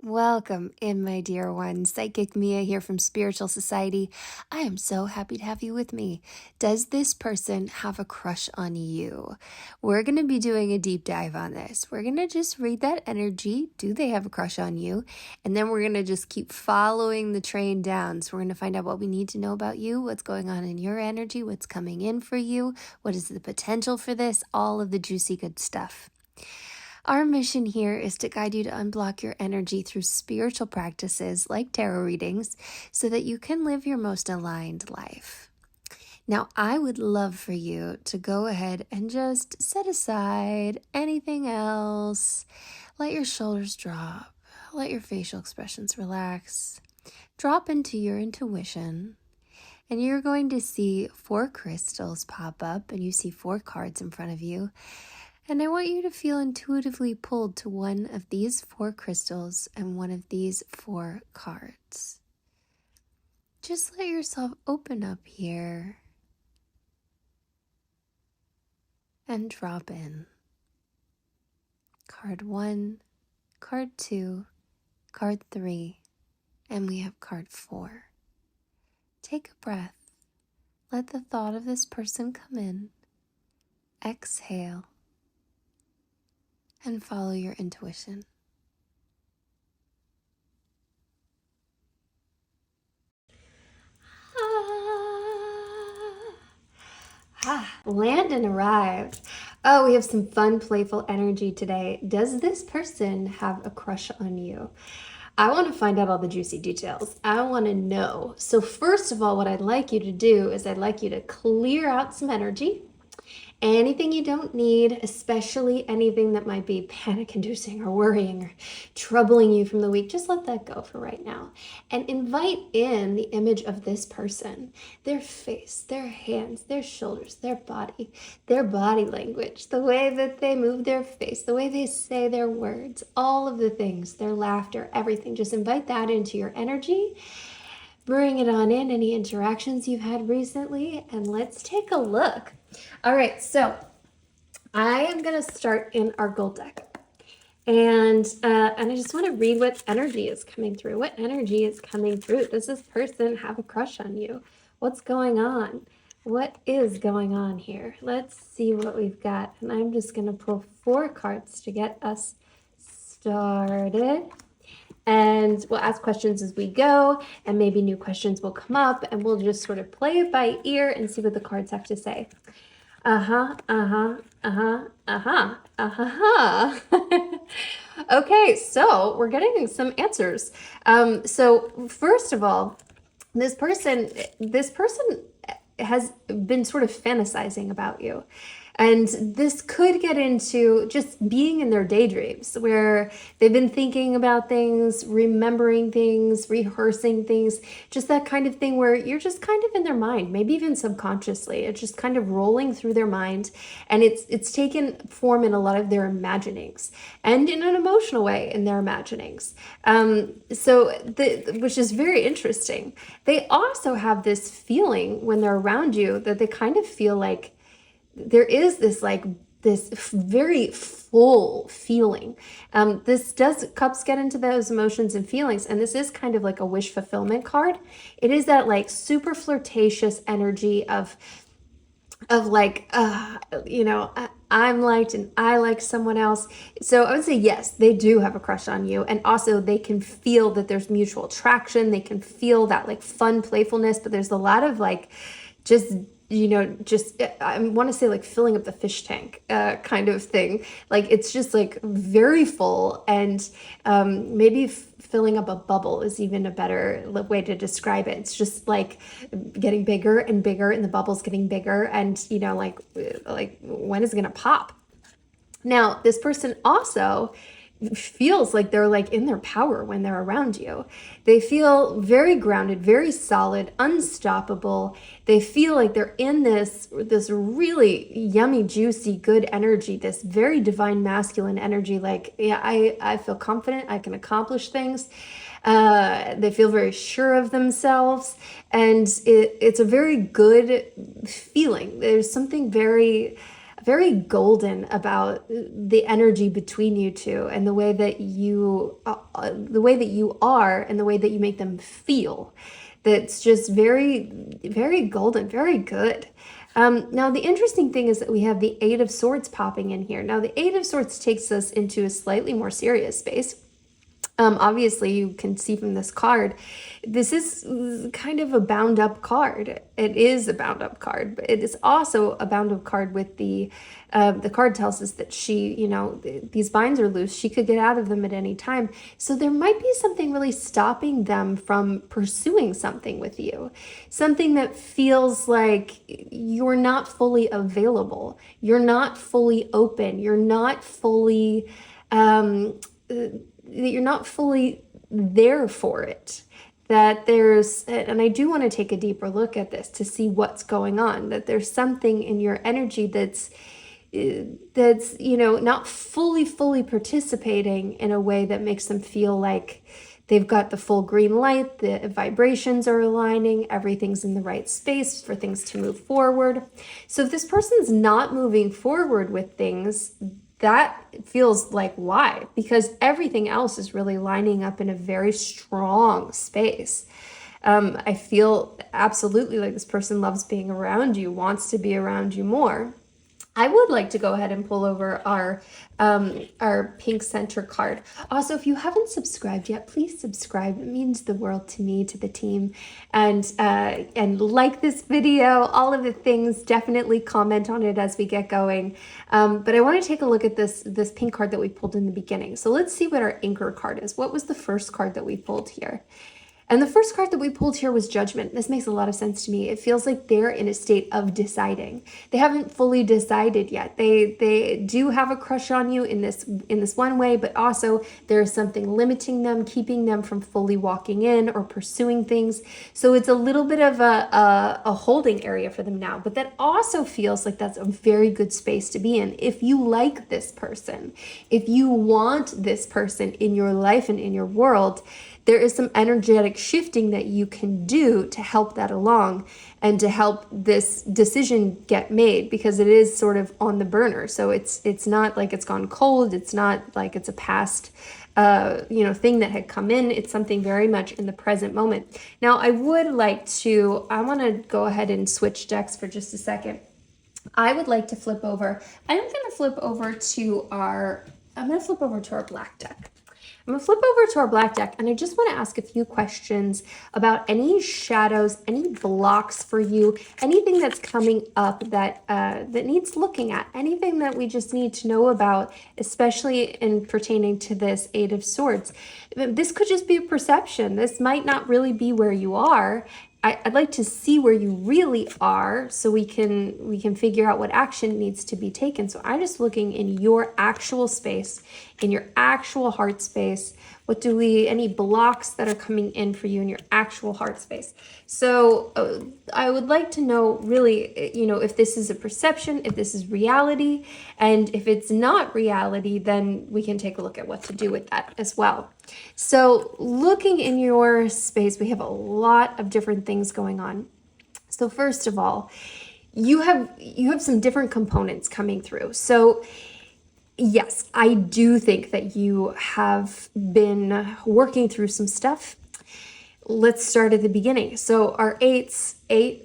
Welcome in, my dear one. Psychic Mia here from Spiritual Society. I am so happy to have you with me. Does this person have a crush on you? We're going to be doing a deep dive on this. We're going to just read that energy. Do they have a crush on you? And then we're going to just keep following the train down. So we're going to find out what we need to know about you, what's going on in your energy, what's coming in for you, what is the potential for this, all of the juicy good stuff. Our mission here is to guide you to unblock your energy through spiritual practices like tarot readings so that you can live your most aligned life. Now, I would love for you to go ahead and just set aside anything else. Let your shoulders drop. Let your facial expressions relax. Drop into your intuition. And you're going to see 4 crystals pop up, and you see 4 cards in front of you. And I want you to feel intuitively pulled to one of these 4 crystals and one of these 4 cards. Just let yourself open up here and drop in. Card 1, card 2, card 3, and we have card 4. Take a breath. Let the thought of this person come in. Exhale. And follow your intuition. Landon arrived. Oh, we have some fun, playful energy today. Does this person have a crush on you? I want to find out all the juicy details. I want to know. So first of all, what I'd like you to do is I'd like you to clear out some energy. Anything you don't need, especially anything that might be panic-inducing or worrying or troubling you from the week, just let that go for right now. And invite in the image of this person, their face, their hands, their shoulders, their body language, the way that they move their face, the way they say their words, all of the things, their laughter, everything. Just invite that into your energy. Bring it on in, any interactions you've had recently, and let's take a look. All right, so I am going to start in our gold deck. And I just want to read what energy is coming through. What energy is coming through? Does this person have a crush on you? What's going on? What is going on here? Let's see what we've got. And I'm just going to pull 4 cards to get us started. And we'll ask questions as we go, and maybe new questions will come up, and we'll just sort of play it by ear and see what the cards have to say. Okay, so we're getting some answers. So first of all, this person has been sort of fantasizing about you. And this could get into just being in their daydreams where they've been thinking about things, remembering things, rehearsing things, just that kind of thing where you're just kind of in their mind, maybe even subconsciously. It's just kind of rolling through their mind, and it's taken form in a lot of their imaginings and in an emotional way in their imaginings. Which is very interesting. They also have this feeling when they're around you that they kind of feel like there is this very full feeling. Cups get into those emotions and feelings, and this is kind of like a wish fulfillment card. It is that like super flirtatious energy of like, I'm liked and I like someone else. So I would say, yes, they do have a crush on you. And also they can feel that there's mutual attraction. They can feel that like fun playfulness, but there's a lot of like, I want to say like filling up the fish tank kind of thing. Like it's just like very full, and maybe filling up a bubble is even a better way to describe it. It's just like getting bigger and bigger, and the bubble's getting bigger, and like when is it gonna pop? Now, this person also feels like they're like in their power when they're around you. They feel very grounded, very solid, unstoppable. They feel like they're in this really yummy, juicy, good energy, this very divine masculine energy. Like, yeah, I feel confident, I can accomplish things. They feel very sure of themselves, and it's a very good feeling. There's something very very golden about the energy between you two and the way that you are and the way that you make them feel. That's just very, very golden, very good. Now, the interesting thing is that we have the Eight of Swords popping in here. Now, the Eight of Swords takes us into a slightly more serious space. Obviously, you can see from this card, this is kind of a bound up card. It is a bound up card, but it is also a bound up card with the card tells us that she, these binds are loose. She could get out of them at any time. So there might be something really stopping them from pursuing something with you. Something that feels like you're not fully available. You're not fully open. You're not fully, you're not fully there for it. That there's, and I do want to take a deeper look at this to see what's going on, that there's something in your energy that's not fully participating in a way that makes them feel like they've got the full green light, the vibrations are aligning, everything's in the right space for things to move forward. So if this person's not moving forward with things, that feels like why? Because everything else is really lining up in a very strong space. I feel absolutely like this person loves being around you, wants to be around you more. I would like to go ahead and pull over our pink center card. Also, if you haven't subscribed yet, please subscribe. It means the world to me, to the team, and like this video, all of the things. Definitely comment on it as we get going. But I want to take a look at this pink card that we pulled in the beginning. So let's see what our anchor card is. What was the first card that we pulled here? And the first card that we pulled here was Judgment. This makes a lot of sense to me. It feels like they're in a state of deciding. They haven't fully decided yet. They do have a crush on you in this one way, but also there's something limiting them, keeping them from fully walking in or pursuing things. So it's a little bit of a holding area for them now. But that also feels like that's a very good space to be in. If you like this person, if you want this person in your life and in your world, there is some energetic shifting that you can do to help that along and to help this decision get made, because it is sort of on the burner. So it's not like it's gone cold. It's not like it's a past thing that had come in. It's something very much in the present moment. Now, I want to go ahead and switch decks for just a second. I would like to flip over. I'm going to flip over to our black deck. I'm going to flip over to our black deck, and I just want to ask a few questions about any shadows, any blocks for you, anything that's coming up that needs looking at, anything that we just need to know about, especially in pertaining to this Eight of Swords. This could just be a perception. This might not really be where you are. I'd like to see where you really are so we can figure out what action needs to be taken. So I'm just looking in your actual space, in your actual heart space. Any blocks that are coming in for you in your actual heart space. So I would like to know really, if this is a perception, if this is reality, and if it's not reality, then we can take a look at what to do with that as well. So looking in your space, we have a lot of different things going on. So first of all, you have some different components coming through. So yes, I do think that you have been working through some stuff. Let's start at the beginning. So our Eight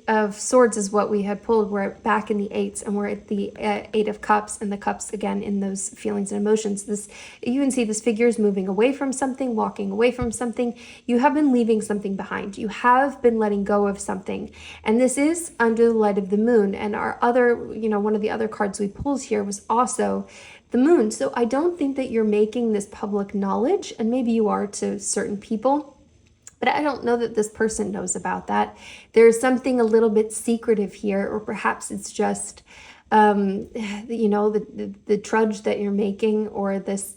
of Swords is what we had pulled. We're back in the eights, and we're at the Eight of Cups, and the cups again in those feelings and emotions. You can see this figure is moving away from something, walking away from something. You have been leaving something behind. You have been letting go of something, and this is under the light of the moon. And our other, one of the other cards we pulled here was also the moon. So I don't think that you're making this public knowledge, and maybe you are to certain people, but I don't know that this person knows about that. There's something a little bit secretive here, or perhaps it's just, the trudge that you're making, or this,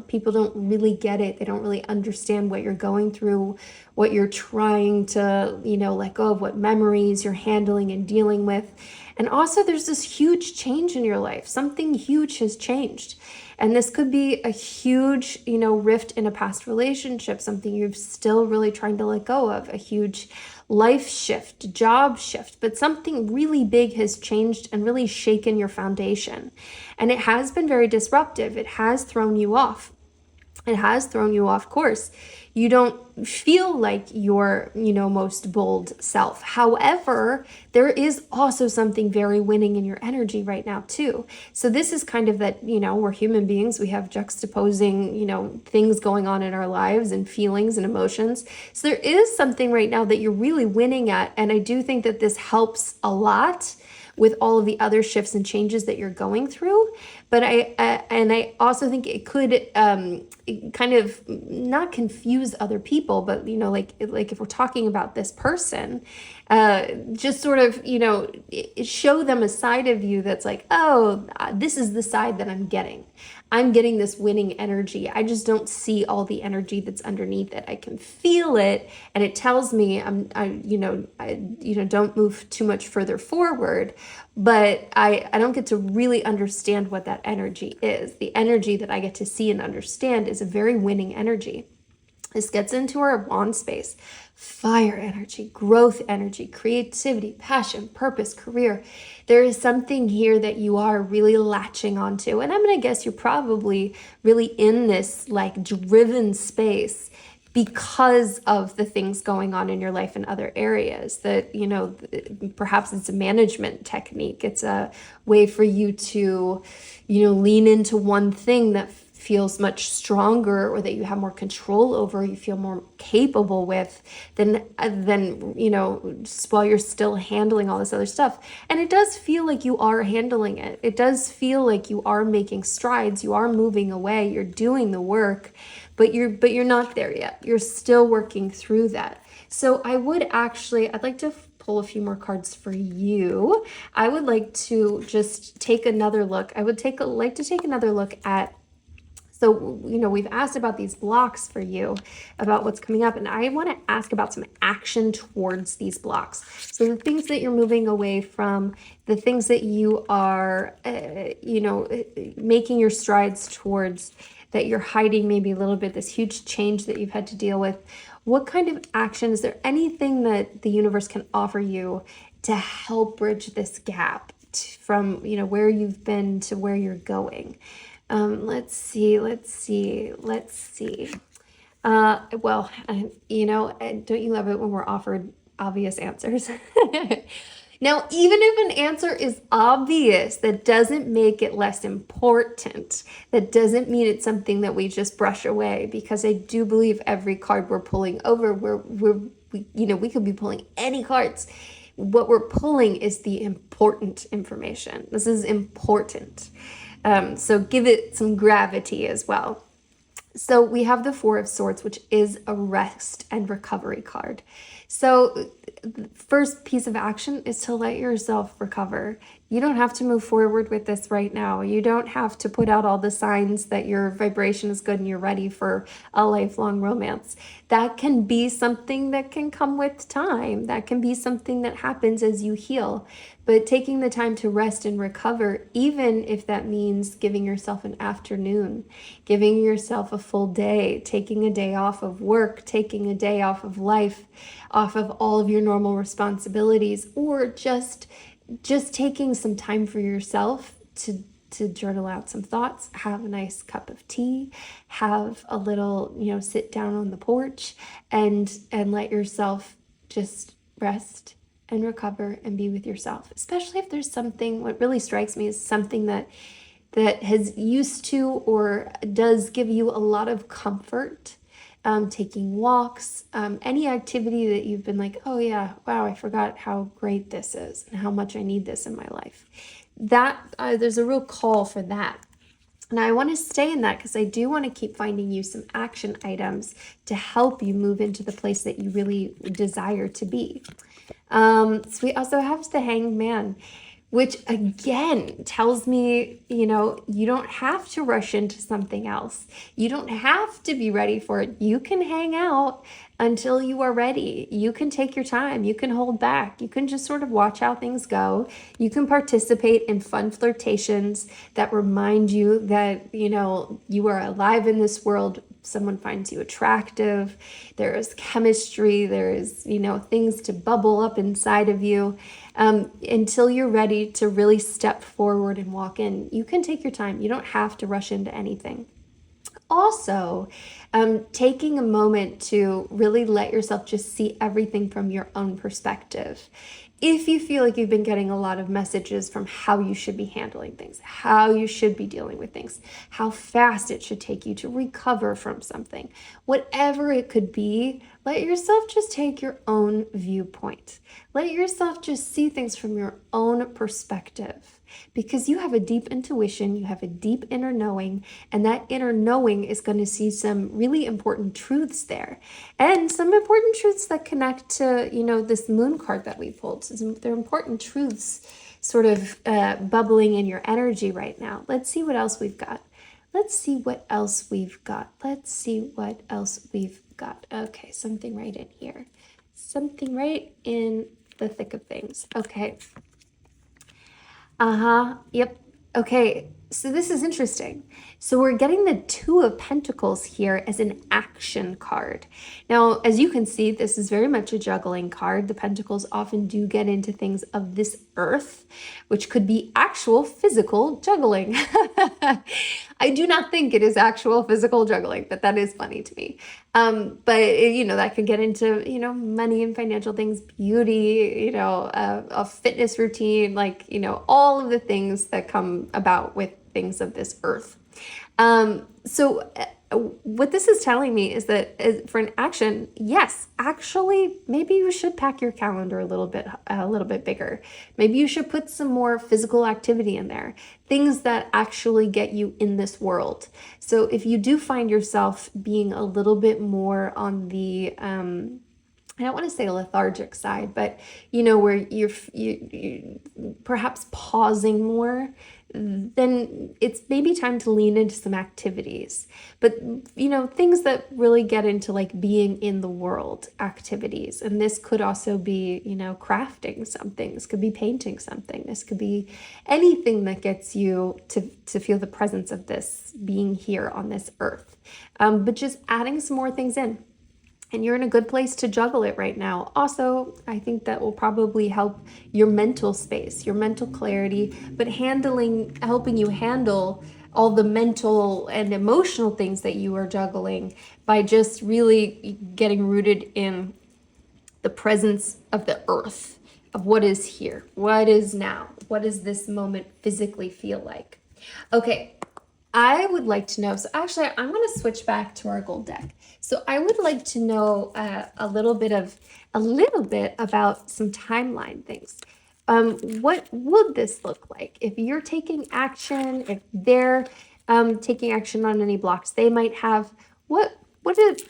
people don't really get it. They don't really understand what you're going through, what you're trying to, let go of, what memories you're handling and dealing with. And also there's this huge change in your life. Something huge has changed. And this could be a huge, rift in a past relationship, something you're still really trying to let go of, a huge life shift, job shift, but something really big has changed and really shaken your foundation. And it has been very disruptive. It has thrown you off. It has thrown you off course. You don't feel like your, most bold self. However, there is also something very winning in your energy right now too. So this is kind of that, we're human beings. We have juxtaposing, things going on in our lives and feelings and emotions. So there is something right now that you're really winning at. And I do think that this helps a lot with all of the other shifts and changes that you're going through. But I also think it could kind of not confuse other people, but like if we're talking about this person, just sort of show them a side of you that's like, oh, this is the side that I'm getting. I'm getting this winning energy. I just don't see all the energy that's underneath it. I can feel it, and it tells me don't move too much further forward. But I don't get to really understand what that energy is. The energy that I get to see and understand is a very winning energy. This gets into our wand space. Fire energy, growth energy, creativity, passion, purpose, career. There is something here that you are really latching onto. And I'm going to guess you're probably really in this like driven space because of the things going on in your life in other areas. That, perhaps it's a management technique. It's a way for you to, lean into one thing that feels much stronger, or that you have more control over, you feel more capable with than just while you're still handling all this other stuff. And it does feel like you are handling it. It does feel like you are making strides, you are moving away, you're doing the work, but you're not there yet. You're still working through that. So I'd like to pull a few more cards for you. I would like to just take another look. Like to take another look at, so, we've asked about these blocks for you, about what's coming up, and I want to ask about some action towards these blocks. So the things that you're moving away from, the things that you are, making your strides towards, that you're hiding maybe a little bit, this huge change that you've had to deal with. What kind of action, is there anything that the universe can offer you to help bridge this gap from, where you've been to where you're going? Let's see. Don't you love it when we're offered obvious answers? Now, even if an answer is obvious, that doesn't make it less important. That doesn't mean it's something that we just brush away, because I do believe every card we're pulling over, we could be pulling any cards. What we're pulling is the important information. This is important. So give it some gravity as well. So we have the Four of Swords, which is a rest and recovery card. So the first piece of action is to let yourself recover. You don't have to move forward with this right now. You don't have to put out all the signs that your vibration is good and you're ready for a lifelong romance. That can be something that can come with time. That can be something that happens as you heal. But taking the time to rest and recover, even if that means giving yourself an afternoon, giving yourself a full day, taking a day off of work, taking a day off of life, off of all of your normal responsibilities, or just taking some time for yourself to journal out some thoughts, have a nice cup of tea, have a little, sit down on the porch and let yourself just rest and recover and be with yourself. Especially if there's something, what really strikes me is something that has used to or does give you a lot of comfort. Taking walks, any activity that you've been like, oh yeah, wow, I forgot how great this is and how much I need this in my life. That there's a real call for that. And I want to stay in that because I do want to keep finding you some action items to help you move into the place that you really desire to be. So we also have the Hanged Man. which again tells me, you don't have to rush into something else. You don't have to be ready for it. You can hang out until you are ready. You can take your time. You can hold back. You can just sort of watch how things go. You can participate in fun flirtations that remind you that, you are alive in this world. Someone finds you attractive. There is chemistry. There is, things to bubble up inside of you. Until you're ready to really step forward and walk in. You can take your time. You don't have to rush into anything. Also, taking a moment to really let yourself just see everything from your own perspective. If you feel like you've been getting a lot of messages from how you should be handling things, how you should be dealing with things, how fast it should take you to recover from something, whatever it could be, let yourself just take your own viewpoint. Let yourself just see things from your own perspective, because you have a deep intuition, you have a deep inner knowing, and that inner knowing is going to see some really important truths there, and some important truths that connect to, this moon card that we pulled. So they're important truths sort of bubbling in your energy right now. Let's see what else we've got. Let's see what else we've got. Let's see what else we've got. Okay, something right in here. Something right in the thick of things. Okay. Yep. Okay. So this is interesting. So we're getting the Two of Pentacles here as an action card. Now, as you can see, this is very much a juggling card. The Pentacles often do get into things of this earth, which could be actual physical juggling. I do not think it is actual physical juggling, but that is funny to me. But that could get into, money and financial things, beauty, a fitness routine, all of the things that come about with things of this earth. So what this is telling me is that for an action, yes, actually, maybe you should pack your calendar a little bit bigger. Maybe you should put some more physical activity in there, things that actually get you in this world. So if you do find yourself being a little bit more on the, I don't want to say lethargic side, but where you perhaps pausing more, then it's maybe time to lean into some activities. But things that really get into being in the world activities. And this could also be, crafting something. This could be painting something. This could be anything that gets you to feel the presence of this being here on this earth. But just adding some more things in. And you're in a good place to juggle it right now. Also, I think that will probably help your mental space, your mental clarity, but helping you handle all the mental and emotional things that you are juggling by just really getting rooted in the presence of the earth, of what is here, what is now, what does this moment physically feel like? Okay, I would like to know, so actually I'm going to switch back to our gold deck. So I would like to know a little bit about some timeline things. What would this look like if you're taking action, if they're taking action on any blocks they might have? What does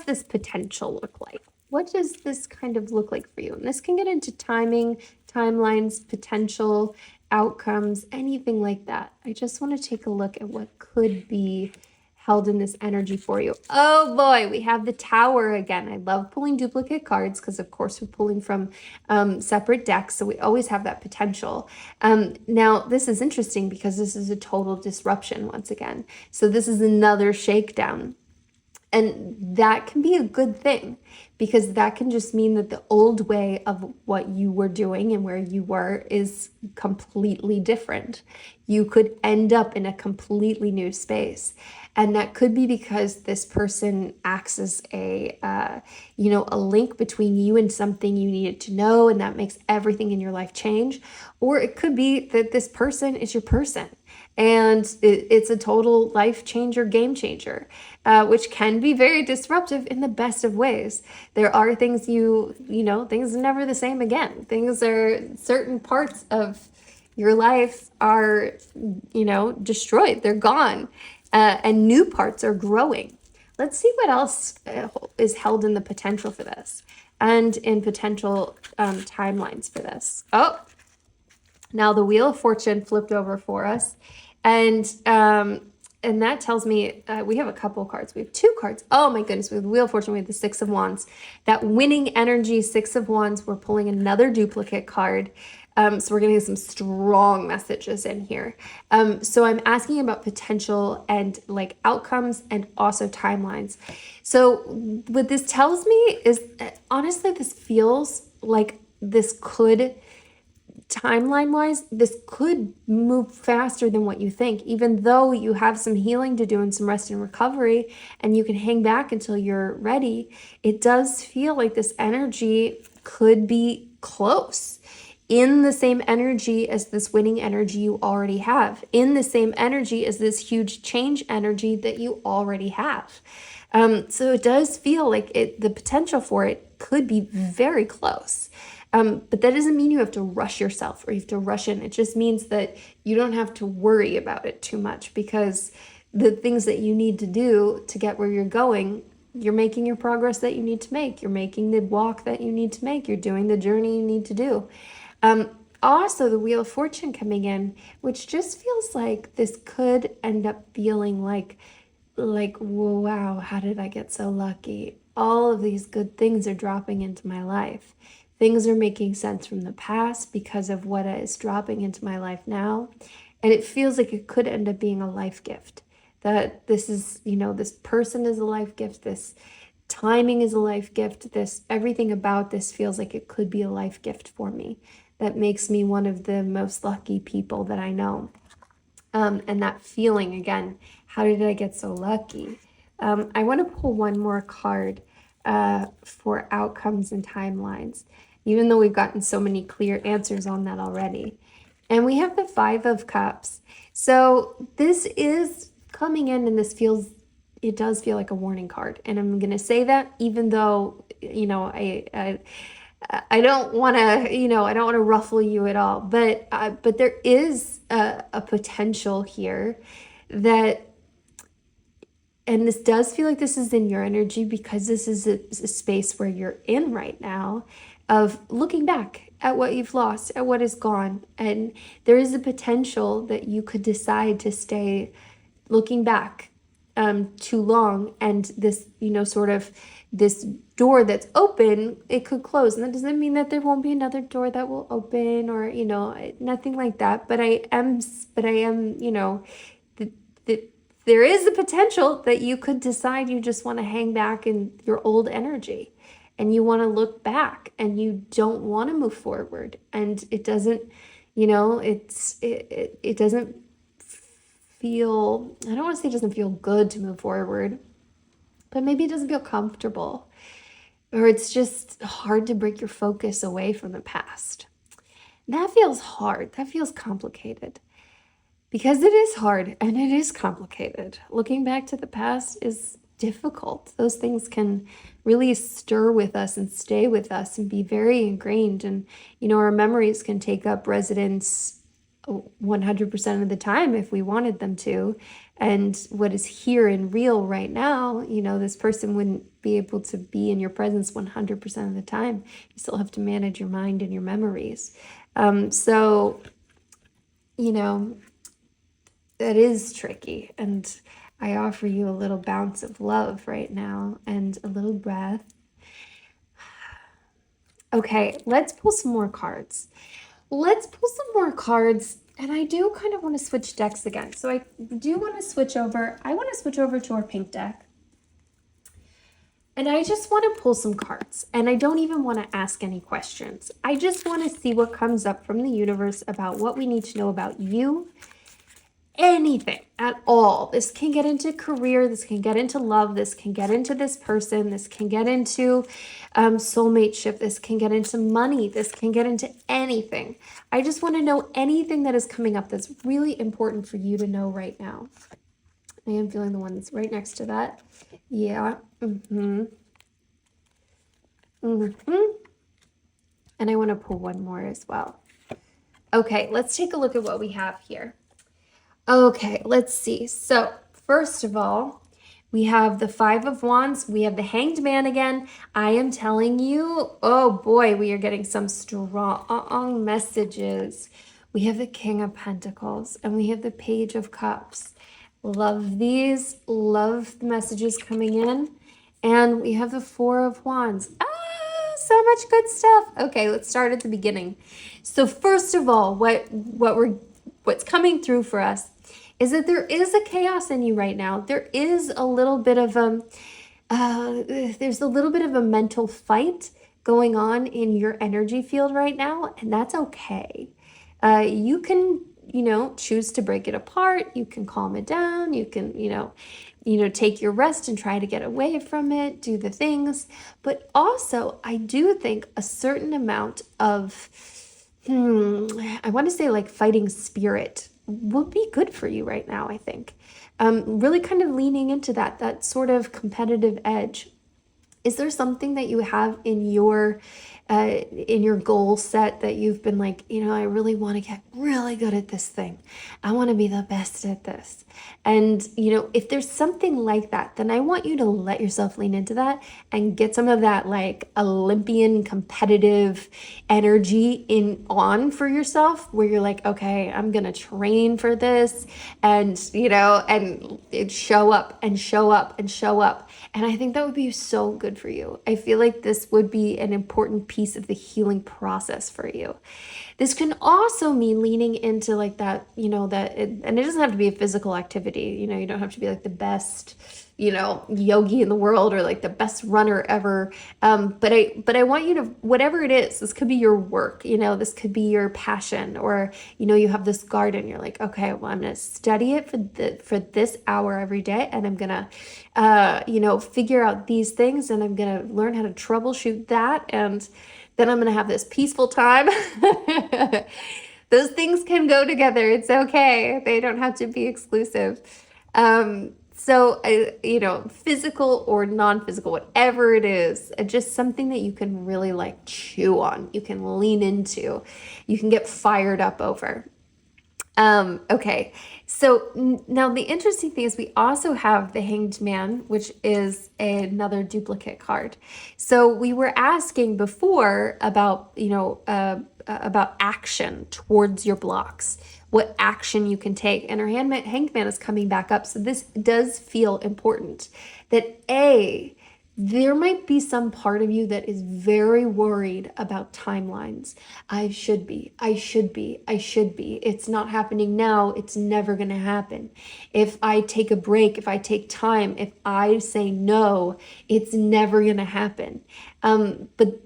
this potential look like? What does this kind of look like for you? And this can get into timing, timelines, potential outcomes, anything like that. I just want to take a look at what could be held in this energy for you. Oh boy, we have the Tower again. I love pulling duplicate cards because of course we're pulling from separate decks, so we always have that potential. Now this is interesting because this is a total disruption once again. So this is another shakedown. And that can be a good thing, because that can just mean that the old way of what you were doing and where you were is completely different. You could end up in a completely new space. And that could be because this person acts as a link between you and something you needed to know, and that makes everything in your life change. Or it could be that this person is your person, and it's a total life changer, game changer, which can be very disruptive in the best of ways. There are things things are never the same again. Certain parts of your life are, destroyed. They're gone. And new parts are growing. Let's see what else is held in the potential for this and in potential timelines for this. Oh, Now the Wheel of Fortune flipped over for us, and that tells me we have a couple cards. We have two cards. Oh my goodness, we have the Wheel of Fortune. We have the Six of Wands. That winning energy, Six of Wands. We're pulling another duplicate card. So we're getting some strong messages in here. So I'm asking about potential and like outcomes and also timelines. So what this tells me is honestly, this feels like this could timeline wise, this could move faster than what you think, even though you have some healing to do and some rest and recovery, and you can hang back until you're ready. It does feel like this energy could be close, in the same energy as this winning energy you already have, in the same energy as this huge change energy that you already have. So it does feel like the potential for it could be very close. But that doesn't mean you have to rush yourself or you have to rush in. It just means that you don't have to worry about it too much, because the things that you need to do to get where you're going, you're making your progress that you need to make. You're making the walk that you need to make. You're doing the journey you need to do. Also, the Wheel of Fortune coming in, which just feels like this could end up feeling like, wow, how did I get so lucky? All of these good things are dropping into my life. Things are making sense from the past because of what is dropping into my life now. And it feels like it could end up being a life gift. That this is, this person is a life gift. This timing is a life gift. This, everything about this feels like it could be a life gift for me. That makes me one of the most lucky people that I know. And that feeling again, how did I get so lucky? I want to pull one more card for outcomes and timelines, even though we've gotten so many clear answers on that already. And we have the Five of Cups. So this is coming in, and it does feel like a warning card. And I'm going to say that even though, I don't want to, I don't want to ruffle you at all, but there is a potential here that, and this does feel like this is in your energy, because this is a space where you're in right now, of looking back at what you've lost, at what is gone. And there is a potential that you could decide to stay looking back too long, and this, sort of this door that's open, it could close. And that doesn't mean that there won't be another door that will open, or, nothing like that. But I am, there is a potential that you could decide you just want to hang back in your old energy, and you want to look back, and you don't want to move forward. And it doesn't, it doesn't feel, I don't want to say it doesn't feel good to move forward, but maybe it doesn't feel comfortable, or it's just hard to break your focus away from the past. That feels hard. That feels complicated, because it is hard and it is complicated. Looking back to the past is difficult. Those things can really stir with us and stay with us and be very ingrained. And, our memories can take up residence 100% of the time if we wanted them to. And what is here and real right now, this person wouldn't be able to be in your presence 100% of the time. You still have to manage your mind and your memories. So, that is tricky. And I offer you a little bounce of love right now and a little breath. Okay, let's pull some more cards. And I do kind of want to switch decks again. So I do want to switch over. I want to switch over to our pink deck. And I just want to pull some cards. And I don't even want to ask any questions. I just want to see what comes up from the universe about what we need to know about you. Anything at all. This can get into career, this can get into love, this can get into this person, this can get into soulmateship, this can get into money, this can get into anything. I just want to know anything that is coming up that's really important for you to know right now. I am feeling the one that's right next to that. Yeah. And I want to pull one more as well. Okay, let's take a look at what we have here. Okay, let's see. So first of all, we have the Five of Wands. We have the Hanged Man again. I am telling you, oh boy, we are getting some strong messages We have the King of Pentacles, and we have the Page of Cups. Love these. Love the messages coming in. And we have the Four of Wands. Ah, so much good stuff. Okay, let's start at the beginning. So first of all, what's coming through for us is that there is a chaos in you right now. There is a little bit of there's a little bit of a mental fight going on in your energy field right now, and that's okay. You can, choose to break it apart. You can calm it down. You can, take your rest and try to get away from it, do the things. But also, I do think a certain amount of, I want to say like fighting spirit will be good for you right now, I think. Really kind of leaning into that sort of competitive edge. Is there something that you have in your goal set that you've been like, I really want to get really good at this thing. I want to be the best at this. And, if there's something like that, then I want you to let yourself lean into that and get some of that like Olympian competitive energy on for yourself, where you're like, okay, I'm going to train for this and, and show up and show up and show up. And I think that would be so good for you. I feel like this would be an important piece of the healing process for you. This can also mean leaning into like that, and it doesn't have to be a physical activity. You don't have to be like the best, yogi in the world or like the best runner ever. But I want you to, whatever it is, this could be your work, this could be your passion, or, you have this garden. You're like, okay, well, I'm going to study it for this hour every day. And I'm going to, figure out these things, and I'm going to learn how to troubleshoot that. And then I'm going to have this peaceful time. Those things can go together. It's okay. They don't have to be exclusive. So, physical or non-physical, whatever it is, just something that you can really like chew on, you can lean into, you can get fired up over. Okay, so now the interesting thing is we also have the Hanged Man, which is another duplicate card. So we were asking before about, about action towards your blocks, what action you can take. And our Hanged Man is coming back up. So this does feel important that there might be some part of you that is very worried about timelines. I should be. It's not happening now. It's never going to happen. If I take a break, if I take time, if I say no, it's never going to happen. But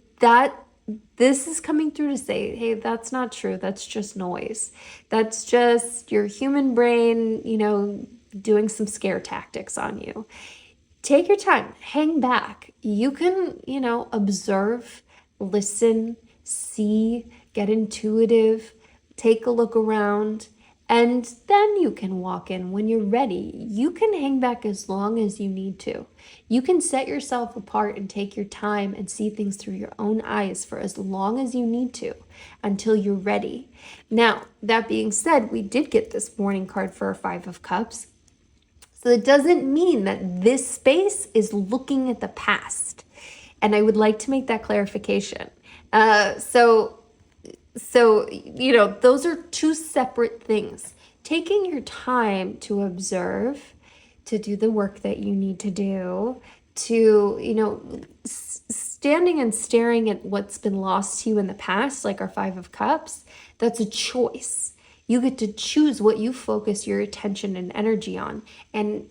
this is coming through to say, hey, that's not true. That's just noise. That's just your human brain, doing some scare tactics on you. Take your time, hang back. You can, observe, listen, see, get intuitive, take a look around, and then you can walk in when you're ready. You can hang back as long as you need to. You can set yourself apart and take your time and see things through your own eyes for as long as you need to until you're ready. Now, that being said, we did get this warning card for our Five of Cups. So it doesn't mean that this space is looking at the past. And I would like to make that clarification. So those are two separate things. Taking your time to observe, to do the work that you need to do, to, standing and staring at what's been lost to you in the past, like our Five of Cups, that's a choice. You get to choose what you focus your attention and energy on. And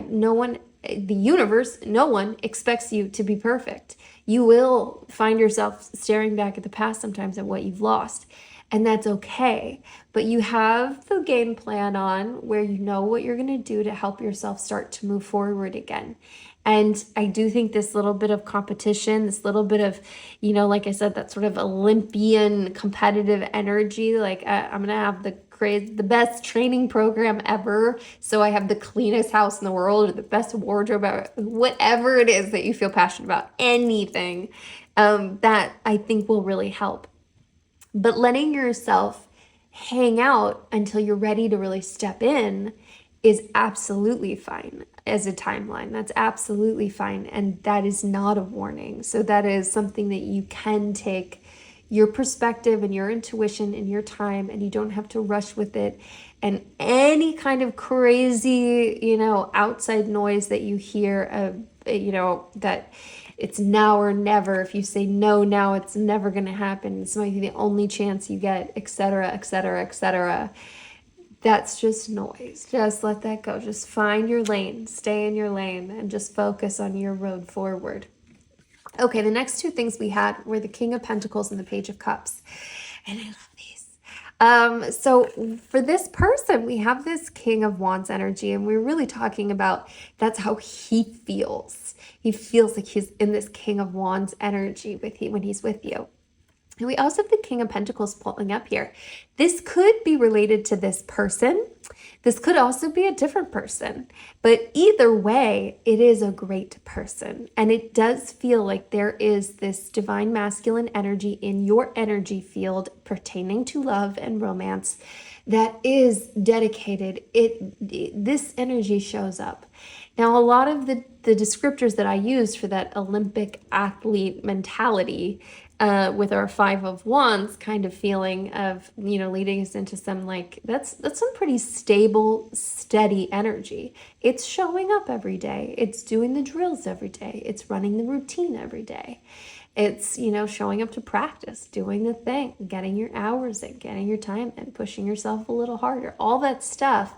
no one expects you to be perfect. You will find yourself staring back at the past sometimes at what you've lost. And that's okay. But you have the game plan on where you know what you're going to do to help yourself start to move forward again. And I do think this little bit of competition, this little bit of, like I said, that sort of Olympian competitive energy, like I'm going to have the best training program ever. So I have the cleanest house in the world or the best wardrobe ever, whatever it is that you feel passionate about, anything that I think will really help. But letting yourself hang out until you're ready to really step in is absolutely fine as a timeline. That's absolutely fine. And that is not a warning. So that is something that you can take, your perspective and your intuition and your time, and you don't have to rush with it. And any kind of crazy, outside noise that you hear, that it's now or never. If you say no now, it's never going to happen. This might be the only chance you get, etc., etc., etc. That's just noise. Just let that go. Just find your lane, stay in your lane, and just focus on your road forward. Okay, the next two things we had were the King of Pentacles and the Page of Cups. And I love these. So for this person, we have this King of Wands energy, and we're really talking about that's how he feels. He feels like he's in this King of Wands energy when he's with you. And we also have the King of Pentacles pulling up here. This could be related to this person. This could also be a different person. But either way, it is a great person. And it does feel like there is this divine masculine energy in your energy field pertaining to love and romance that is dedicated. This energy shows up. Now, a lot of the descriptors that I used for that Olympic athlete mentality with our Five of Wands kind of feeling of, leading us into some that's some pretty stable, steady energy. It's showing up every day. It's doing the drills every day. It's running the routine every day. It's, showing up to practice, doing the thing, getting your hours in, getting your time in, pushing yourself a little harder, all that stuff.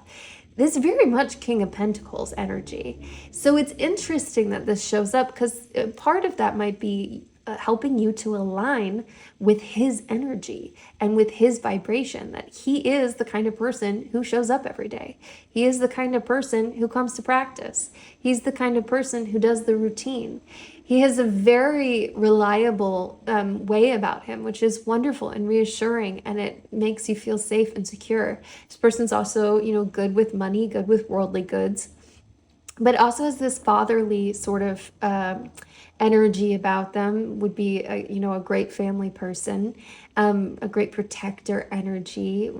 This is very much King of Pentacles energy. So it's interesting that this shows up because part of that might be helping you to align with his energy and with his vibration, that he is the kind of person who shows up every day. He is the kind of person who comes to practice. He's the kind of person who does the routine. He has a very reliable way about him, which is wonderful and reassuring, and it makes you feel safe and secure. This person's also, good with money, good with worldly goods, but also has this fatherly sort of energy about them. Would be a great family person, a great protector energy,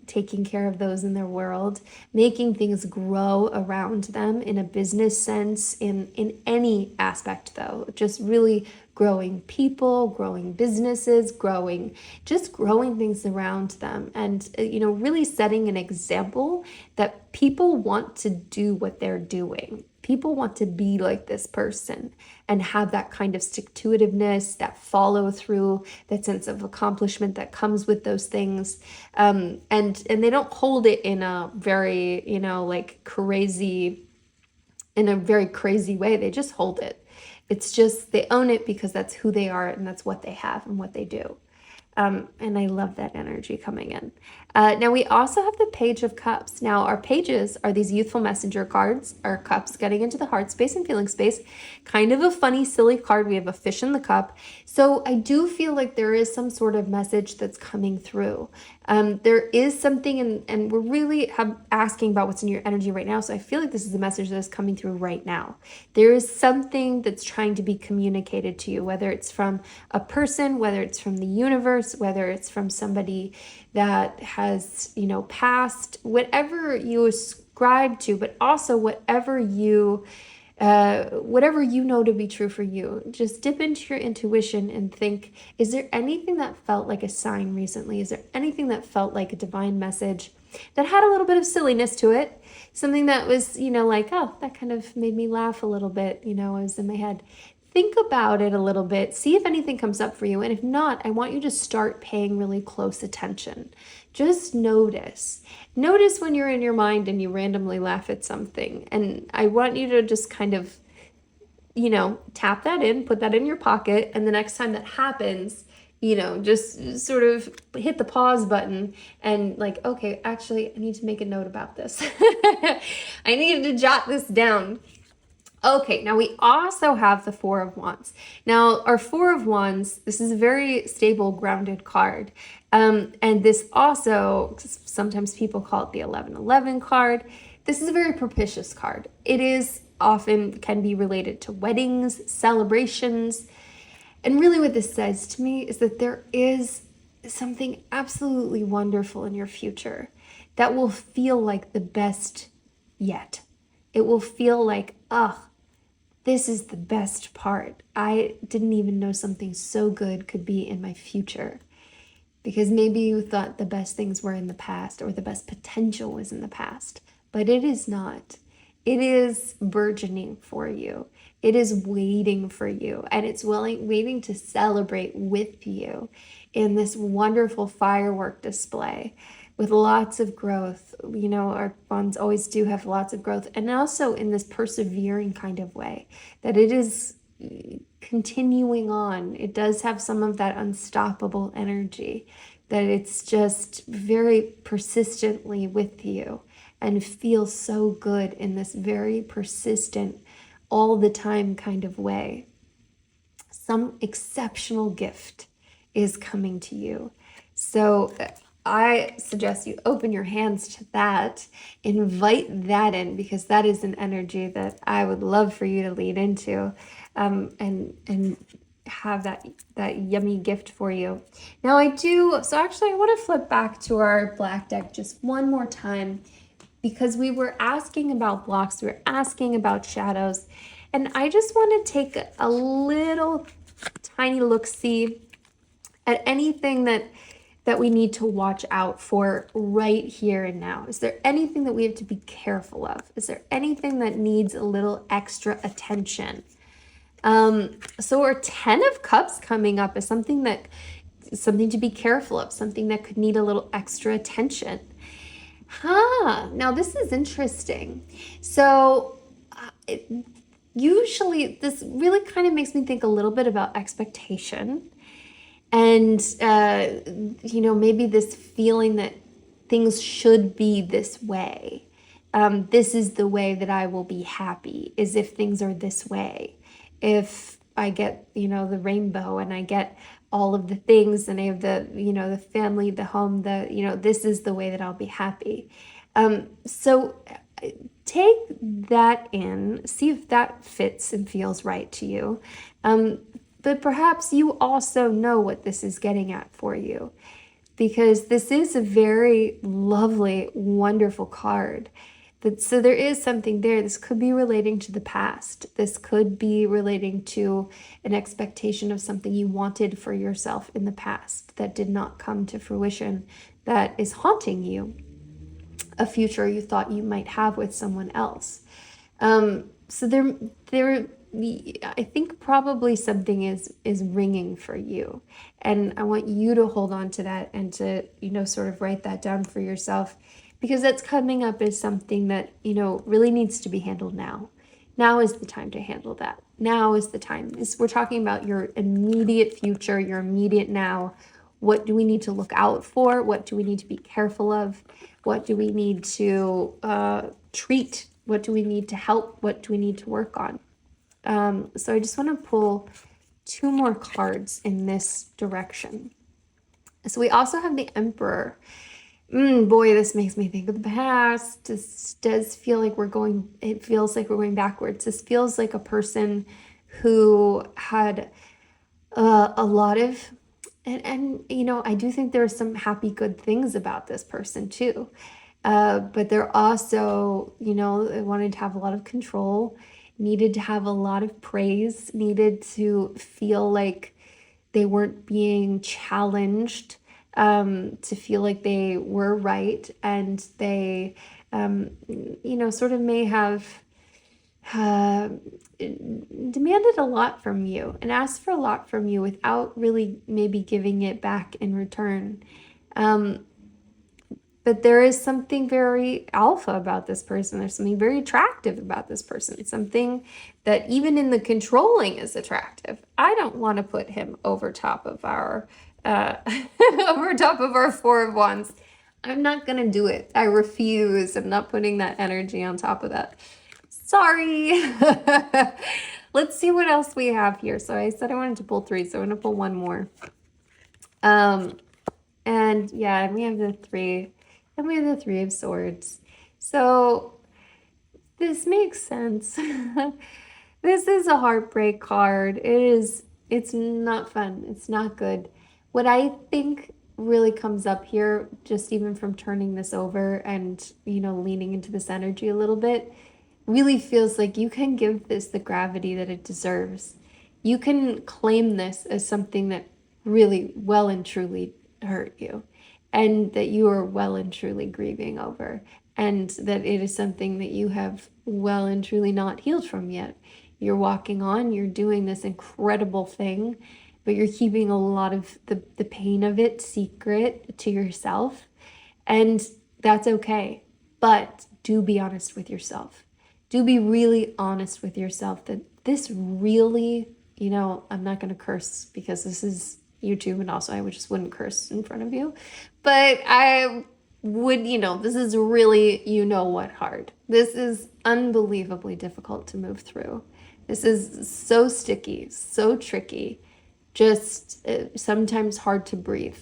taking care of those in their world, making things grow around them in a business sense, in any aspect though, just really growing people, growing businesses, growing things around them, and really setting an example that people want to do what they're doing. People want to be like this person and have that kind of stick-to-itiveness, that follow through, that sense of accomplishment that comes with those things. And they don't hold it in a very, crazy, in a very crazy way. They just hold it. It's just, they own it because that's who they are and that's what they have and what they do. And I love that energy coming in. Now we also have the Page of Cups. Now our pages are these youthful messenger cards, our cups getting into the heart space and feeling space. Kind of a funny, silly card. We have a fish in the cup. So I do feel like there is some sort of message that's coming through. There is something, and we're really asking about what's in your energy right now. So I feel like this is a message that is coming through right now. There is something that's trying to be communicated to you, whether it's from a person, whether it's from the universe, whether it's from somebody that has, passed, whatever you ascribe to, but also whatever you know to be true for you. Just dip into your intuition and think, is there anything that felt like a sign recently? Is there anything that felt like a divine message that had a little bit of silliness to it? Something that was, oh, that kind of made me laugh a little bit, I was in my head. Think about it a little bit, see if anything comes up for you. And if not, I want you to start paying really close attention. Just notice. Notice when you're in your mind and you randomly laugh at something. And I want you to just kind of, tap that in, put that in your pocket. And the next time that happens, just sort of hit the pause button and okay, actually, I need to make a note about this. I need to jot this down. Okay, now we also have the Four of Wands. Now, our Four of Wands, this is a very stable, grounded card. And this also, sometimes people call it the 1111 card. This is a very propitious card. It is often can be related to weddings, celebrations. And really what this says to me is that there is something absolutely wonderful in your future that will feel like the best yet. It will feel like, this is the best part. I didn't even know something so good could be in my future. Because maybe you thought the best things were in the past or the best potential was in the past, but it is not. It is burgeoning for you. It is waiting for you, and it's waiting to celebrate with you in this wonderful firework display with lots of growth. You know, our bonds always do have lots of growth, and also in this persevering kind of way, that it is continuing on. It does have some of that unstoppable energy, that it's just very persistently with you and feels so good in this very persistent, all the time kind of way. Some exceptional gift is coming to you. So I suggest you open your hands to that, invite that in, because that is an energy that I would love for you to lead into, and have that yummy gift for you. Now I do, so actually I want to flip back to our black deck just one more time, because we were asking about blocks, we were asking about shadows, and I just want to take a little tiny look-see at anything that we need to watch out for right here and now. Is there anything that we have to be careful of? Is there anything that needs a little extra attention? So our 10 of Cups coming up is something to be careful of, something that could need a little extra attention. Now this is interesting. So usually this really kind of makes me think a little bit about expectation. And, maybe this feeling that things should be this way. This is the way that I will be happy, is if things are this way. If I get, the rainbow and I get all of the things and I have the family, the home, this is the way that I'll be happy. So take that in, see if that fits and feels right to you. But perhaps you also know what this is getting at for you, because this is a very lovely, wonderful card. So there is something there. This could be relating to the past. This could be relating to an expectation of something you wanted for yourself in the past that did not come to fruition, that is haunting you, a future you thought you might have with someone else. So there I think probably something is ringing for you, and I want you to hold on to that and to sort of write that down for yourself, because that's coming up as something that really needs to be handled now. Now is the time to handle that. Now is the time. We're talking about your immediate future, your immediate now. What do we need to look out for? What do we need to be careful of? What do we need to treat? What do we need to help? What do we need to work on? So I just want to pull 2 more cards in this direction. So we also have the Emperor. Boy, this makes me think of the past. This does feel like it feels like we're going backwards. This feels like a person who had a lot of, and I do think there are some happy, good things about this person too. But they're also, they wanted to have a lot of control, needed to have a lot of praise, needed to feel like they weren't being challenged, to feel like they were right, and they, sort of may have demanded a lot from you and asked for a lot from you without really maybe giving it back in return. But there is something very alpha about this person. There's something very attractive about this person. Something that even in the controlling is attractive. I don't want to put him over top of our over top of our 4 of Wands. I'm not gonna do it. I refuse. I'm not putting that energy on top of that. Sorry. Let's see what else we have here. So I said I wanted to pull 3, so I'm gonna pull 1 more. And yeah, we have the 3. And we have the 3 of Swords. So this makes sense. This is a heartbreak card. It's not fun. It's not good. What I think really comes up here, just even from turning this over and, leaning into this energy a little bit, really feels like you can give this the gravity that it deserves. You can claim this as something that really well and truly hurt you, and that you are well and truly grieving over, and that it is something that you have well and truly not healed from yet. You're walking on, you're doing this incredible thing, but you're keeping a lot of the pain of it secret to yourself. And that's okay. But do be honest with yourself. Do be really honest with yourself that this really, I'm not going to curse because this is YouTube, and also I just wouldn't curse in front of you. But I would, this is really, what hard. This is unbelievably difficult to move through. This is so sticky, so tricky, just sometimes hard to breathe.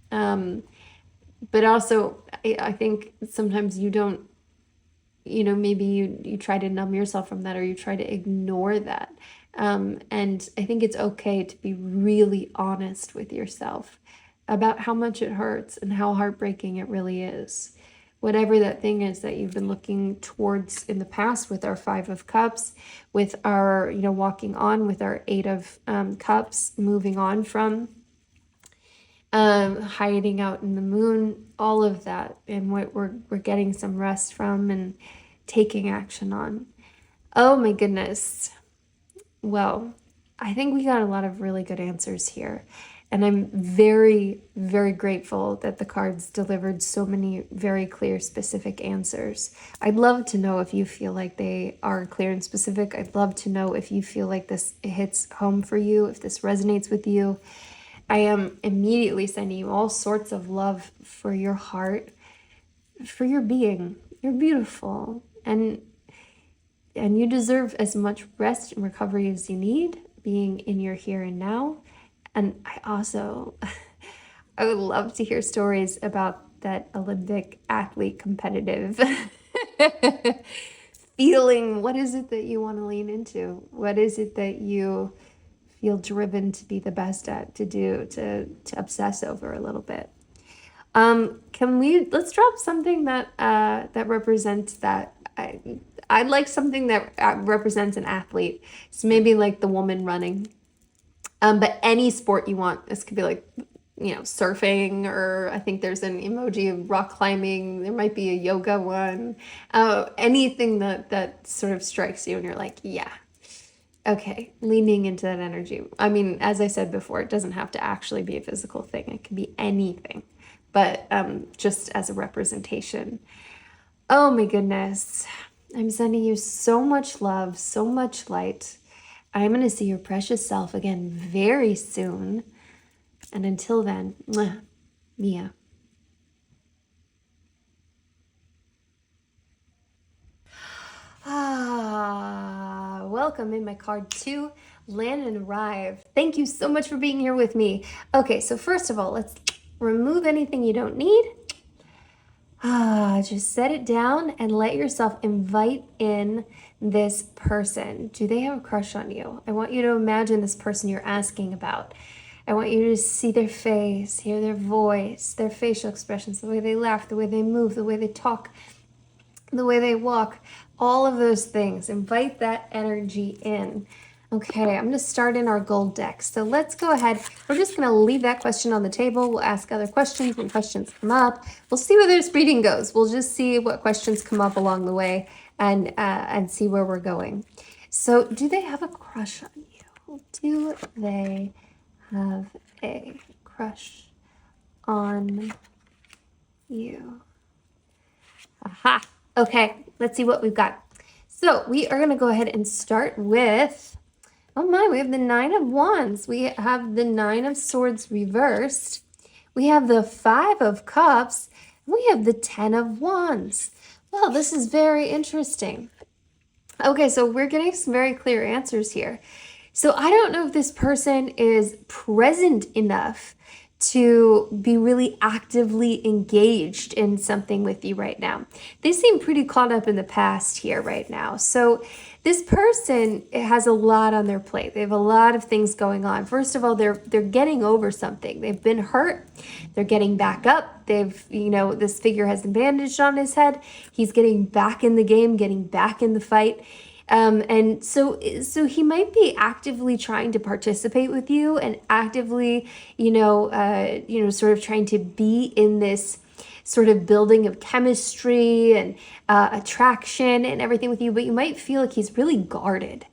But also, I think sometimes you don't, maybe you try to numb yourself from that, or you try to ignore that. And I think it's okay to be really honest with yourself about how much it hurts and how heartbreaking it really is. Whatever that thing is that you've been looking towards in the past with our Five of Cups, with our, walking on with our Eight of Cups, moving on from, hiding out in the moon, all of that, and what we're getting some rest from and taking action on. Oh my goodness. Well, I think we got a lot of really good answers here. And I'm very, very grateful that the cards delivered so many very clear, specific answers. I'd love to know if you feel like they are clear and specific. I'd love to know if you feel like this hits home for you, if this resonates with you. I am immediately sending you all sorts of love for your heart, for your being. You're beautiful, and you deserve as much rest and recovery as you need, being in your here and now. And I also, I would love to hear stories about that Olympic athlete competitive feeling. What is it that you want to lean into? What is it that you feel driven to be the best at, to do, to obsess over a little bit? Let's drop something that that represents that. I'd like something that represents an athlete. So maybe like the woman running. But any sport you want. This could be like, surfing, or I think there's an emoji of rock climbing. There might be a yoga one. Anything that sort of strikes you and you're like, yeah, okay, leaning into that energy. I mean, as I said before, it doesn't have to actually be a physical thing. It can be anything, but just as a representation. Oh my goodness. I'm sending you so much love, so much light. I'm going to see your precious self again very soon. And until then, Mia. Welcome in my card 2, Land and Arrive. Thank you so much for being here with me. Okay, so first of all, let's remove anything you don't need. Just set it down and let yourself invite in this person. Do they have a crush on you? I want you to imagine this person you're asking about. I want you to see their face, hear their voice, their facial expressions, the way they laugh, the way they move, the way they talk, the way they walk, all of those things. Invite that energy in. Okay, I'm going to start in our gold deck. So let's go ahead. We're just going to leave that question on the table. We'll ask other questions when questions come up. We'll see where this reading goes. We'll just see what questions come up along the way and see where we're going. So do they have a crush on you? Do they have a crush on you? Aha. Okay, let's see what we've got. So we are going to go ahead and start with, oh my, we have the Nine of Wands. We have the Nine of Swords reversed. We have the Five of Cups. We have the Ten of Wands. Well, this is very interesting. Okay, so we're getting some very clear answers here. So I don't know if this person is present enough to be really actively engaged in something with you right now. They seem pretty caught up in the past here right now. So this person has a lot on their plate. They have a lot of things going on. First of all, they're getting over something. They've been hurt. They're getting back up. This figure has a bandage on his head. He's getting back in the game, getting back in the fight. And so he might be actively trying to participate with you and actively, sort of trying to be in this sort of building of chemistry and attraction and everything with you, but you might feel like he's really guarded.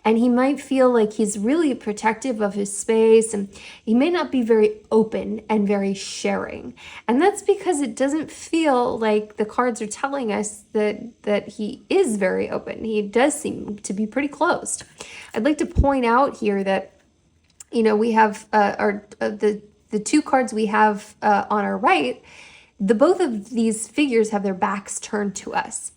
And he might feel like he's really protective of his space, and he may not be very open and very sharing. And that's because it doesn't feel like the cards are telling us that he is very open. He does seem to be pretty closed. I'd like to point out here that, we have the two cards we have on our right. Both of these figures have their backs turned to us.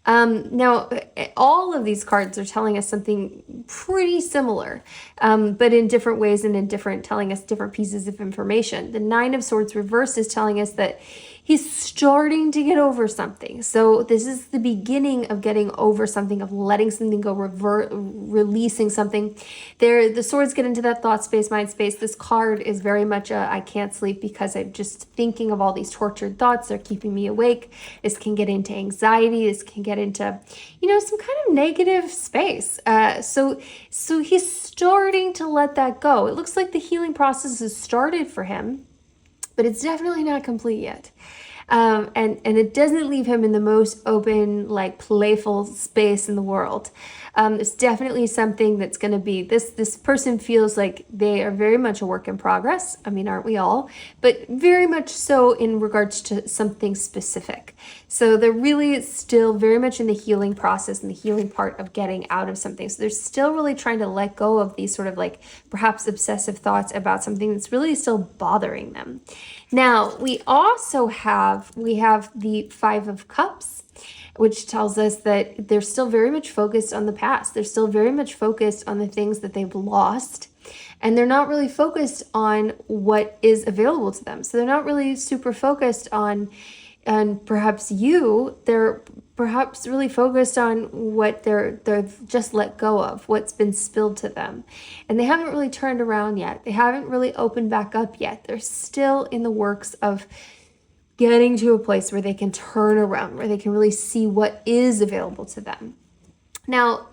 Now, all of these cards are telling us something pretty similar, but in different ways and telling us different pieces of information. The Nine of Swords reversed is telling us that he's starting to get over something. So this is the beginning of getting over something, of letting something go, releasing something. The swords get into that thought space, mind space. This card is very much I can't sleep because I'm just thinking of all these tortured thoughts. They're keeping me awake. This can get into anxiety. This can get into, some kind of negative space. So he's starting to let that go. It looks like the healing process has started for him, but it's definitely not complete yet. And it doesn't leave him in the most open, like playful space in the world. It's definitely something that's going to be, this person feels like they are very much a work in progress. I mean, aren't we all? But very much so in regards to something specific. So they're really still very much in the healing process and the healing part of getting out of something. So they're still really trying to let go of these sort of like perhaps obsessive thoughts about something that's really still bothering them. Now, we also have the Five of Cups, which tells us that they're still very much focused on the past. They're still very much focused on the things that they've lost, and they're not really focused on what is available to them. So they're not really super focused on, and perhaps they're perhaps really focused on what they've just let go of, what's been spilled to them. And they haven't really turned around yet. They haven't really opened back up yet. They're still in the works of getting to a place where they can turn around, where they can really see what is available to them. Now,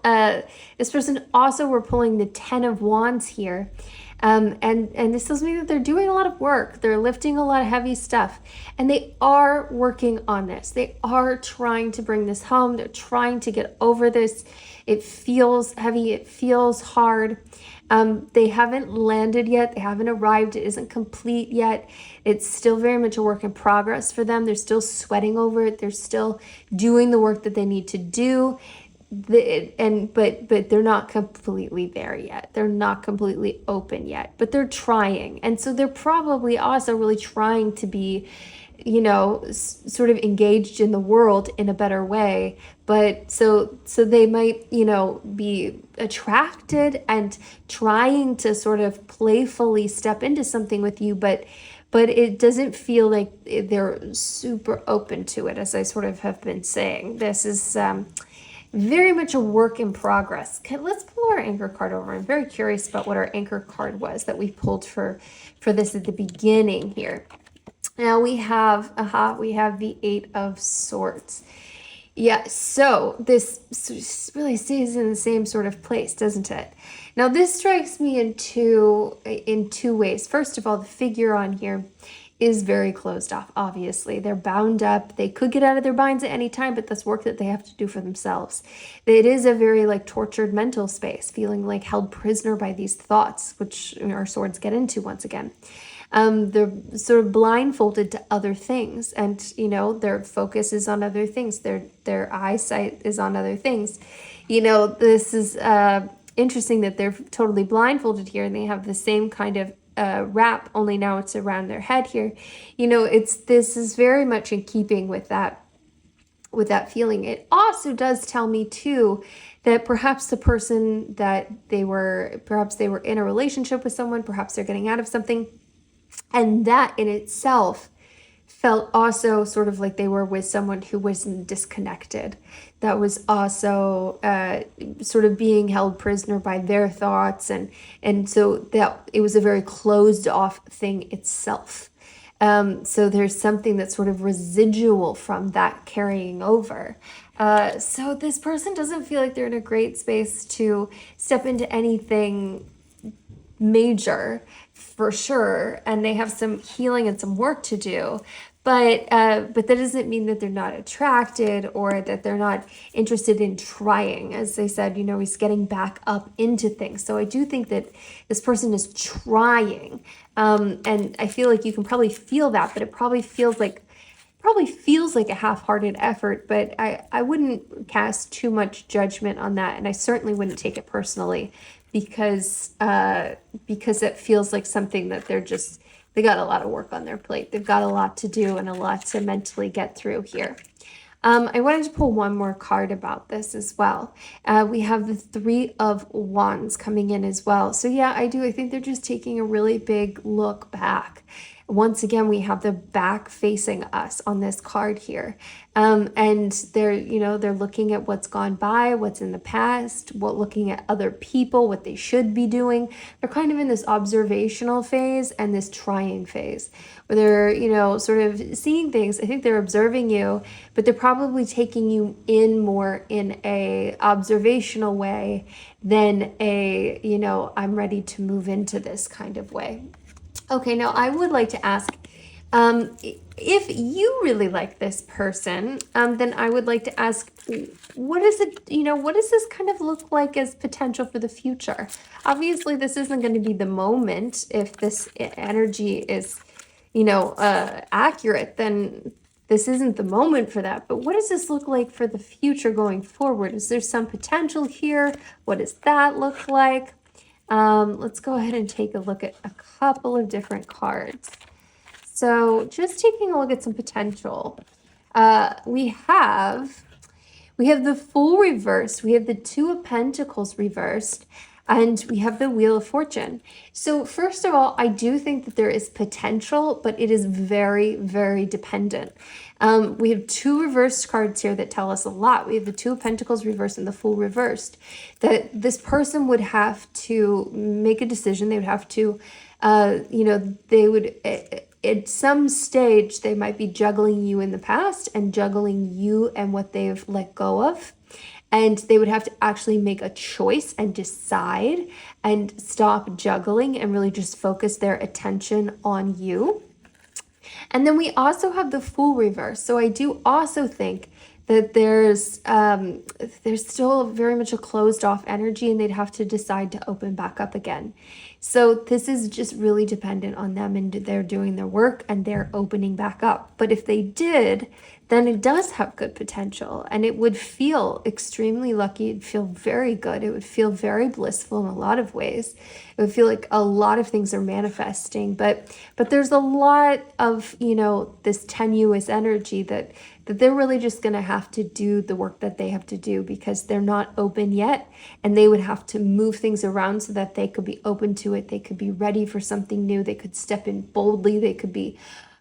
this person also, we're pulling the Ten of Wands here. And this tells me that they're doing a lot of work. They're lifting a lot of heavy stuff, and they are working on this. They are trying to bring this home. They're trying to get over this. It feels heavy. It feels hard. They haven't landed yet. They haven't arrived. It isn't complete yet. It's still very much a work in progress for them. They're still sweating over it. They're still doing the work that they need to do. But they're not completely there yet. They're not completely open yet, but they're trying. And so they're probably also really trying to be, sort of engaged in the world in a better way. But so they might, be attracted and trying to sort of playfully step into something with you, but it doesn't feel like they're super open to it, as I sort of have been saying. This is very much a work in progress. Okay, let's pull our anchor card over. I'm very curious about what our anchor card was that we pulled for this at the beginning here. Now we have the Eight of Swords. Yeah, so this really stays in the same sort of place, doesn't it? Now this strikes me in two ways. First of all, the figure on here is very closed off, obviously. They're bound up. They could get out of their binds at any time, but that's work that they have to do for themselves. It is a very tortured mental space, feeling like held prisoner by these thoughts, which our swords get into once again. They're sort of blindfolded to other things, and their focus is on other things. Their eyesight is on other things. This is interesting that they're totally blindfolded here, and they have the same kind of wrap, only now it's around their head here. This is very much in keeping with that feeling. It also does tell me too that perhaps the person that they were in a relationship with someone, perhaps they're getting out of something, And that in itself felt also sort of like they were with someone who wasn't disconnected, that was also sort of being held prisoner by their thoughts, and so that it was a very closed off thing itself. So there's something that's sort of residual from that carrying over. So this person doesn't feel like they're in a great space to step into anything major for sure, and they have some healing and some work to do. But that doesn't mean that they're not attracted or that they're not interested in trying. As I said, he's getting back up into things. So I do think that this person is trying, and I feel like you can probably feel that, but it probably feels like a half-hearted effort, but I wouldn't cast too much judgment on that, and I certainly wouldn't take it personally because it feels like something that they got a lot of work on their plate. They've got a lot to do and a lot to mentally get through here. I wanted to pull one more card about this as well. We have the Three of Wands coming in as well. So yeah, I think they're just taking a really big look back. Once again, we have the back facing us on this card here. And they're looking at what's gone by, what's in the past, looking at other people, what they should be doing. They're kind of in this observational phase and this trying phase where they're, sort of seeing things. I think they're observing you, but they're probably taking you in more in a observational way than I'm ready to move into this kind of way. Okay, now I would like to ask, if you really like this person, then I would like to ask, what does this kind of look like as potential for the future? Obviously, this isn't going to be the moment. If this energy is, accurate, then this isn't the moment for that. But what does this look like for the future going forward? Is there some potential here? What does that look like? Let's go ahead and take a look at a couple of different cards. So just taking a look at some potential. We have the Fool reversed. We have the Two of Pentacles reversed. And we have the Wheel of Fortune. So first of all, I do think that there is potential, but it is very, very dependent. We have two reversed cards here that tell us a lot. We have the Two of Pentacles reversed and the Fool reversed. That this person would have to make a decision. They would have to, they would, at some stage, they might be juggling you in the past and juggling you and what they've let go of. And they would have to actually make a choice and decide and stop juggling and really just focus their attention on you. And then we also have the Fool reverse. So I do also think that there's still very much a closed off energy, and they'd have to decide to open back up again. So this is just really dependent on them, and they're doing their work and they're opening back up. But if they did, then it does have good potential, and it would feel extremely lucky. It'd feel very good. It would feel very blissful in a lot of ways. It would feel like a lot of things are manifesting, but there's a lot of, this tenuous energy that they're really just going to have to do the work that they have to do because they're not open yet, and they would have to move things around so that they could be open to it. They could be ready for something new. They could step in boldly. They could be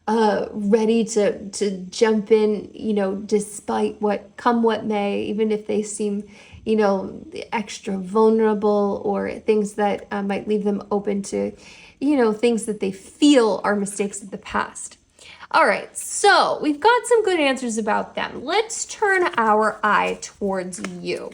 ready to jump in, despite what may, even if they seem, extra vulnerable or things that might leave them open to, things that they feel are mistakes of the past. All right, so we've got some good answers about them. Let's turn our eye towards you.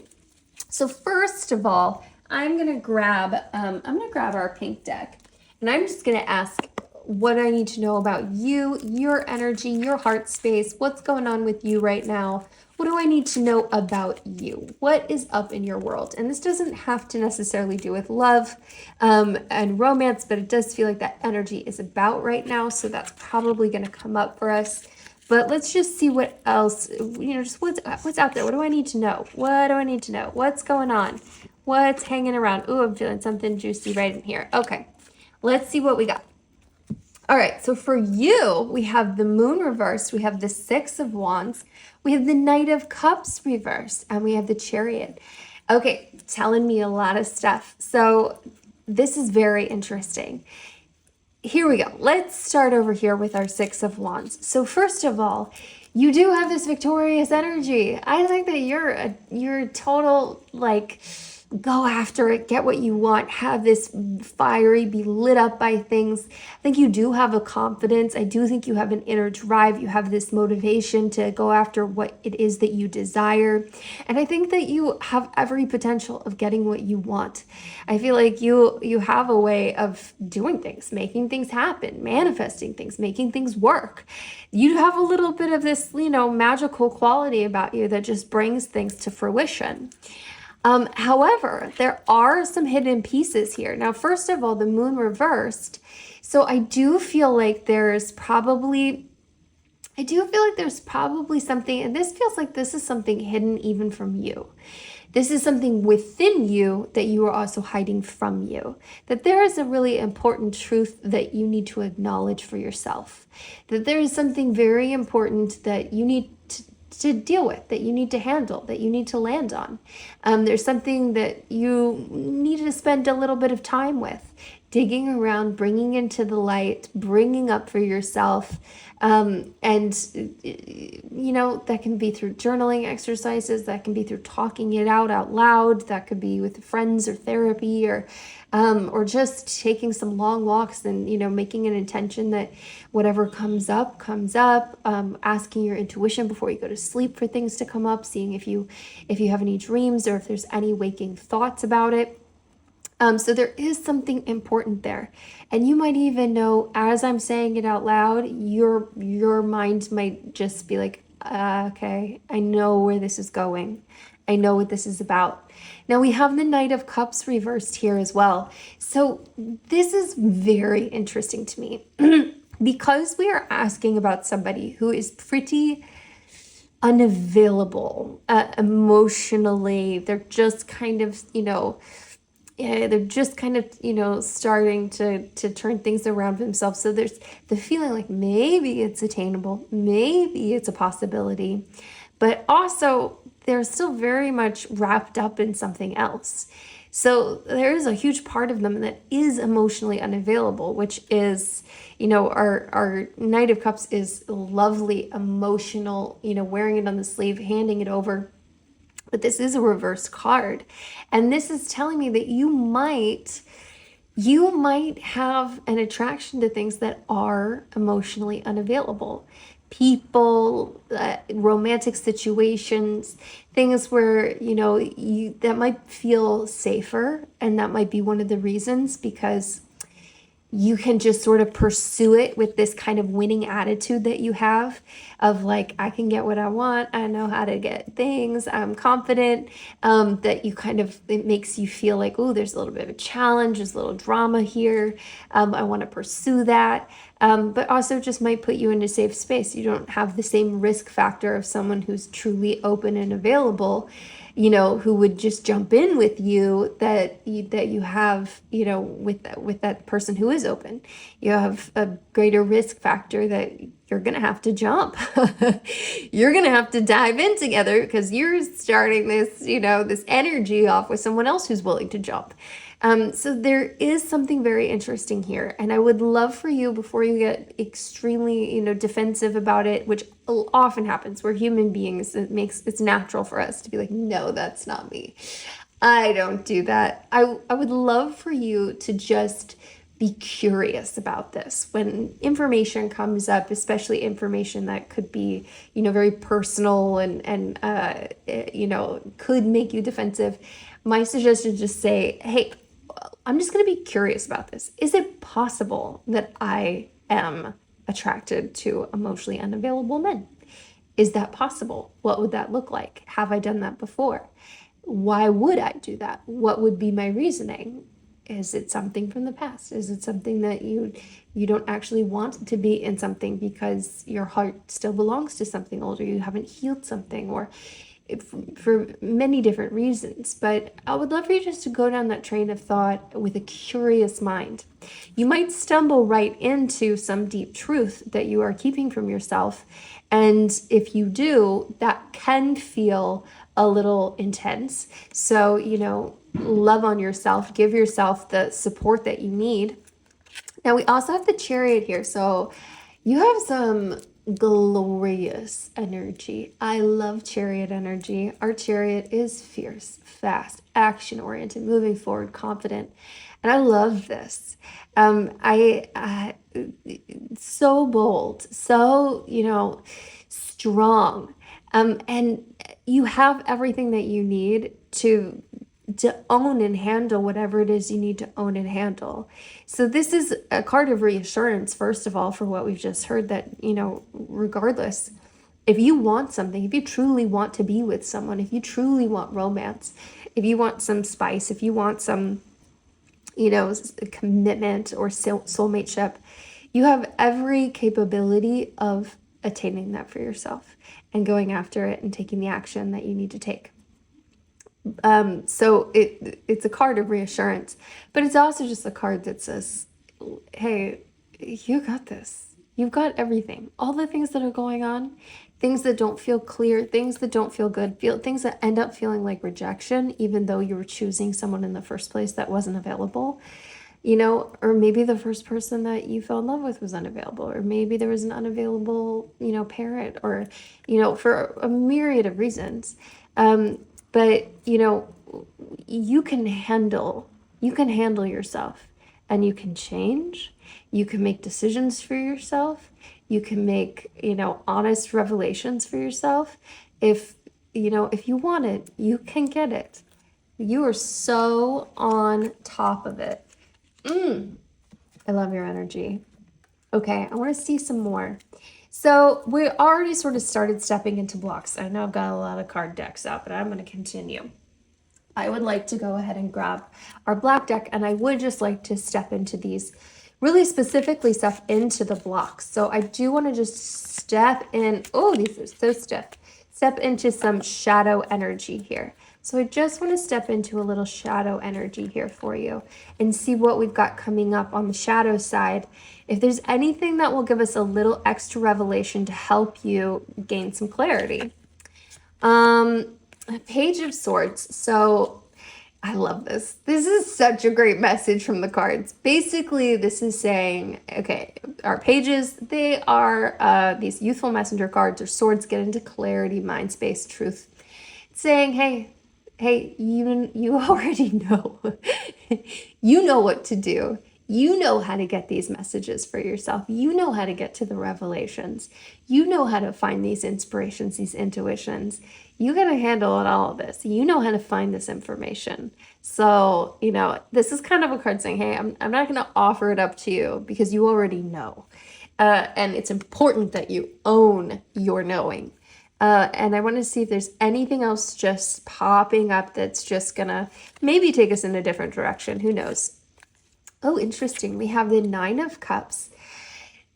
So first of all, I'm gonna grab our pink deck, and I'm just gonna ask what I need to know about you, your energy, your heart space, what's going on with you right now. What do I need to know about you? What is up in your world? And this doesn't have to necessarily do with love and romance, but it does feel like that energy is about right now. So that's probably going to come up for us. But let's just see what else, just what's out there. What do I need to know? What do I need to know? What's going on? What's hanging around? Ooh, I'm feeling something juicy right in here. Okay, let's see what we got. All right, so for you, we have the Moon reversed, we have the Six of Wands, we have the Knight of Cups reversed, and we have the Chariot. Okay, telling me a lot of stuff. So this is very interesting. here we go. Let's start over here with our Six of Wands. So first of all, you do have this victorious energy. I think that you're total, like, go after it, get what you want, have this fiery, be lit up by things. I think you do have a confidence. I do think you have an inner drive. You have this motivation to go after what it is that you desire. And I think that you have every potential of getting what you want. I feel like you have a way of doing things, making things happen, manifesting things, making things work. You have a little bit of this, magical quality about you that just brings things to fruition. However, there are some hidden pieces here. Now, first of all, the moon reversed. So I do feel like there's probably something, and this feels like this is something hidden even from you. This is something within you that you are also hiding from you. That there is a really important truth that you need to acknowledge for yourself. That there is something very important that you need to deal with, that you need to handle, that you need to land on. There's something that you need to spend a little bit of time with, digging around, bringing into the light, bringing up for yourself. And that can be through journaling exercises, that can be through talking it out loud, that could be with friends or therapy, or just taking some long walks and, making an intention that whatever comes up, asking your intuition before you go to sleep for things to come up, seeing if you have any dreams or if there's any waking thoughts about it. So there is something important there. And you might even know, as I'm saying it out loud, your mind might just be like, okay, I know where this is going. I know what this is about. Now we have the Knight of Cups reversed here as well. So this is very interesting to me because we are asking about somebody who is pretty unavailable emotionally. They're just kind of, starting to turn things around for themselves. So there's the feeling like maybe it's attainable, maybe it's a possibility, but also they're still very much wrapped up in something else. So there is a huge part of them that is emotionally unavailable, which is, our Knight of Cups is lovely, emotional, wearing it on the sleeve, handing it over. But this is a reversed card. And this is telling me that you might have an attraction to things that are emotionally unavailable. People, romantic situations, things where, that might feel safer. And that might be one of the reasons, because you can just sort of pursue it with this kind of winning attitude that you have of like, I can get what I want. I know how to get things. I'm confident, that it makes you feel like, oh, there's a little bit of a challenge. There's a little drama here. I want to pursue that. But also just might put you in a safe space. You don't have the same risk factor of someone who's truly open and available, who would just jump in with you that you have, with that person who is open. You have a greater risk factor that you're going to have to jump. You're going to have to dive in together because you're starting this, this energy off with someone else who's willing to jump. So there is something very interesting here. And I would love for you, before you get extremely, defensive about it, which often happens, we're human beings. It's natural for us to be like, no, that's not me. I don't do that. I would love for you to just be curious about this. When information comes up, especially information that could be, very personal and could make you defensive, my suggestion is just say, hey, I'm just going to be curious about this. Is it possible that I am attracted to emotionally unavailable men? Is that possible? What would that look like? Have I done that before? Why would I do that? What would be my reasoning? Is it something from the past? Is it something that you don't actually want to be in something because your heart still belongs to something older? You haven't healed something, or for many different reasons. But I would love for you just to go down that train of thought with a curious mind. You might stumble right into some deep truth that you are keeping from yourself. And if you do, that can feel a little intense. So, love on yourself, give yourself the support that you need Now we also have the Chariot here. So you have some glorious energy. I love Chariot energy. Our Chariot is fierce, fast, action oriented, moving forward, confident. And I love this. So bold, so, strong. And you have everything that you need to own and handle whatever it is you need to own and handle. So this is a card of reassurance, first of all, for what we've just heard, that, regardless, if you want something, if you truly want to be with someone, if you truly want romance, if you want some spice, if you want some, commitment or soulmateship, you have every capability of attaining that for yourself and going after it and taking the action that you need to take. So it's a card of reassurance, but it's also just a card that says, hey, you got this. You've got everything. All the things that are going on, things that don't feel clear, things that don't feel good, things that end up feeling like rejection, even though you were choosing someone in the first place that wasn't available, or maybe the first person that you fell in love with was unavailable, or maybe there was an unavailable, parent, or, for a myriad of reasons. But you can handle yourself, and you can change. You can make decisions for yourself. You can make, honest revelations for yourself. If you want it, you can get it. You are so on top of it. I love your energy. Okay, I want to see some more. So we already sort of started stepping into blocks. I know I've got a lot of card decks out, but I'm going to continue. I would like to go ahead and grab our black deck, and I would just like to step into these, really specifically step into the blocks. So I do want to just step in. Oh, these are so stiff. Step into some shadow energy here. So I just want to step into a little shadow energy here for you and see what we've got coming up on the shadow side. If there's anything that will give us a little extra revelation to help you gain some clarity. Page of Swords. So I love this. This is such a great message from the cards. Basically, this is saying, okay, our pages, they are these youthful messenger cards, or swords get into clarity, mind space, truth. It's saying, hey, you already know. You know what to do. You know how to get these messages for yourself. You know how to get to the revelations. You know how to find these inspirations, these intuitions. You got to handle all of this. You know how to find this information. So, this is kind of a card saying, hey, I'm not going to offer it up to you because you already know. And it's important that you own your knowing. And I want to see if there's anything else just popping up that's just going to maybe take us in a different direction. Who knows? Oh, interesting. We have the Nine of Cups.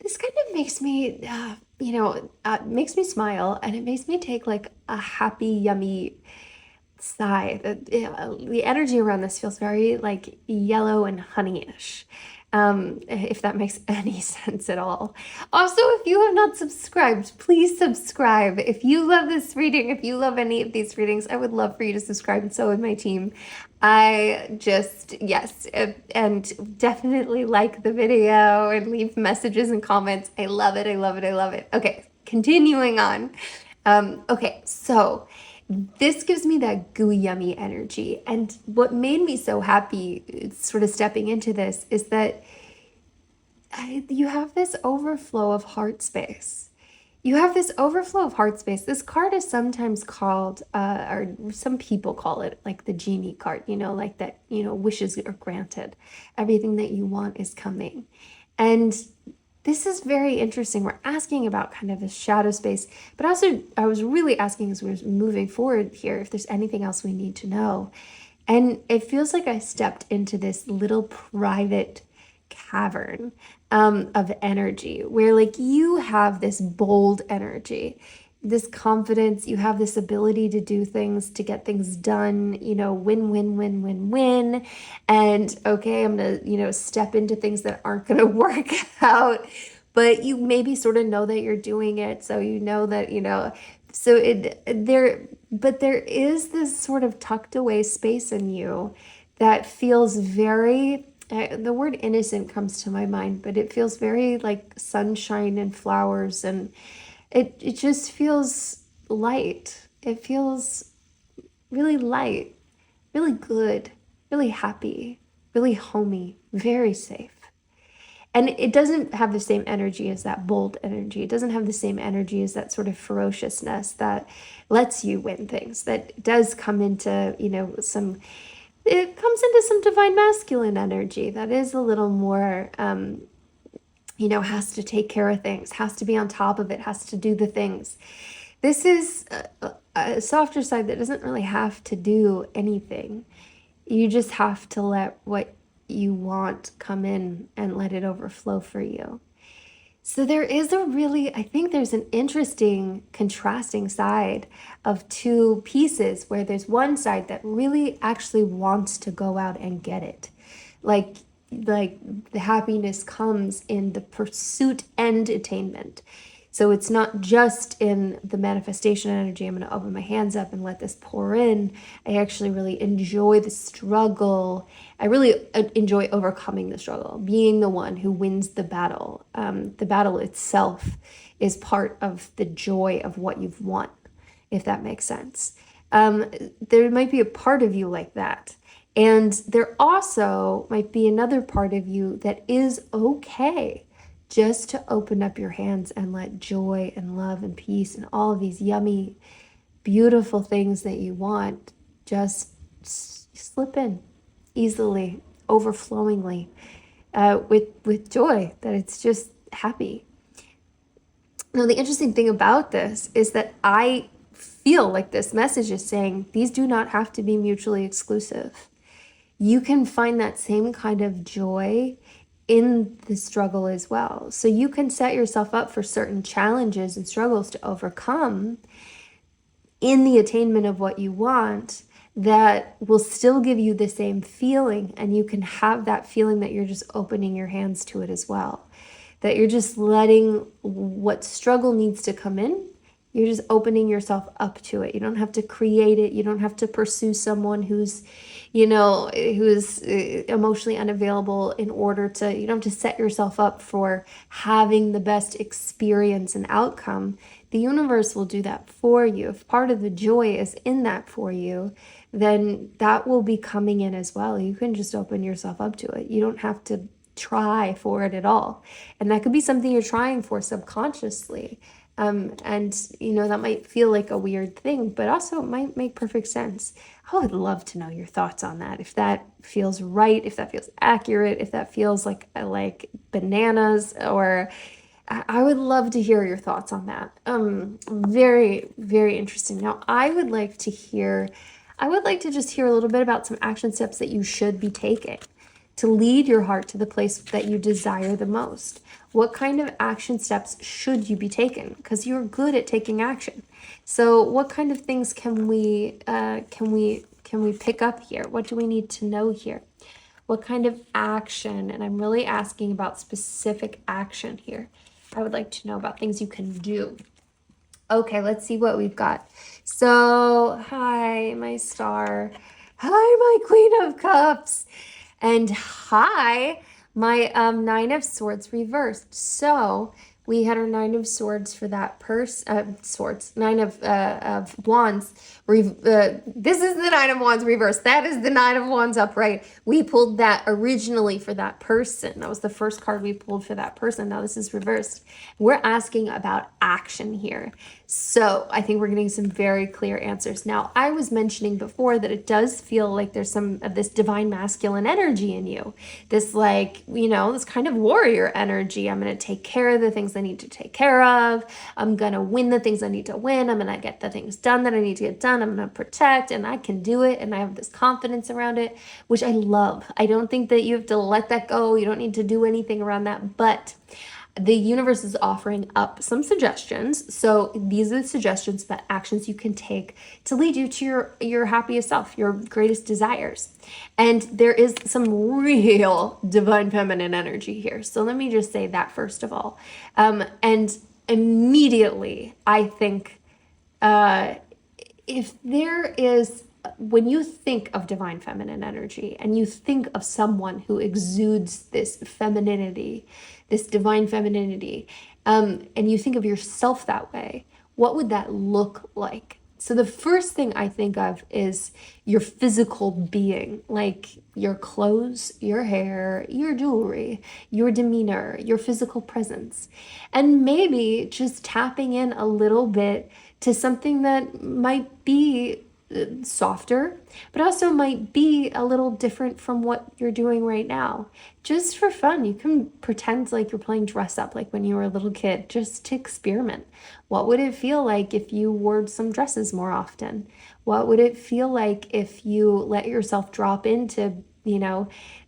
This kind of makes me, makes me smile, and it makes me take like a happy, yummy sigh. The energy around this feels very like yellow and honeyish. If that makes any sense at all. Also, if you have not subscribed, please subscribe. If you love this reading, if you love any of these readings, I would love for you to subscribe, and so would my team. Yes, and definitely like the video and leave messages and comments. I love it. I love it. I love it. Okay, continuing on. Okay, so this gives me that gooey, yummy energy. And what made me so happy sort of stepping into this is that you have this overflow of heart space. You have this overflow of heart space. This card is sometimes called, or some people call it like the genie card, like that, wishes are granted. Everything that you want is coming. And this is very interesting. We're asking about kind of a shadow space, but also I was really asking as we're moving forward here if there's anything else we need to know. And it feels like I stepped into this little private cavern of energy where like you have this bold energy, this confidence, you have this ability to do things, to get things done, win. And okay, I'm gonna, step into things that aren't gonna work out, but you maybe sort of know that you're doing it. So you know that, but there is this sort of tucked away space in you that feels very The word innocent comes to my mind, but it feels very like sunshine and flowers, and it just feels light. It feels really light, really good, really happy, really homey, very safe. And it doesn't have the same energy as that bold energy. It doesn't have the same energy as that sort of ferociousness that lets you win things. That does come into, it comes into some divine masculine energy that is a little more, has to take care of things, has to be on top of it, has to do the things. This is a softer side that doesn't really have to do anything. You just have to let what you want come in and let it overflow for you. So there is I think there's an interesting contrasting side of two pieces where there's one side that really actually wants to go out and get it. Like the happiness comes in the pursuit and attainment. So it's not just in the manifestation energy. I'm going to open my hands up and let this pour in. I actually really enjoy the struggle. I really enjoy overcoming the struggle, being the one who wins the battle. The battle itself is part of the joy of what you've won, if that makes sense. There might be a part of you like that. And there also might be another part of you that is okay just to open up your hands and let joy and love and peace and all of these yummy, beautiful things that you want just slip in easily, overflowingly, with joy, that it's just happy. Now, the interesting thing about this is that I feel like this message is saying these do not have to be mutually exclusive. You can find that same kind of joy in the struggle as well. So you can set yourself up for certain challenges and struggles to overcome in the attainment of what you want that will still give you the same feeling, and you can have that feeling that you're just opening your hands to it as well. That you're just letting what struggle needs to come in. You're just opening yourself up to it. You don't have to create it. You don't have to pursue someone who's emotionally unavailable in order to, you don't have to set yourself up for having the best experience and outcome. The universe will do that for you. If part of the joy is in that for you, then that will be coming in as well. You can just open yourself up to it. You don't have to try for it at all. And that could be something you're trying for subconsciously. That might feel like a weird thing, but also it might make perfect sense. I would love to know your thoughts on that. If that feels right, if that feels accurate, if that feels like bananas, or I would love to hear your thoughts on that. Very, very interesting. Now, I would like to just hear a little bit about some action steps that you should be taking to lead your heart to the place that you desire the most. What kind of action steps should you be taking? Because you're good at taking action. So what kind of things can we pick up here? What do we need to know here? What kind of action? And I'm really asking about specific action here. I would like to know about things you can do. Okay, let's see what we've got. So, hi, my star. Hi, my Queen of Cups. And hi, my Nine of Swords reversed. So we had our Nine of Swords for that Nine of Wands. This is the Nine of Wands reversed. That is the Nine of Wands upright. We pulled that originally for that person. That was the first card we pulled for that person. Now this is reversed. We're asking about action here. So I think we're getting some very clear answers. Now, I was mentioning before that it does feel like there's some of this divine masculine energy in you. This this kind of warrior energy. I'm going to take care of the things I need to take care of. I'm going to win the things I need to win. I'm going to get the things done that I need to get done. I'm going to protect, and I can do it. And I have this confidence around it, which I love. I don't think that you have to let that go. You don't need to do anything around that, but the universe is offering up some suggestions. So these are the suggestions about actions you can take to lead you to your happiest self, your greatest desires. And there is some real divine feminine energy here. So let me just say that first of all. And immediately I think if there is when you think of divine feminine energy and you think of someone who exudes this femininity, this divine femininity, and you think of yourself that way, what would that look like? So the first thing I think of is your physical being, like your clothes, your hair, your jewelry, your demeanor, your physical presence. And maybe just tapping in a little bit to something that might be softer, but also might be a little different from what you're doing right now. Just for fun, you can pretend like you're playing dress up like when you were a little kid, just to experiment. What would it feel like if you wore some dresses more often? What would it feel like if you let yourself drop into,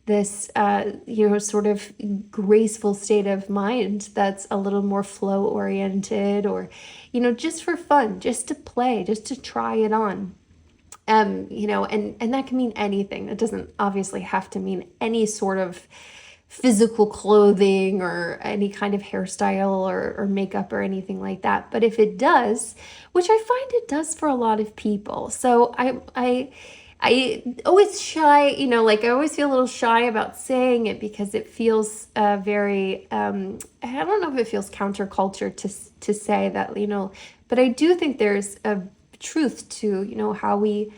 this, sort of graceful state of mind that's a little more flow oriented, or, just for fun, just to play, just to try it on. And that can mean anything. It doesn't obviously have to mean any sort of physical clothing or any kind of hairstyle or makeup or anything like that. But if it does, which I find it does for a lot of people. So I always shy, like I always feel a little shy about saying it because it feels very, I don't know if it feels counterculture to say that, but I do think there's a truth to, how we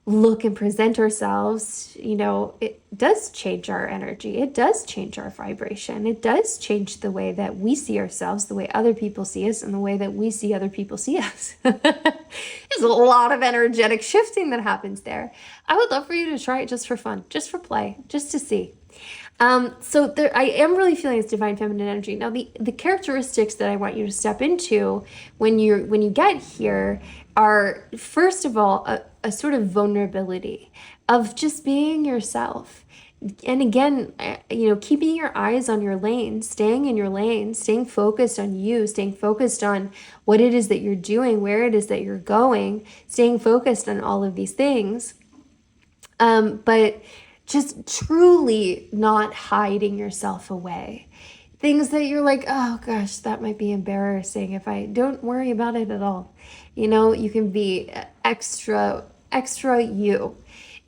look and present ourselves. It does change our energy. It does change our vibration. It does change the way that we see ourselves, the way other people see us, and the way that we see other people see us. There's a lot of energetic shifting that happens there. I would love for you to try it just for fun, just for play, just to see. So there, I am really feeling this divine feminine energy. Now, the characteristics that I want you to step into when you get here are, first of all, a sort of vulnerability of just being yourself. And again, keeping your eyes on your lane, staying in your lane, staying focused on you, staying focused on what it is that you're doing, where it is that you're going, staying focused on all of these things. But just truly not hiding yourself away. Things that you're like, oh gosh, that might be embarrassing if I don't worry about it at all. You can be extra you.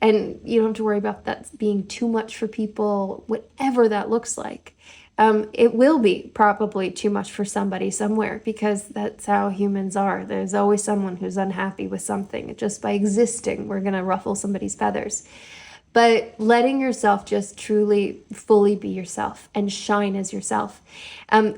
And you don't have to worry about that being too much for people, whatever that looks like. It will be probably too much for somebody somewhere, because that's how humans are. There's always someone who's unhappy with something. Just by existing, we're going to ruffle somebody's feathers. But letting yourself just truly, fully be yourself and shine as yourself,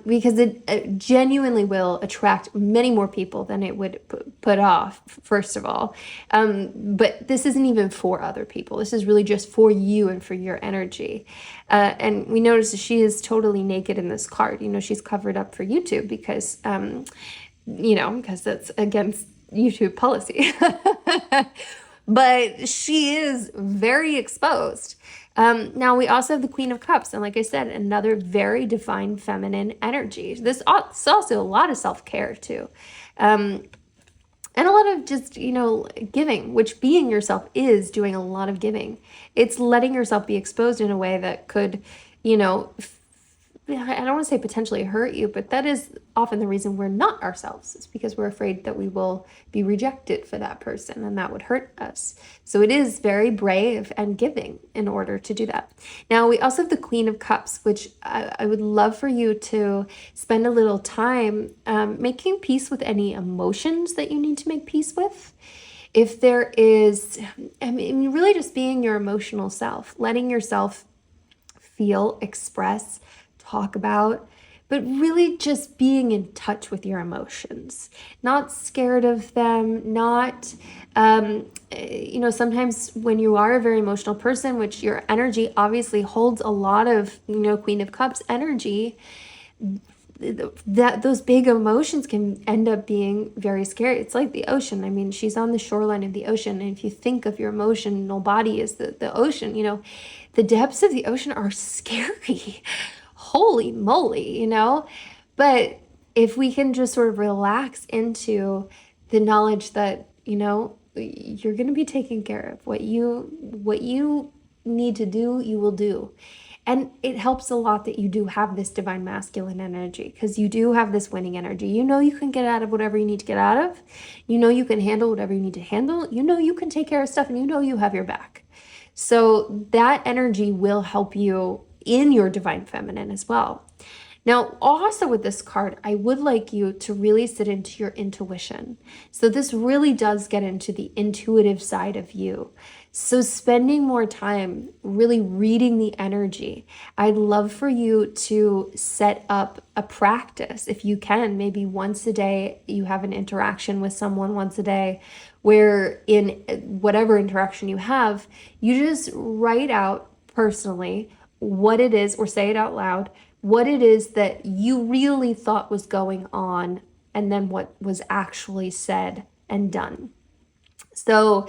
because it genuinely will attract many more people than it would put off, first of all. But this isn't even for other people. This is really just for you and for your energy. And we notice that she is totally naked in this card. She's covered up for YouTube because, because that's against YouTube policy. But she is very exposed. Now, we also have the Queen of Cups. And like I said, another very divine feminine energy. This is also a lot of self-care too. And a lot of just, giving, which being yourself is doing a lot of giving. It's letting yourself be exposed in a way that could, I don't want to say potentially hurt you, but that is often the reason we're not ourselves. It's because we're afraid that we will be rejected for that person and that would hurt us. So it is very brave and giving in order to do that. Now, we also have the Queen of Cups, which I would love for you to spend a little time making peace with any emotions that you need to make peace with. If there is, really just being your emotional self, letting yourself feel, express, talk about, but really just being in touch with your emotions, not scared of them, not, sometimes when you are a very emotional person, which your energy obviously holds a lot of, Queen of Cups energy, that those big emotions can end up being very scary. It's like the ocean. She's on the shoreline of the ocean. And if you think of your emotional body as the ocean, the depths of the ocean are scary. Holy moly, But if we can just sort of relax into the knowledge that, you're going to be taken care of. What you need to do, you will do. And it helps a lot that you do have this divine masculine energy, because you do have this winning energy. You know you can get out of whatever you need to get out of. You know you can handle whatever you need to handle. You know you can take care of stuff, and you know you have your back. So that energy will help you in your divine feminine as well. Now, also with this card, I would like you to really sit into your intuition. So this really does get into the intuitive side of you. So spending more time really reading the energy. I'd love for you to set up a practice if you can. Maybe once a day, you have an interaction with someone once a day, where in whatever interaction you have, you just write out personally what it is, or say it out loud, what it is that you really thought was going on, and then what was actually said and done. So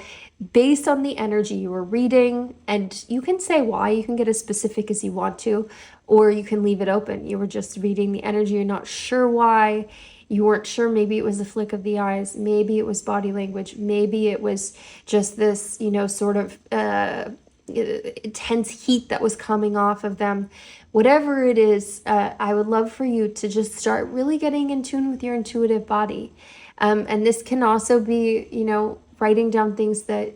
based on the energy you were reading, and you can say why, you can get as specific as you want to, or you can leave it open. You were just reading the energy, you're not sure why, you weren't sure, maybe it was the flick of the eyes, maybe it was body language, maybe it was just this, sort of intense heat that was coming off of them. Whatever it is, I would love for you to just start really getting in tune with your intuitive body. And this can also be, writing down things, that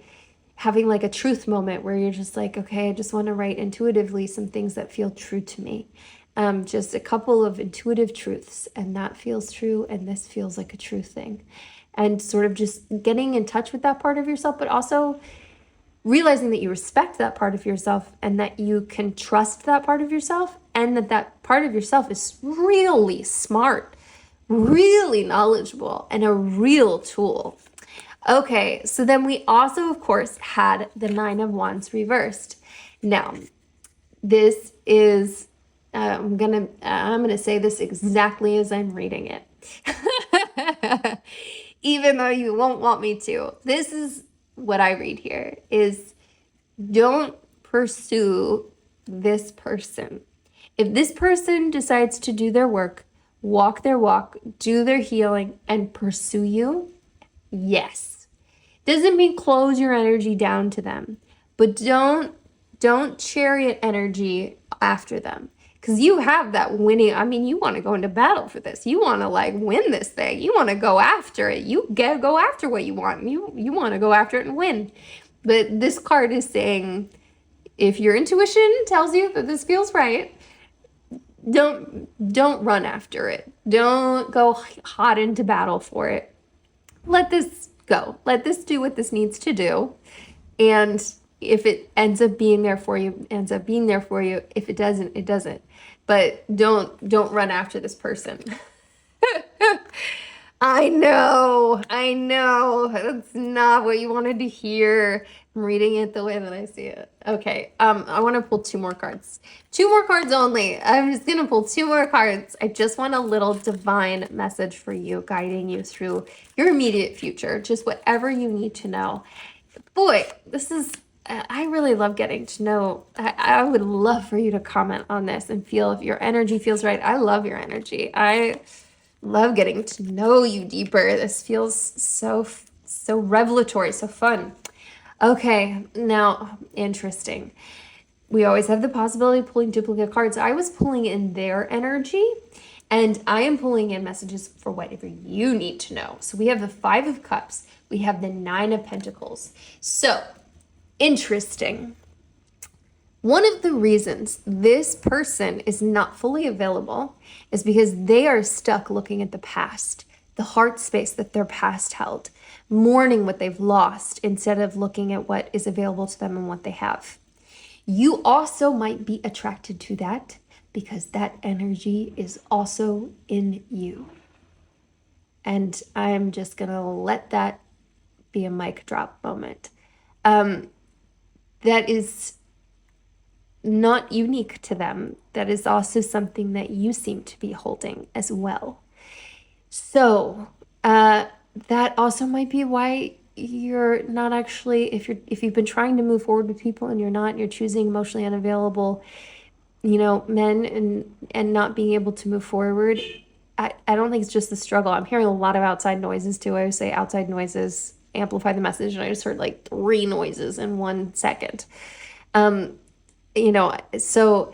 having like a truth moment where you're just like, okay, I just want to write intuitively some things that feel true to me. Just a couple of intuitive truths, and that feels true, and this feels like a true thing. And sort of just getting in touch with that part of yourself, but also realizing that you respect that part of yourself, and that you can trust that part of yourself, and that part of yourself is really smart, really knowledgeable, and a real tool. Okay, so then we also, of course, had the Nine of Wands reversed. Now, this is, I'm gonna say this exactly as I'm reading it. Even though you won't want me to. This is what I read here is, don't pursue this person. If this person decides to do their work, walk their walk, do their healing, and pursue you, yes. Doesn't mean close your energy down to them, but don't chariot energy after them. Because you have that winning, you want to go into battle for this. You want to win this thing. You want to go after it. You go after what you want. You want to go after it and win. But this card is saying, if your intuition tells you that this feels right, don't run after it. Don't go hot into battle for it. Let this go. Let this do what this needs to do. And if it ends up being there for you, ends up being there for you. If it doesn't, it doesn't. But don't run after this person. I know. That's not what you wanted to hear. I'm reading it the way that I see it. Okay, I want to pull two more cards. Two more cards only. I'm just going to pull two more cards. I just want a little divine message for you, guiding you through your immediate future, just whatever you need to know. Boy, this is, I really love getting to know. I would love for you to comment on this and feel if your energy feels right. I love your energy. I love getting to know you deeper. This feels so revelatory, so fun. Okay, now, interesting. We always have the possibility of pulling duplicate cards. I was pulling in their energy, and I am pulling in messages for whatever you need to know. So we have the Five of Cups. We have the Nine of Pentacles. So, interesting. One of the reasons this person is not fully available is because they are stuck looking at the past, the heart space that their past held, mourning what they've lost instead of looking at what is available to them and what they have. You also might be attracted to that because that energy is also in you. And I'm just going to let that be a mic drop moment. That is not unique to them. That is also something that you seem to be holding as well. So that also might be why you're not actually, if you've been trying to move forward with people and you're choosing emotionally unavailable, men and not being able to move forward. I don't think it's just the struggle. I'm hearing a lot of outside noises too. I always say outside noises amplify the message, and I just heard 3 noises in 1 second. So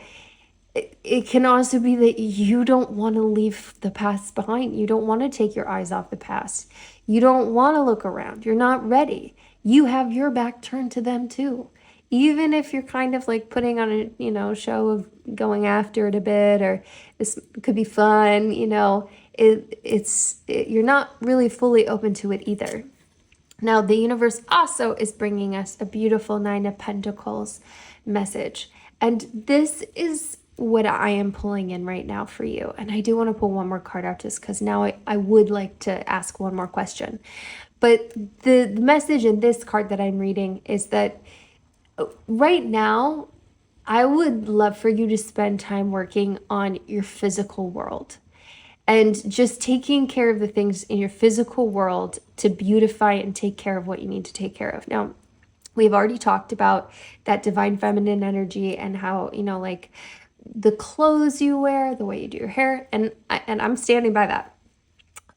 it can also be that you don't want to leave the past behind. You don't want to take your eyes off the past. You don't want to look around. You're not ready. You have your back turned to them too. Even if you're kind of like putting on a, show of going after it a bit, or this could be fun, you're not really fully open to it either. Now, the universe also is bringing us a beautiful Nine of Pentacles message. And this is what I am pulling in right now for you. And I do want to pull one more card out just because now I would like to ask one more question. But the message in this card that I'm reading is that right now, I would love for you to spend time working on your physical world and just taking care of the things in your physical world to beautify and take care of what you need to take care of. Now, we've already talked about that divine feminine energy and how, like the clothes you wear, the way you do your hair, and I'm standing by that.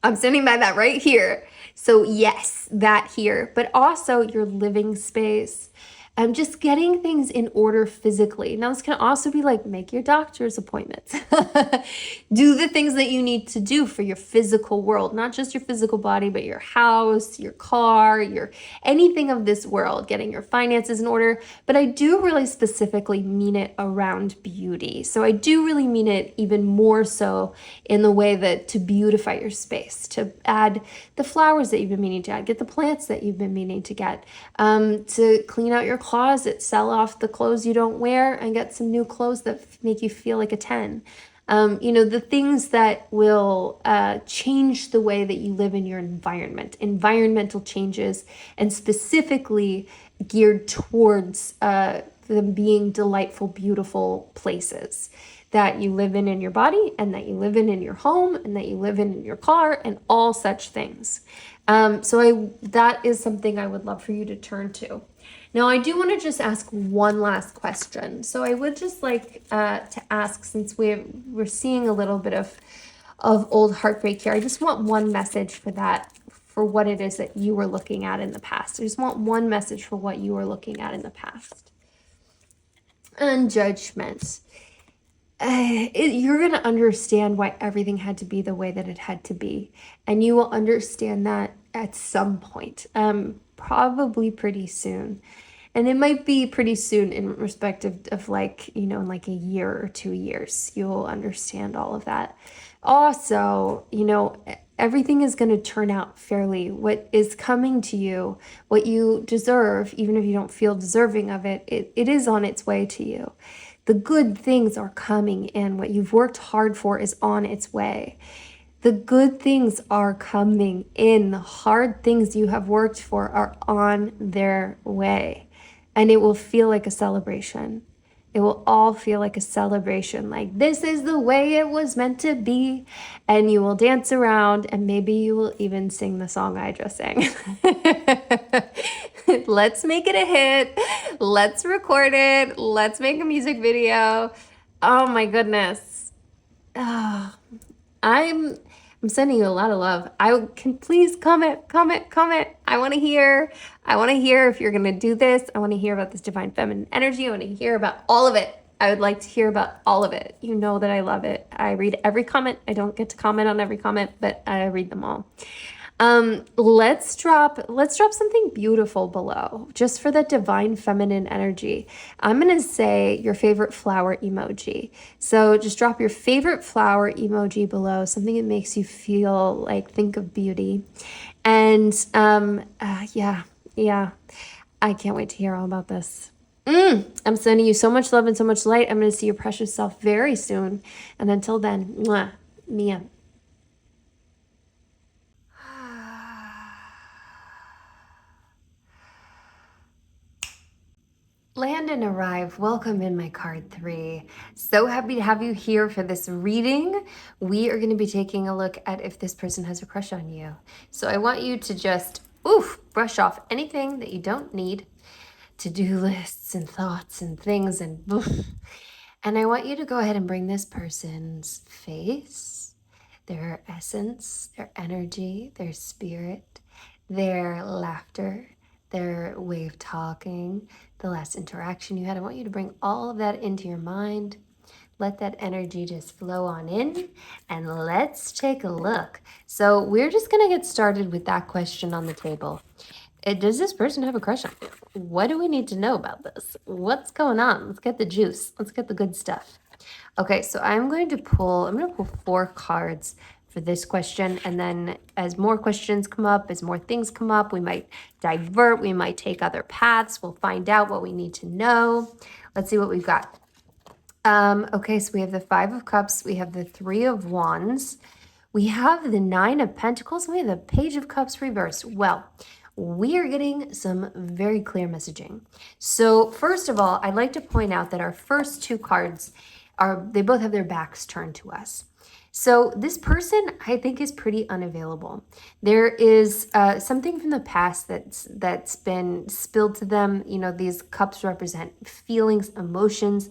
I'm standing by that right here. So yes, that here, but also your living space. Just getting things in order physically. Now, this can also be like make your doctor's appointments. Do the things that you need to do for your physical world, not just your physical body, but your house, your car, your anything of this world, getting your finances in order. But I do really specifically mean it around beauty. So I do really mean it even more so in the way that to beautify your space, to add the flowers that you've been meaning to add, get the plants that you've been meaning to get, to clean out your closet, sell off the clothes you don't wear, and get some new clothes that make you feel like a 10. The things that will change the way that you live in your environment, environmental changes, and specifically geared towards them being delightful, beautiful places that you live in your body, and that you live in your home, and that you live in your car, and all such things. That is something I would love for you to turn to. Now, I do want to just ask one last question. So I would just like to ask, since we're seeing a little bit of old heartbreak here, I just want one message for that, for what it is that you were looking at in the past. I just want one message for what you were looking at in the past. And Judgment. You're going to understand why everything had to be the way that it had to be. And you will understand that at some point, probably pretty soon. And it might be pretty soon in respect of like, in like a year or 2 years, you'll understand all of that. Also, everything is going to turn out fairly. What is coming to you, what you deserve, even if you don't feel deserving of it, it is on its way to you. The good things are coming in. What you've worked hard for is on its way. The good things are coming in. The hard things you have worked for are on their way. And it will feel like a celebration. It will all feel like a celebration. Like, this is the way it was meant to be. And you will dance around, and maybe you will even sing the song I just sang. Let's make it a hit. Let's record it. Let's make a music video. Oh my goodness. Oh, I'm sending you a lot of love. I can please comment. I want to hear if you're going to do this. I want to hear about this divine feminine energy. I want to hear about all of it. I would like to hear about all of it. You know that I love it. I read every comment. I don't get to comment on every comment, but I read them all. Let's drop something beautiful below, just for the divine feminine energy. I'm going to say your favorite flower emoji. So just drop your favorite flower emoji below, something that makes you feel like, think of beauty. And, yeah, I can't wait to hear all about this. I'm sending you so much love and so much light. I'm going to see your precious self very soon. And until then, mwah, Mia. Land and arrive. Welcome in, my card 3. So happy to have you here for this reading. We are going to be taking a look at if this person has a crush on you. So I want you to just brush off anything that you don't need, to-do lists and thoughts and things, and I want you to go ahead and bring this person's face, their essence, their energy, their spirit, their laughter, their way of talking, the last interaction you had. I want you to bring all of that into your mind. Let that energy just flow on in and let's take a look. So we're just going to get started with that question on the table. Does this person have a crush on you? What do we need to know about this? What's going on? Let's get the juice. Let's get the good stuff. Okay, so I'm going to pull 4 cards for this question. And then as more questions come up, as more things come up, we might divert, we might take other paths. We'll find out what we need to know. Let's see what we've got. Okay, so we have the 5 of Cups, we have the 3 of Wands, we have the 9 of Pentacles, and we have the Page of Cups reversed. Well, we are getting some very clear messaging. So first of all, I'd like to point out that our first 2 cards they both have their backs turned to us. So this person, I think, is pretty unavailable. There is something from the past that's been spilled to them. You know, these cups represent feelings, emotions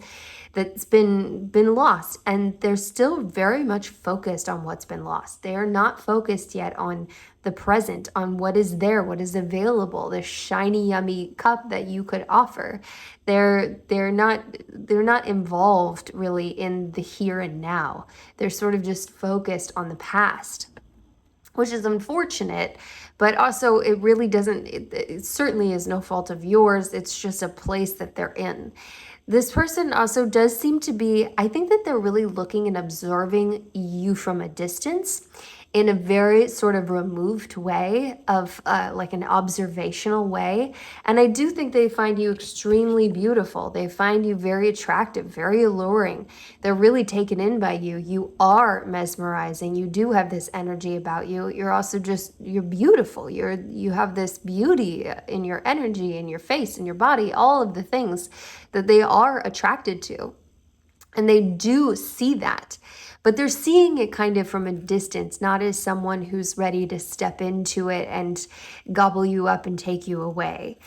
that's been lost, and they're still very much focused on what's been lost. They are not focused yet on the present, on what is there, what is available, the shiny, yummy cup that you could offer. They're not involved really in the here and now. They're sort of just focused on the past, which is unfortunate, but also it really doesn't, it certainly is no fault of yours. It's just a place that they're in. This person also does seem to be, I think that they're really looking and observing you from a distance in a very sort of removed way of like an observational way. And I do think they find you extremely beautiful. They find you very attractive, very alluring. They're really taken in by you. You are mesmerizing. You do have this energy about you. You're also you're beautiful. You have this beauty in your energy, in your face, in your body, all of the things that they are attracted to. And they do see that. But they're seeing it kind of from a distance, not as someone who's ready to step into it and gobble you up and take you away.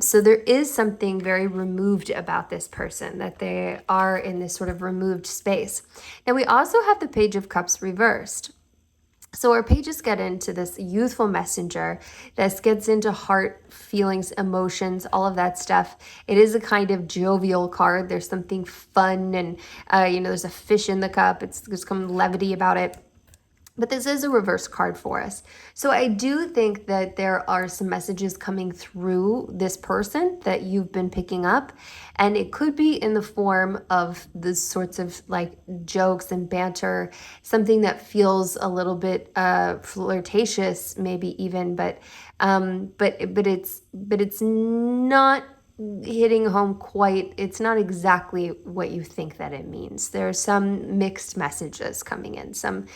So there is something very removed about this person, that they are in this sort of removed space. Now we also have the Page of Cups reversed. So our pages get into this youthful messenger that gets into heart, feelings, emotions, all of that stuff. It is a kind of jovial card. There's something fun and, there's a fish in the cup. There's some levity about it. But this is a reverse card for us. So I do think that there are some messages coming through this person that you've been picking up. And it could be in the form of the sorts of like jokes and banter, something that feels a little bit flirtatious, maybe even, but it's not hitting home quite. It's not exactly what you think that it means. There are some mixed messages coming in, some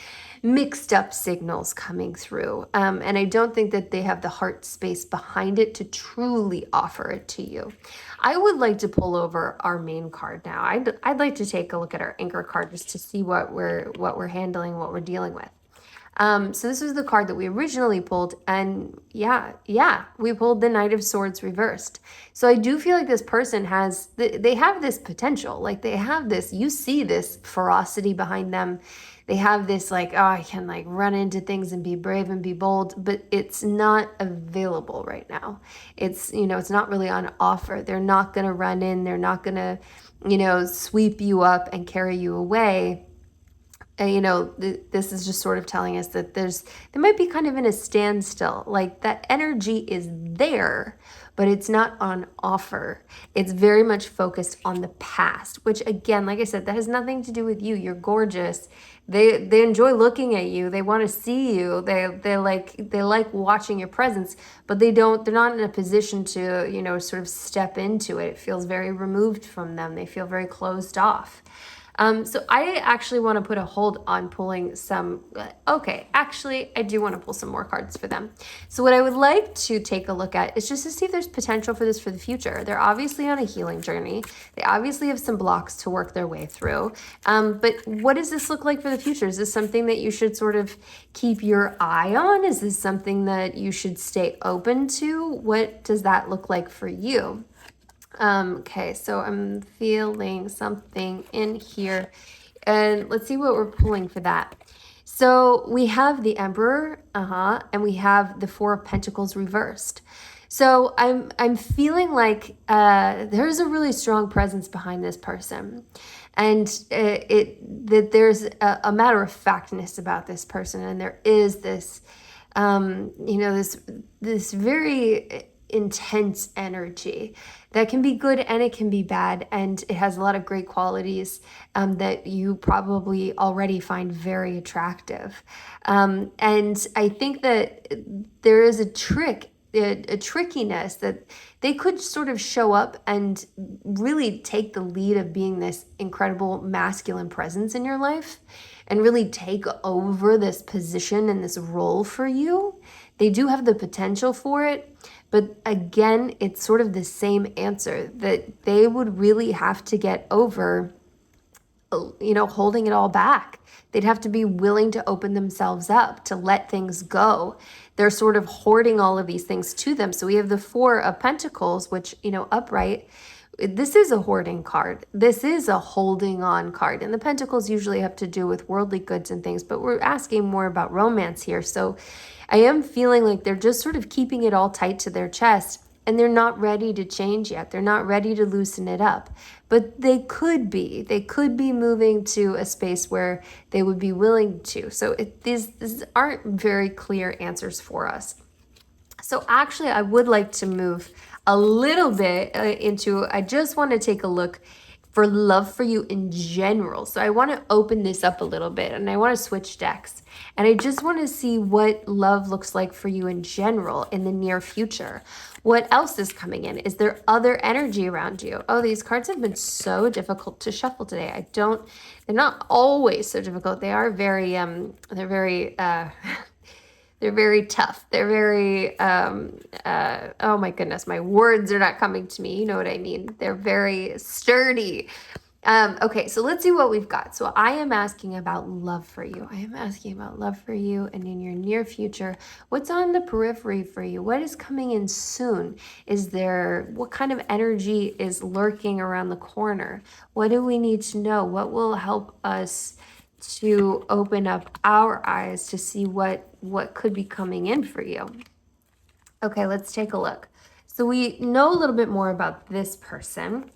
mixed up signals coming through. And I don't think that they have the heart space behind it to truly offer it to you. I would like to pull over our main card now. I'd like to take a look at our anchor card just to see what we're handling, what we're dealing with. So this was the card that we originally pulled, and we pulled the Knight of Swords reversed. So I do feel like this person they have this potential, like they have this, you see this ferocity behind them. They have this like, oh, I can like run into things and be brave and be bold, but it's not available right now. It's not really on offer. They're not going to run in. They're not going to, sweep you up and carry you away. This is just sort of telling us that they might be kind of in a standstill. Like that energy is there, but it's not on offer. It's very much focused on the past, which again, like I said, that has nothing to do with you. You're gorgeous. They enjoy looking at you. They want to see you. They like watching your presence, but they're not in a position to, sort of step into it. It feels very removed from them. They feel very closed off. So I actually want to put a hold on pulling some, I do want to pull some more cards for them. So what I would like to take a look at is just to see if there's potential for this for the future. They're obviously on a healing journey. They obviously have some blocks to work their way through. But what does this look like for the future? Is this something that you should sort of keep your eye on? Is this something that you should stay open to? What does that look like for you? Okay, so I'm feeling something in here, and let's see what we're pulling for that. So we have the Emperor, and we have the Four of Pentacles reversed. So I'm feeling like there's a really strong presence behind this person. And that there's a matter of factness about this person, and there is this, this very intense energy that can be good and it can be bad, and it has a lot of great qualities that you probably already find very attractive. And I think that there is a trickiness that they could sort of show up and really take the lead of being this incredible masculine presence in your life and really take over this position and this role for you. They do have the potential for it, but again, it's sort of the same answer that they would really have to get over, holding it all back. They'd have to be willing to open themselves up, to let things go. They're sort of hoarding all of these things to them. So we have the Four of Pentacles, which, upright, this is a hoarding card. This is a holding on card. And the pentacles usually have to do with worldly goods and things, but we're asking more about romance here. So I am feeling like they're just sort of keeping it all tight to their chest, and they're not ready to change yet. They're not ready to loosen it up, but they could be. They could be moving to a space where they would be willing to. So these aren't very clear answers for us. So actually, I would like to move a little bit I just want to take a look for love for you in general. So I want to open this up a little bit, and I want to switch decks. And I just want to see what love looks like for you in general in the near future. What else is coming in? Is there other energy around you? Oh, these cards have been so difficult to shuffle today. They're not always so difficult. They are very, they're very, they're very tough. They're very, oh my goodness, my words are not coming to me. You know what I mean? They're very sturdy. Okay, so let's see what we've got. So I am asking about love for you. I am asking about love for you and in your near future. What's on the periphery for you? What is coming in soon? What kind of energy is lurking around the corner? What do we need to know? What will help us to open up our eyes to see what could be coming in for you? Okay, let's take a look. So we know a little bit more about this person.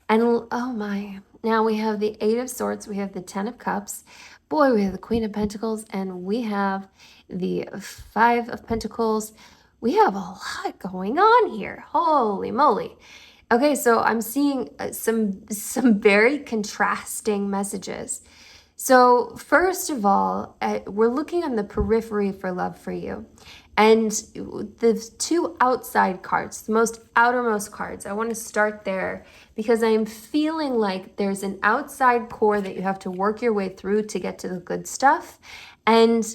And oh my, now we have the Eight of Swords, we have the Ten of Cups, boy, we have the Queen of Pentacles, and we have the Five of Pentacles. We have a lot going on here. Holy moly. Okay, so I'm seeing some very contrasting messages. So first of all, we're looking on the periphery for love for you. And the two outside cards, the most outermost cards, I want to start there because I'm feeling like there's an outside core that you have to work your way through to get to the good stuff. And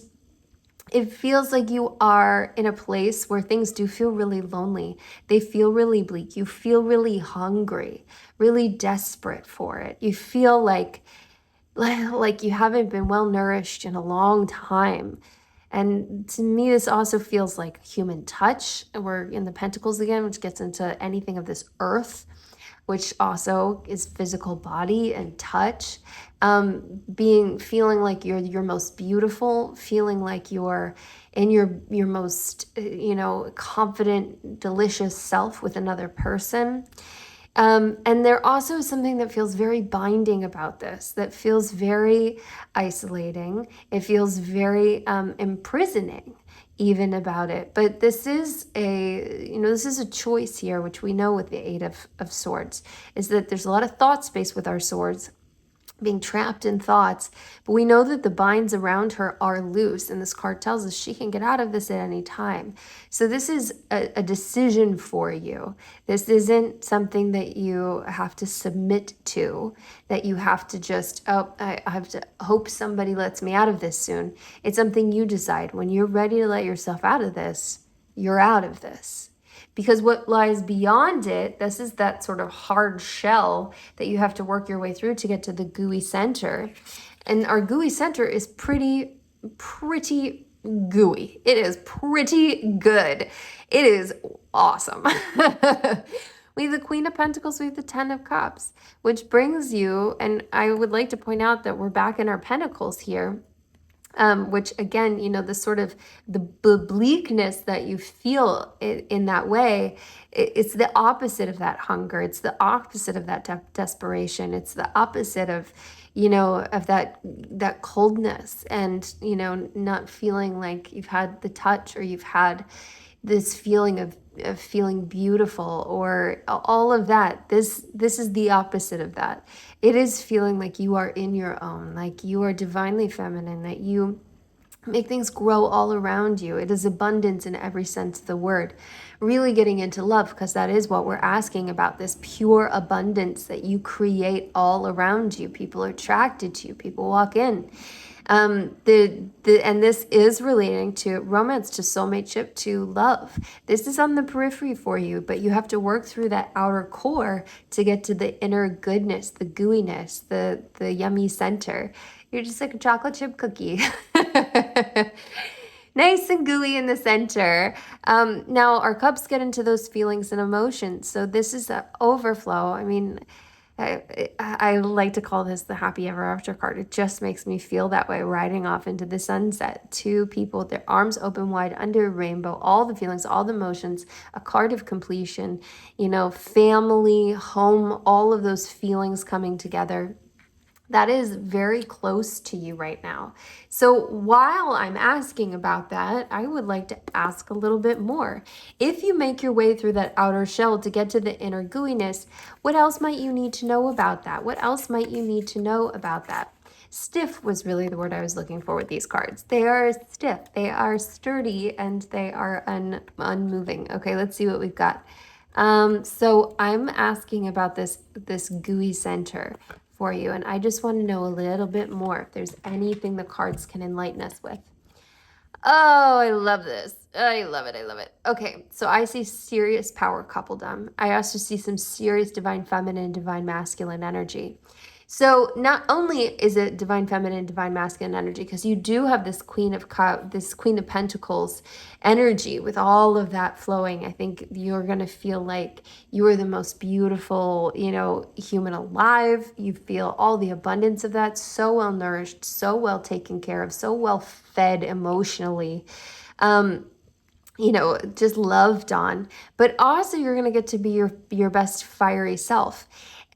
it feels like you are in a place where things do feel really lonely. They feel really bleak. You feel really hungry, really desperate for it. You feel like you haven't been well nourished in a long time. And to me, this also feels like human touch. We're in the Pentacles again, which gets into anything of this earth, which also is physical body and touch. Feeling like you're your most beautiful, feeling like you're in your most, confident, delicious self with another person. And there also is something that feels very binding about this, that feels very isolating. It feels very imprisoning even about it. But this is a choice here, which we know with the Eight of Swords, is that there's a lot of thought space with our swords, being trapped in thoughts, but we know that the binds around her are loose, and this card tells us she can get out of this at any time. So this is a decision for you. This isn't something that you have to submit to, that you have to just, I have to hope somebody lets me out of this soon. It's something you decide. When you're ready to let yourself out of this, you're out of this. Because what lies beyond it, this is that sort of hard shell that you have to work your way through to get to the gooey center. And our gooey center is pretty gooey. It is pretty good. It is awesome. We have the Queen of Pentacles, we have the Ten of Cups, which brings you, and I would like to point out that we're back in our Pentacles here. which again, the sort of the bleakness that you feel in that way, it's the opposite of that hunger. It's the opposite of that desperation. It's the opposite of, of that coldness and, not feeling like you've had the touch, or you've had this feeling of feeling beautiful, or all of that. This is the opposite of that. It is feeling like you are in your own, like you are divinely feminine, that you make things grow all around you. It is abundance in every sense of the word. Really getting into love, because that is what we're asking about, this pure abundance that you create all around you. People are attracted to you. People walk in. And this is relating to romance, to soulmateship, to love. This is on the periphery for you, but you have to work through that outer core to get to the inner goodness, the gooiness, the yummy center. You're just like a chocolate chip cookie. Nice and gooey in the center. Now our cups get into those feelings and emotions. So this is the overflow. I mean, I like to call this the happy ever after card. It just makes me feel that way, riding off into the sunset. Two people with their arms open wide under a rainbow, all the feelings, all the emotions, a card of completion, family, home, all of those feelings coming together. That is very close to you right now. So while I'm asking about that, I would like to ask a little bit more. If you make your way through that outer shell to get to the inner gooiness, what else might you need to know about that? What else might you need to know about that? Stiff was really the word I was looking for with these cards. They are stiff, they are sturdy, and they are unmoving. Okay, let's see what we've got. So I'm asking about this gooey center for you, and I just want to know a little bit more, if there's anything the cards can enlighten us with. Oh, I love this. I love it. I love it. Okay, so I see serious power coupledom. I also see some serious divine feminine and divine masculine energy. So not only is it divine feminine, divine masculine energy, because you do have this Queen of Pentacles energy with all of that flowing. I think you're going to feel like you are the most beautiful, human alive. You feel all the abundance of that, so well nourished, so well taken care of, so well fed emotionally. Just loved on. But also you're going to get to be your best fiery self.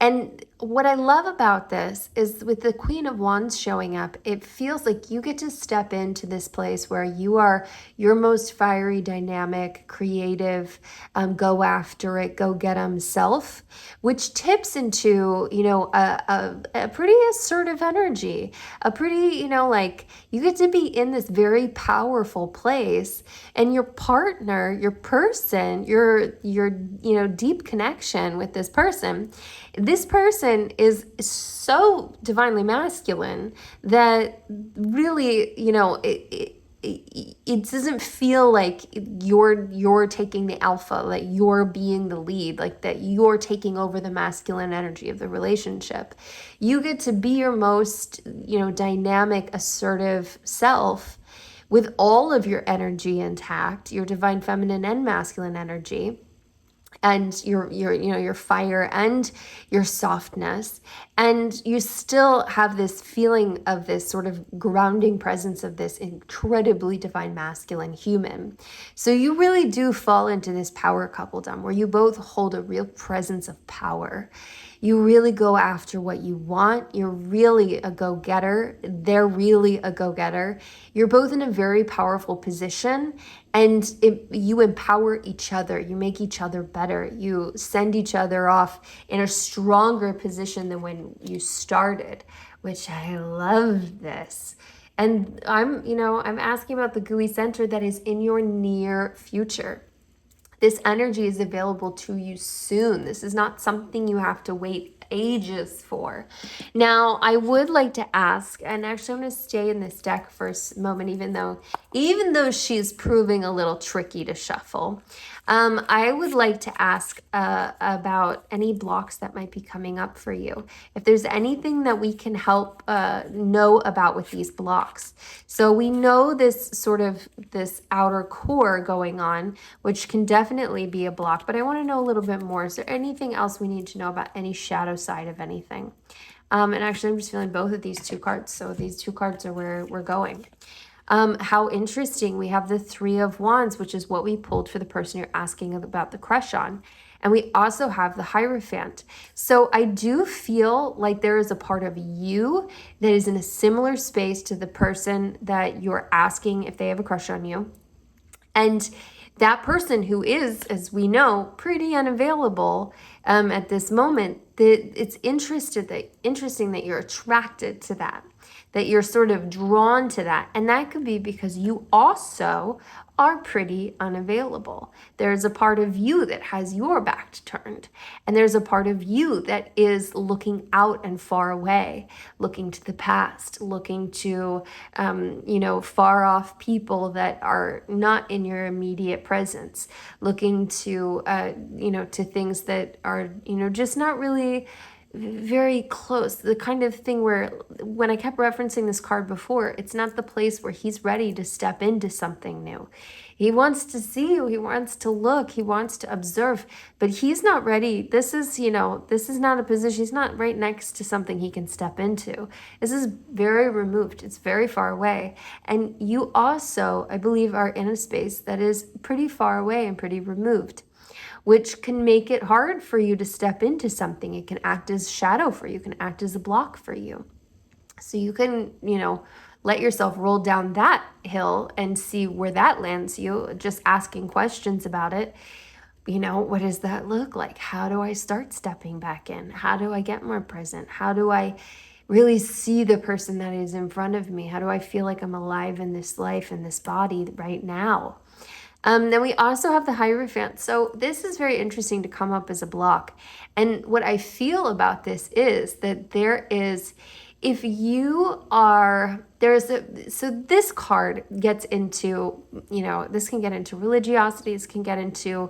And what I love about this is, with the Queen of Wands showing up, it feels like you get to step into this place where you are your most fiery, dynamic, creative, go after it, go get 'em self, which tips into, a pretty assertive energy, a pretty, like you get to be in this very powerful place, and your partner, your person, your deep connection with this person is so divinely masculine that really, it doesn't feel like you're taking the alpha, like you're being the lead, like that you're taking over the masculine energy of the relationship. You get to be your most, dynamic, assertive self with all of your energy intact, your divine feminine and masculine energy, and your fire and your softness, and you still have this feeling of this sort of grounding presence of this incredibly divine masculine human. So you really do fall into this power coupledom where you both hold a real presence of power. You really go after what you want. You're really a go-getter. They're really a go-getter. You're both in a very powerful position, and you empower each other. You make each other better. You send each other off in a stronger position than when you started, which I love this. And I'm asking about the gooey center that is in your near future. This energy is available to you soon. This is not something you have to wait ages for. Now, I would like to ask, and actually I'm going to stay in this deck for a moment, even though she's proving a little tricky to shuffle. I would like to ask about any blocks that might be coming up for you. If there's anything that we can help know about with these blocks. So we know this outer core going on, which can definitely be a block, but I want to know a little bit more. Is there anything else we need to know about any shadow side of anything? And actually, I'm just feeling both of these two cards. So these two cards are where we're going. How interesting. We have the Three of Wands, which is what we pulled for the person you're asking about the crush on. And we also have the Hierophant. So I do feel like there is a part of you that is in a similar space to the person that you're asking if they have a crush on you. And that person who is, as we know, pretty unavailable at this moment, it's interesting that you're attracted to that you're sort of drawn to that. And that could be because you also are pretty unavailable. There's a part of you that has your back turned, and there's a part of you that is looking out and far away, looking to the past, looking to, far off people that are not in your immediate presence, looking to, to things that are, just not really very close. The kind of thing where when I kept referencing this card before, it's not the place where he's ready to step into something new. He wants to see you, he wants to look, he wants to observe, but he's not ready. This is not a position, he's not right next to something he can step into. This is very removed, it's very far away. And you also, I believe, are in a space that is pretty far away and pretty removed, which can make it hard for you to step into something. It can act as shadow for you, can act as a block for you. So you can, let yourself roll down that hill and see where that lands you, just asking questions about it. What does that look like? How do I start stepping back in? How do I get more present? How do I really see the person that is in front of me? How do I feel like I'm alive in this life, in this body right now? Then we also have the Hierophant. So this is very interesting to come up as a block. And what I feel about this is that there is, if you are, so this card gets into, this can get into religiosity, this can get into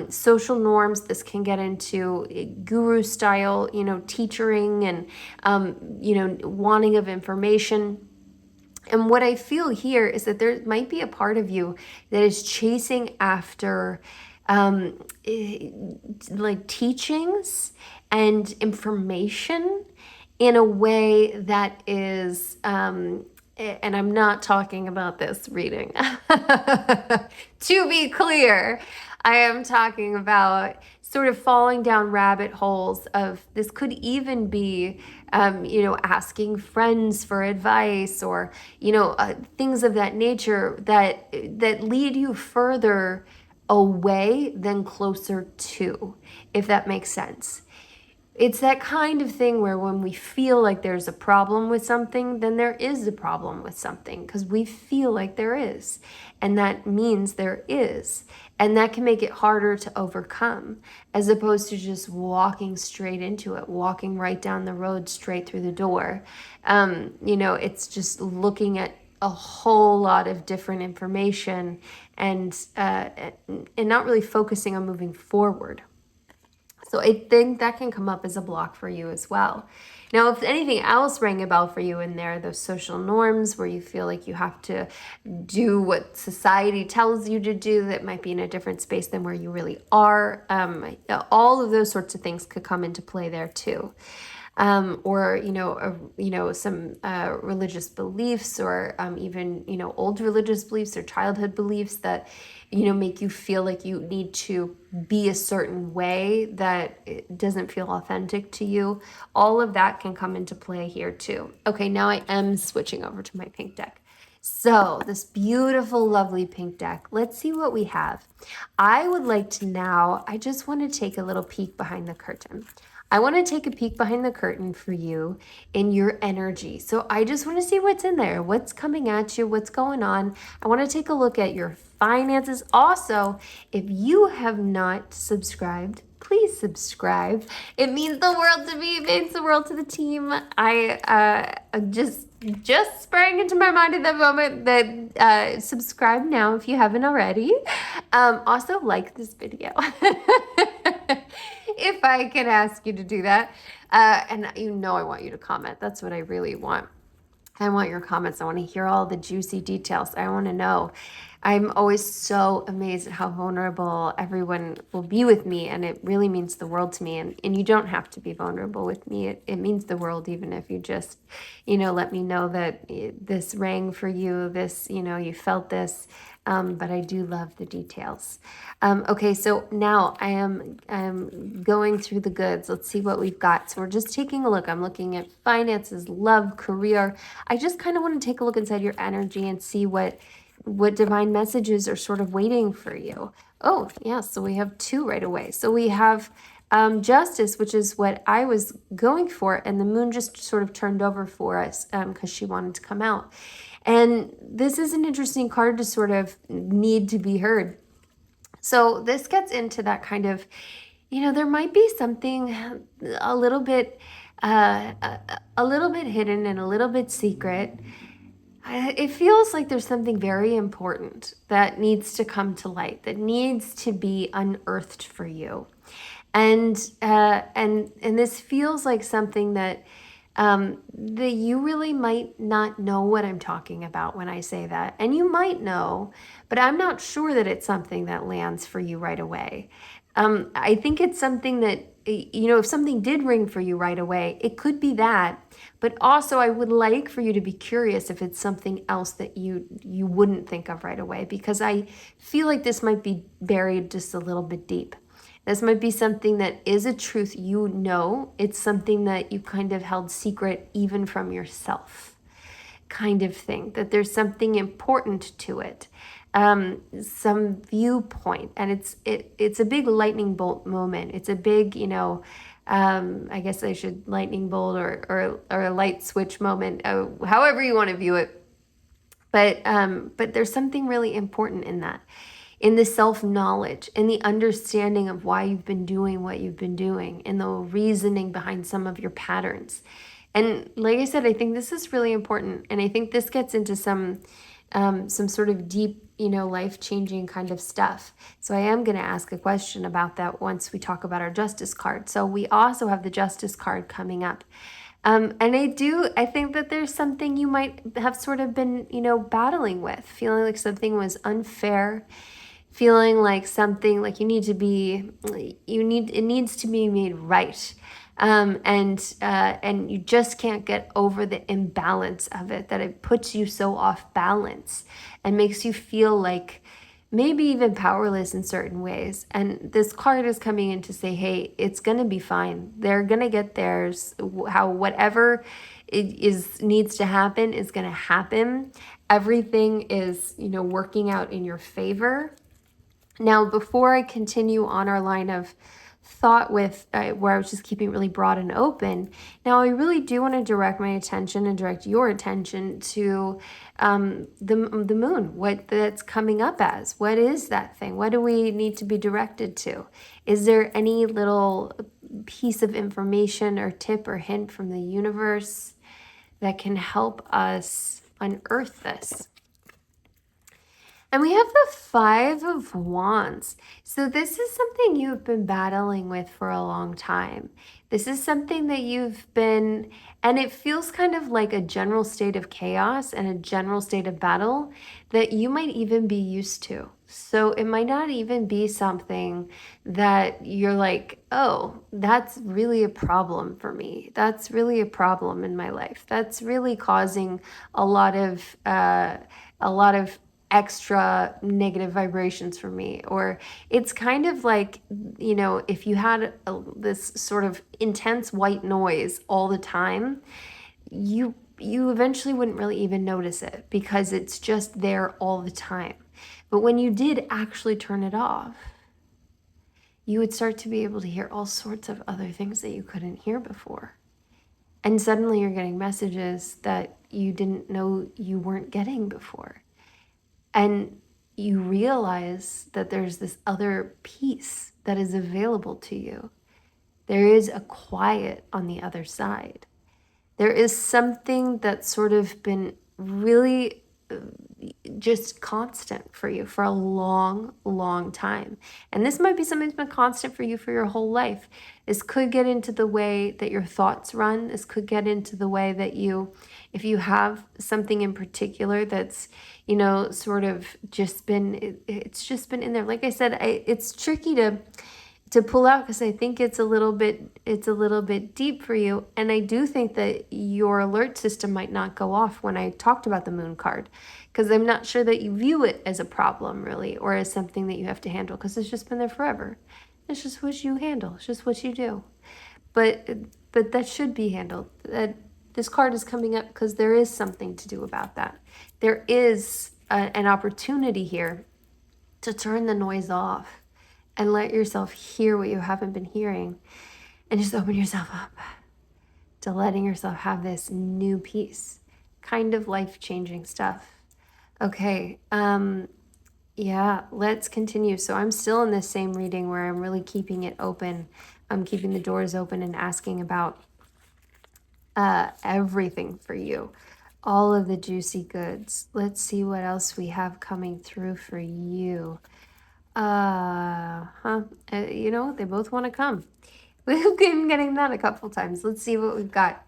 social norms, this can get into guru style, teaching and, wanting of information. And what I feel here is that there might be a part of you that is chasing after like teachings and information in a way that is, and I'm not talking about this reading. To be clear, I am talking about sort of falling down rabbit holes of, this could even be, asking friends for advice or, things of that nature that lead you further away than closer to, if that makes sense. It's that kind of thing where when we feel like there's a problem with something, then there is a problem with something because we feel like there is. And that means there is. And that can make it harder to overcome as opposed to just walking straight into it, walking right down the road, straight through the door. It's just looking at a whole lot of different information and not really focusing on moving forward. So I think that can come up as a block for you as well. Now, if anything else rang a bell for you in there, those social norms where you feel like you have to do what society tells you to do that might be in a different space than where you really are, all of those sorts of things could come into play there too. Or some religious beliefs or even old religious beliefs or childhood beliefs that make you feel like you need to be a certain way that it doesn't feel authentic to you. All of that can come into play here too. Okay, now I am switching over to my pink deck. So this beautiful, lovely pink deck, let's see what we have. I would like to now, I just want to take a little peek behind the curtain. I want to take a peek behind the curtain for you in your energy. So I just want to see what's in there, what's coming at you, what's going on. I want to take a look at your finances. Also, if you have not subscribed, please subscribe. It means the world to me. It means the world to the team. I just sprang into my mind at that moment that subscribe now if you haven't already. Also, like this video. If I can ask you to do that. And I want you to comment. That's what I really want. I want your comments. I want to hear all the juicy details. I want to know. I'm always so amazed at how vulnerable everyone will be with me, and it really means the world to me. And you don't have to be vulnerable with me. It means the world, even if you just, let me know that this rang for you, this, you felt this. But I do love the details. Okay, so now I'm going through the goods. Let's see what we've got. So we're just taking a look. I'm looking at finances, love, career. I just kind of want to take a look inside your energy and see what divine messages are sort of waiting for you. Oh, yeah, so we have two right away. So we have justice, which is what I was going for, and the moon just sort of turned over for us because she wanted to come out. And this is an interesting card to sort of need to be heard. So this gets into that kind of, there might be something a little bit, a little bit hidden and a little bit secret. It feels like there's something very important that needs to come to light, that needs to be unearthed for you, and this feels like something that that you really might not know what I'm talking about when I say that. And you might know, but I'm not sure that it's something that lands for you right away. I think it's something that, if something did ring for you right away, it could be that. But also, I would like for you to be curious if it's something else that you wouldn't think of right away, because I feel like this might be buried just a little bit deep. This might be something that is a truth it's something that you kind of held secret even from yourself, kind of thing, that there's something important to it, some viewpoint, and it's a big lightning bolt moment. It's a big, I guess I should lightning bolt or a light switch moment, however you want to view it. But there's something really important in that, in the self-knowledge, in the understanding of why you've been doing what you've been doing, in the reasoning behind some of your patterns. And like I said, I think this is really important. And I think this gets into some sort of deep, life-changing kind of stuff. So I am going to ask a question about that once we talk about our Justice card. So we also have the Justice card coming up. And I think that there's something you might have sort of been, battling with, feeling like something was unfair, feeling like something like it needs to be made right. And you just can't get over the imbalance of it, that it puts you so off balance and makes you feel like maybe even powerless in certain ways. And this card is coming in to say, hey, it's going to be fine. They're going to get theirs. Whatever needs to happen is going to happen. Everything is, working out in your favor. Now, before I continue on our line of thought with where I was just keeping it really broad and open, now I really do want to direct my attention and direct your attention to the moon, what that's coming up as. What is that thing? What do we need to be directed to? Is there any little piece of information or tip or hint from the universe that can help us unearth this? And we have the Five of Wands. So this is something you've been battling with for a long time. This is something that you've been, and it feels kind of like a general state of chaos and a general state of battle that you might even be used to. So it might not even be something that you're like, oh, that's really a problem for me. That's really a problem in my life. That's really causing a lot of extra negative vibrations for me. Or it's kind of like, if you had this sort of intense white noise all the time, you eventually wouldn't really even notice it because it's just there all the time. But when you did actually turn it off, you would start to be able to hear all sorts of other things that you couldn't hear before. And suddenly you're getting messages that you didn't know you weren't getting before. And you realize that there's this other piece that is available to you. There is a quiet on the other side. There is something that's sort of been really just constant for you for a long, long time. And this might be something that's been constant for you for your whole life. This could get into the way that your thoughts run. This could get into the way that if you have something in particular that's, sort of just it's just been in there. Like I said, it's tricky to pull out because I think it's a little bit deep for you. And I do think that your alert system might not go off when I talked about the moon card, because I'm not sure that you view it as a problem really, or as something that you have to handle, because it's just been there forever. It's just what you handle. It's just what you do. But that should be handled. That this card is coming up because there is something to do about that. There is an opportunity here to turn the noise off and let yourself hear what you haven't been hearing, and just open yourself up to letting yourself have this new peace, kind of life-changing stuff. Okay, yeah, let's continue. So I'm still in this same reading where I'm really keeping it open. I'm keeping the doors open and asking about everything for you, all of the juicy goods. Let's see what else we have coming through for you. They both want to come. We've been getting that a couple times. Let's see what we've got.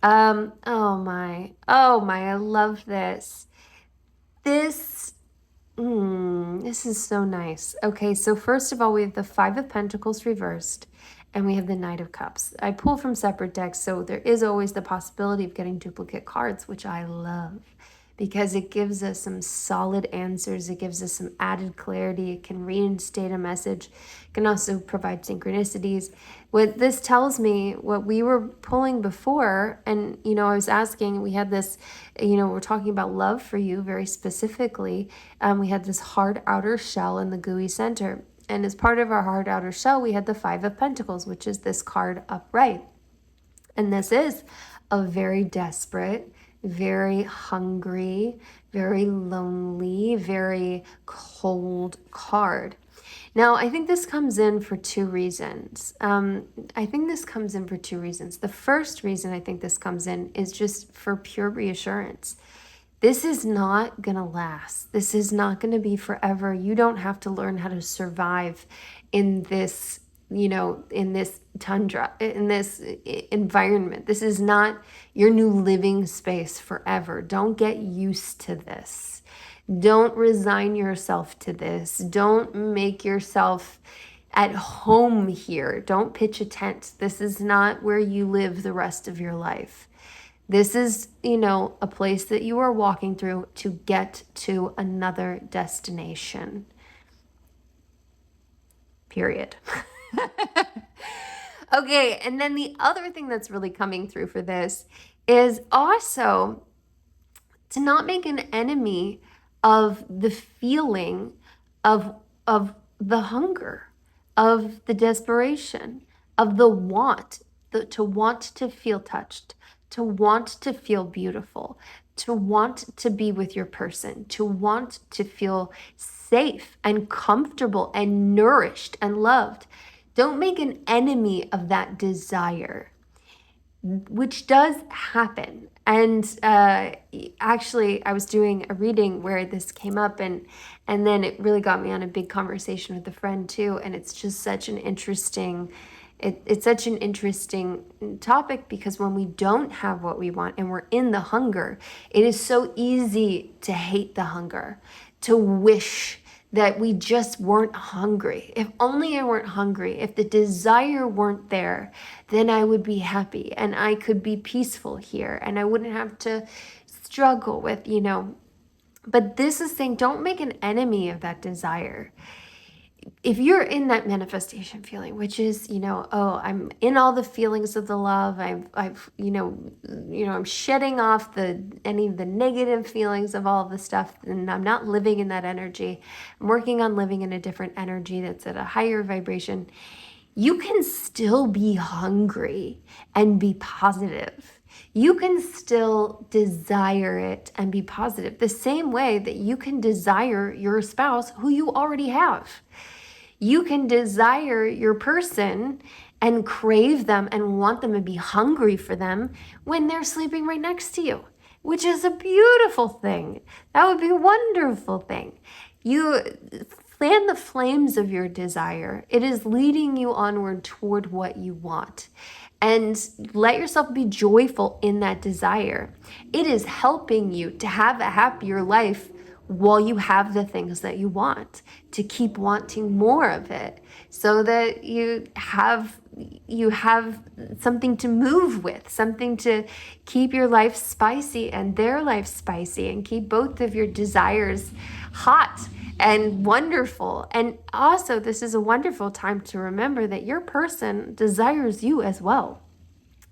Oh my, I love this. This is so nice. Okay, so first of all, we have the Five of Pentacles reversed, and we have the Knight of Cups. I pull from separate decks, so there is always the possibility of getting duplicate cards, which I love, because it gives us some solid answers. It gives us some added clarity. It can reinstate a message. It can also provide synchronicities. What this tells me, what we were pulling before, and, I was asking, we had this, we're talking about love for you very specifically. We had this hard outer shell in the gooey center. And as part of our hard outer shell, we had the Five of Pentacles, which is this card upright. And this is a very desperate, very hungry, very lonely, very cold card. Now, I think this comes in for two reasons. The first reason I think this comes in is just for pure reassurance. This is not going to last. This is not going to be forever. You don't have to learn how to survive in this, in this tundra, in this environment. This is not your new living space forever. Don't get used to this. Don't resign yourself to this. Don't make yourself at home here. Don't pitch a tent. This is not where you live the rest of your life. This is, a place that you are walking through to get to another destination. Period. Okay, and then the other thing that's really coming through for this is also to not make an enemy of the feeling of the hunger, of the desperation, of the want, to want to feel touched, to want to feel beautiful, to want to be with your person, to want to feel safe and comfortable and nourished and loved. Don't make an enemy of that desire, which does happen. And actually, I was doing a reading where this came up, and then it really got me on a big conversation with a friend too. And it's just such an interesting it's such an interesting topic, because when we don't have what we want and we're in the hunger, it is so easy to hate the hunger, to wish that we just weren't hungry. If only I weren't hungry, if the desire weren't there, then I would be happy and I could be peaceful here and I wouldn't have to struggle with, But this is saying, don't make an enemy of that desire. If you're in that manifestation feeling, which is, I'm in all the feelings of the love, I'm shedding off any of the negative feelings of all the stuff, and I'm not living in that energy. I'm working on living in a different energy that's at a higher vibration. You can still be hungry and be positive. You can still desire it and be positive, the same way that you can desire your spouse who you already have. You can desire your person and crave them and want them and be hungry for them when they're sleeping right next to you, which is a beautiful thing. That would be a wonderful thing. You fan the flames of your desire. It is leading you onward toward what you want. And let yourself be joyful in that desire. It is helping you to have a happier life while you have the things that you want, to keep wanting more of it, so that you have something to move with, something to keep your life spicy and their life spicy, and keep both of your desires hot and wonderful. And also, this is a wonderful time to remember that your person desires you as well.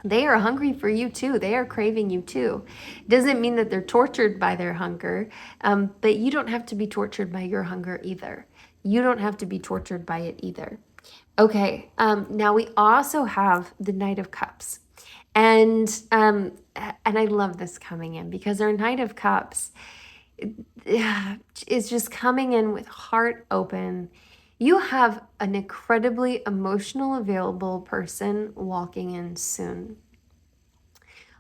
They are hungry for you too. They are craving you too. Doesn't mean that they're tortured by their hunger, but you don't have to be tortured by your hunger either. You don't have to be tortured by it either. Okay, now we also have the Knight of Cups. And I love this coming in, because our Knight of Cups is just coming in with heart open. You have an incredibly emotional, available person walking in soon.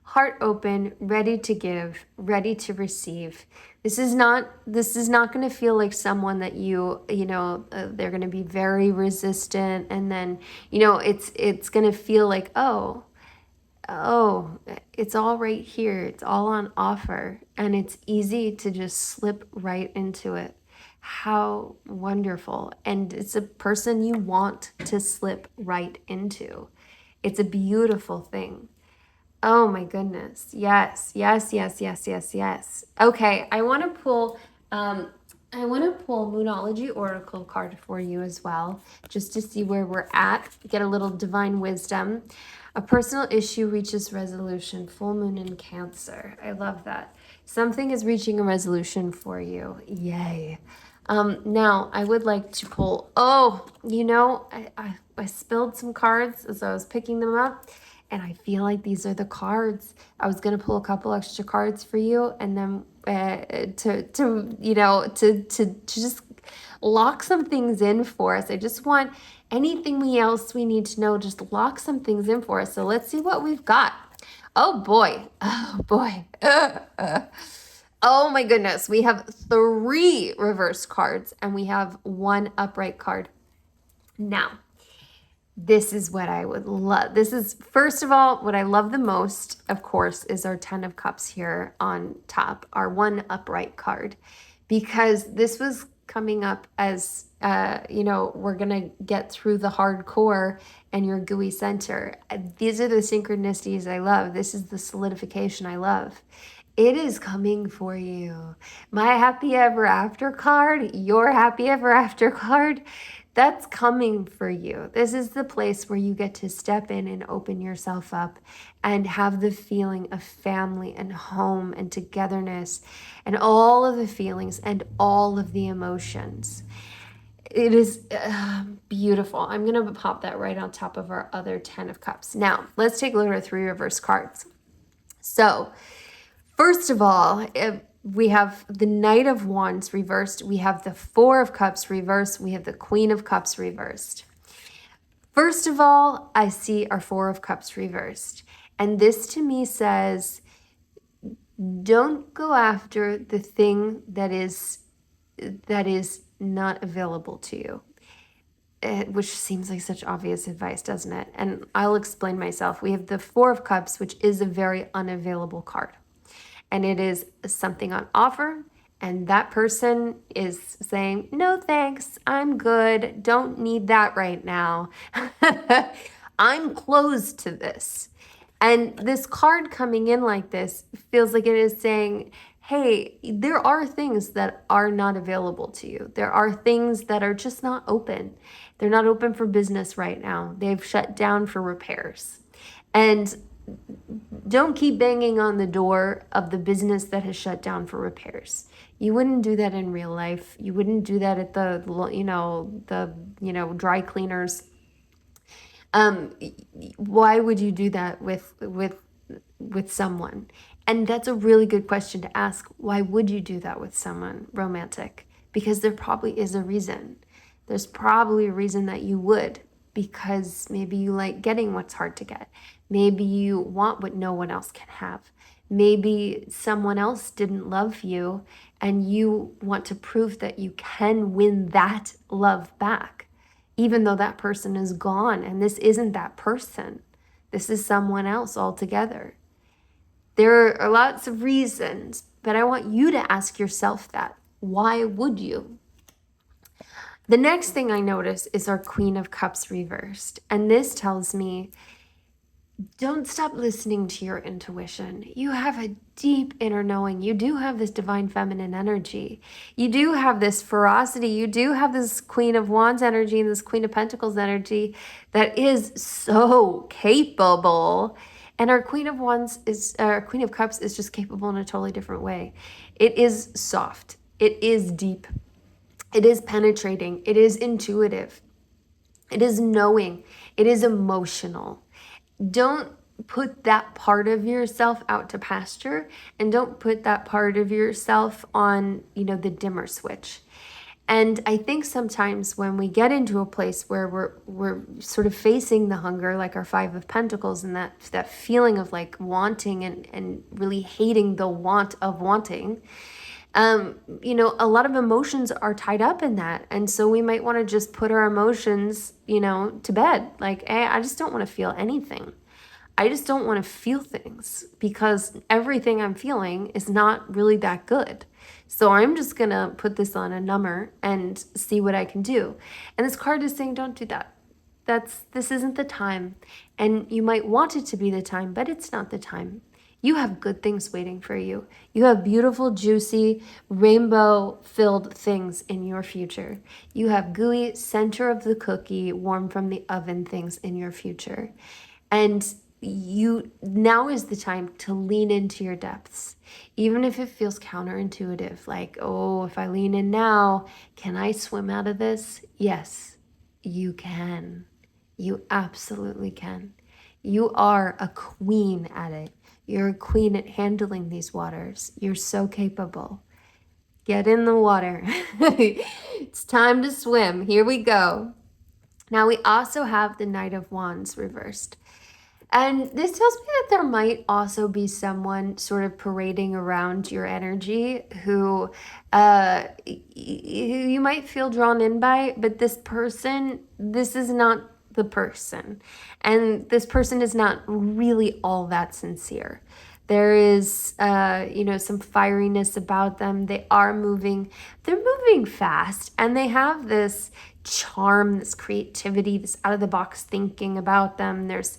Heart open, ready to give, ready to receive. This is not going to feel like someone that they're going to be very resistant, and then it's going to feel like, oh, it's all right here. It's all on offer, and it's easy to just slip right into it. How wonderful. And it's a person you want to slip right into. It's a beautiful thing. Oh my goodness. Yes, yes, yes, yes, yes, yes. Okay, I want to pull Moonology Oracle card for you as well, just to see where we're at, get a little divine wisdom. A personal issue reaches resolution. Full moon in Cancer. I love that. Something is reaching a resolution for you. Yay. Now, I would like to pull, I spilled some cards as I was picking them up, and I feel like these are the cards. I was going to pull a couple extra cards for you, and then to just lock some things in for us. I just want anything else we need to know, just lock some things in for us. So let's see what we've got. Oh boy. Oh boy. Oh my goodness. We have 3 reverse cards, and we have 1 upright card. Now, this is what I would love. This is, first of all, what I love the most, of course, is our 10 of Cups here on top, our 1 upright card, because this was coming up as, we're going to get through the hardcore and your gooey center. These are the synchronicities I love. This is the solidification I love. It is coming for you. My happy ever after card, your happy ever after card, that's coming for you. This is the place where you get to step in and open yourself up and have the feeling of family and home and togetherness and all of the feelings and all of the emotions. It is beautiful. I'm going to pop that right on top of our other 10 of Cups. Now, let's take a look at our 3 reverse cards. So, first of all, we have the Knight of Wands reversed. We have the 4 of Cups reversed. We have the Queen of Cups reversed. First of all, I see our 4 of Cups reversed. And this to me says, don't go after the thing that is not available to you. Which seems like such obvious advice, doesn't it? And I'll explain myself. We have the 4 of Cups, which is a very unavailable card. And it is something on offer, and that person is saying, no thanks, I'm good, don't need that right now. I'm closed to this. And this card coming in like this feels like it is saying, hey, there are things that are not available to you. There are things that are just not open. They're not open for business right now. They've shut down for repairs. And don't keep banging on the door of the business that has shut down for repairs. You wouldn't do that in real life. You wouldn't do that at the dry cleaners. Why would you do that with someone? And that's a really good question to ask. Why would you do that with someone romantic? Because there probably is a reason. There's probably a reason that you would, because maybe you like getting what's hard to get. Maybe you want what no one else can have. Maybe someone else didn't love you and you want to prove that you can win that love back, even though that person is gone and this isn't that person. This is someone else altogether. There are lots of reasons, but I want you to ask yourself that. Why would you? The next thing I notice is our Queen of Cups reversed. And this tells me, don't stop listening to your intuition. You have a deep inner knowing. You do have this divine feminine energy. You do have this ferocity. You do have this Queen of Wands energy and this Queen of Pentacles energy that is so capable. And our Queen of Wands is, our Queen of Cups is just capable in a totally different way. It is soft. It is deep. It is penetrating. It is intuitive. It is knowing. It is emotional. Don't put that part of yourself out to pasture, and don't put that part of yourself on, the dimmer switch. And I think sometimes when we get into a place where we're sort of facing the hunger, like our Five of Pentacles, and that feeling of like wanting and really hating the want of wanting, a lot of emotions are tied up in that. And so we might want to just put our emotions, to bed. Like, hey, I just don't want to feel anything. I just don't want to feel things because everything I'm feeling is not really that good. So I'm just going to put this on a number and see what I can do. And this card is saying, don't do that. This isn't the time. And you might want it to be the time, but it's not the time. You have good things waiting for you. You have beautiful, juicy, rainbow-filled things in your future. You have gooey, center of the cookie, warm from the oven things in your future. And now is the time to lean into your depths, even if it feels counterintuitive, like, oh, if I lean in now, can I swim out of this? Yes, you can. You absolutely can. You are a queen at it. You're a queen at handling these waters. You're so capable. Get in the water. It's time to swim. Here we go. Now we also have the Knight of Wands reversed. And this tells me that there might also be someone sort of parading around your energy who you might feel drawn in by, but this is not the person. And this person is not really all that sincere. There is, some fieriness about them. They're moving fast, and they have this charm, this creativity, this out of the box thinking about them. There's,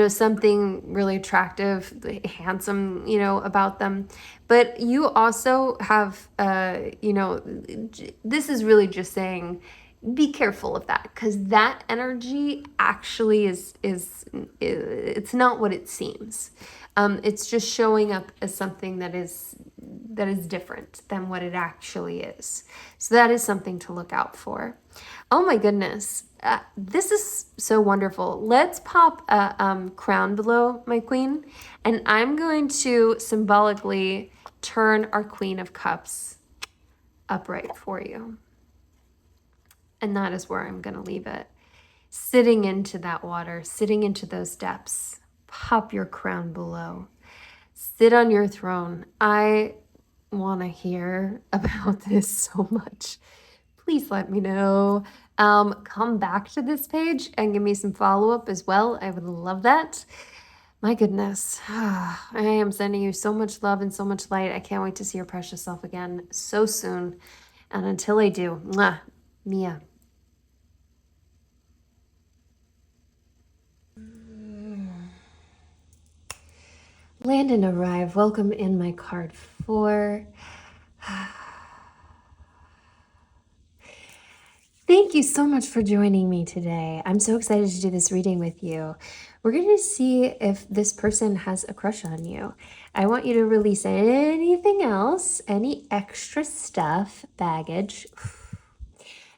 something really attractive, handsome, about them. But you also have, this is really just saying, be careful of that, because that energy actually is it's not what it seems. It's just showing up as something that is different than what it actually is. So that is something to look out for. Oh my goodness. This is so wonderful. Let's pop a crown below my queen, and I'm going to symbolically turn our Queen of Cups upright for you. And that is where I'm going to leave it. Sitting into that water, sitting into those depths. Pop your crown below. Sit on your throne. I want to hear about this so much. Please let me know. Come back to this page and give me some follow-up as well. I would love that. My goodness. I am sending you so much love and so much light. I can't wait to see your precious self again so soon. And until I do, mwah, Mia. Land and arrive. Welcome in my card 4. Thank you so much for joining me today. I'm so excited to do this reading with you. We're going to see if this person has a crush on you. I want you to release anything else, any extra stuff, baggage.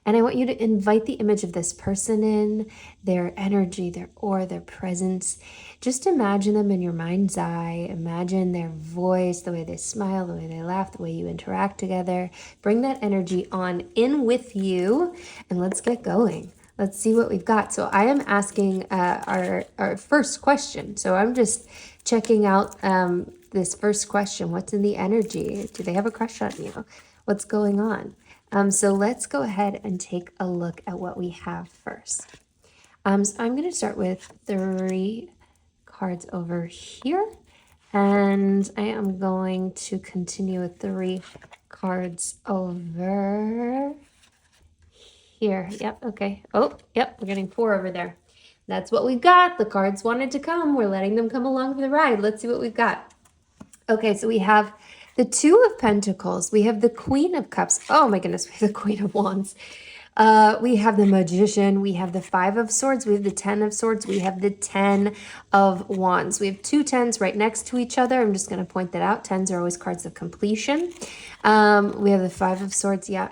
And I want you to invite the image of this person in, their energy, their aura, their presence. Just imagine them in your mind's eye. Imagine their voice, the way they smile, the way they laugh, the way you interact together. Bring that energy on in with you, and let's get going. Let's see what we've got. So I am asking our first question. So I'm just checking out this first question. What's in the energy? Do they have a crush on you? What's going on? So let's go ahead and take a look at what we have first. So I'm going to start with 3 cards over here. And I am going to continue with 3 cards over here. Yep, okay. Oh, yep, we're getting 4 over there. That's what we've got. The cards wanted to come. We're letting them come along for the ride. Let's see what we've got. Okay, so we have the 2 of Pentacles. We have the Queen of Cups. Oh my goodness, we have the Queen of Wands. We have the Magician. We have the 5 of Swords. We have the 10 of Swords. We have the 10 of Wands. We have 2 10s right next to each other. I'm just going to point that out. 10s are always cards of completion. We have the 5 of Swords. Yeah.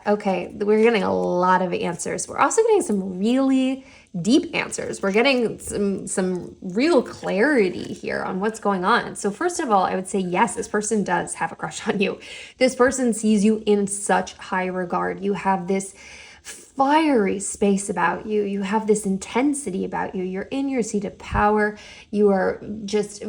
Okay, we're getting a lot of answers. We're also getting some really deep answers. We're getting some real clarity here on what's going on. So first of all, I would say, yes, this person does have a crush on you. This person sees you in such high regard. You have this fiery space about you. You have this intensity about you. You're in your seat of power. You are just,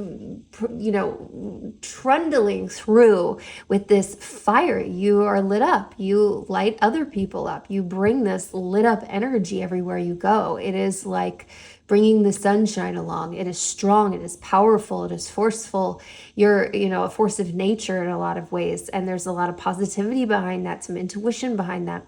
trundling through with this fire. You are lit up. You light other people up. You bring this lit up energy everywhere you go. It is like bringing the sunshine along. It is strong. It is powerful. It is forceful. You're, a force of nature in a lot of ways. And there's a lot of positivity behind that, some intuition behind that.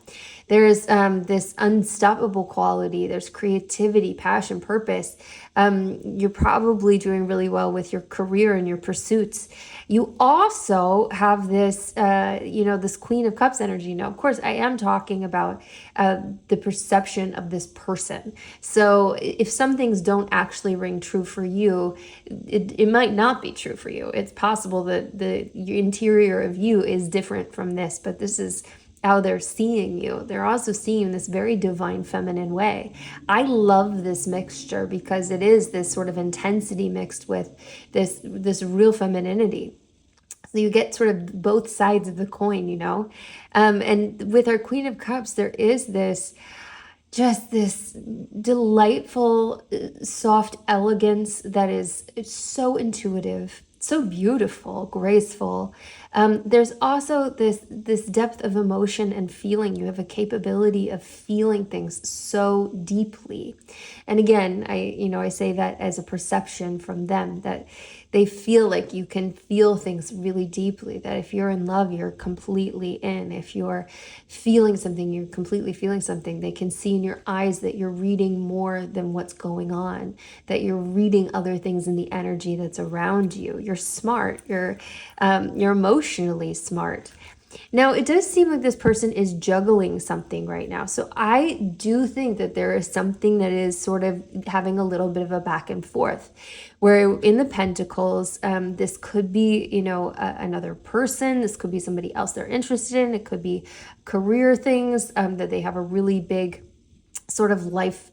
There's this unstoppable quality. There's creativity, passion, purpose. You're probably doing really well with your career and your pursuits. You also have this, this Queen of Cups energy. Now, of course, I am talking about the perception of this person. So if some things don't actually ring true for you, it might not be true for you. It's possible that the interior of you is different from this, but this is how they're seeing you. They're also seeing you in this very divine feminine way. I love this mixture because it is this sort of intensity mixed with this real femininity. So you get sort of both sides of the coin, and with our Queen of Cups, there is this delightful, soft elegance that is so intuitive, so beautiful, graceful. There's also this depth of emotion and feeling. You have a capability of feeling things so deeply. And again, I say that as a perception from them, that they feel like you can feel things really deeply, that if you're in love, you're completely in. If you're feeling something, you're completely feeling something. They can see in your eyes that you're reading more than what's going on, that you're reading other things in the energy that's around you. You're smart. You're emotionally smart. Now, it does seem like this person is juggling something right now. So I do think that there is something that is sort of having a little bit of a back and forth, where in the Pentacles, this could be, another person. This could be somebody else they're interested in. It could be career things, that they have a really big sort of life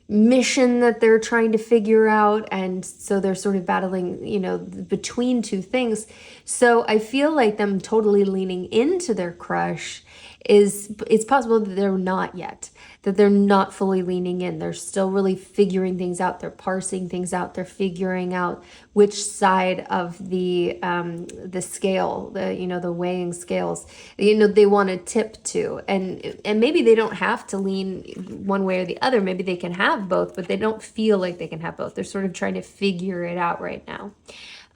mission that they're trying to figure out, and so they're sort of battling between 2 things. So I feel like them totally leaning into their crush it's possible that they're not yet, that they're not fully leaning in. They're still really figuring things out. They're parsing things out. They're figuring out which side of the scale, the weighing scales, they want to tip to. And maybe they don't have to lean one way or the other. Maybe they can have both, but they don't feel like they can have both. They're sort of trying to figure it out right now.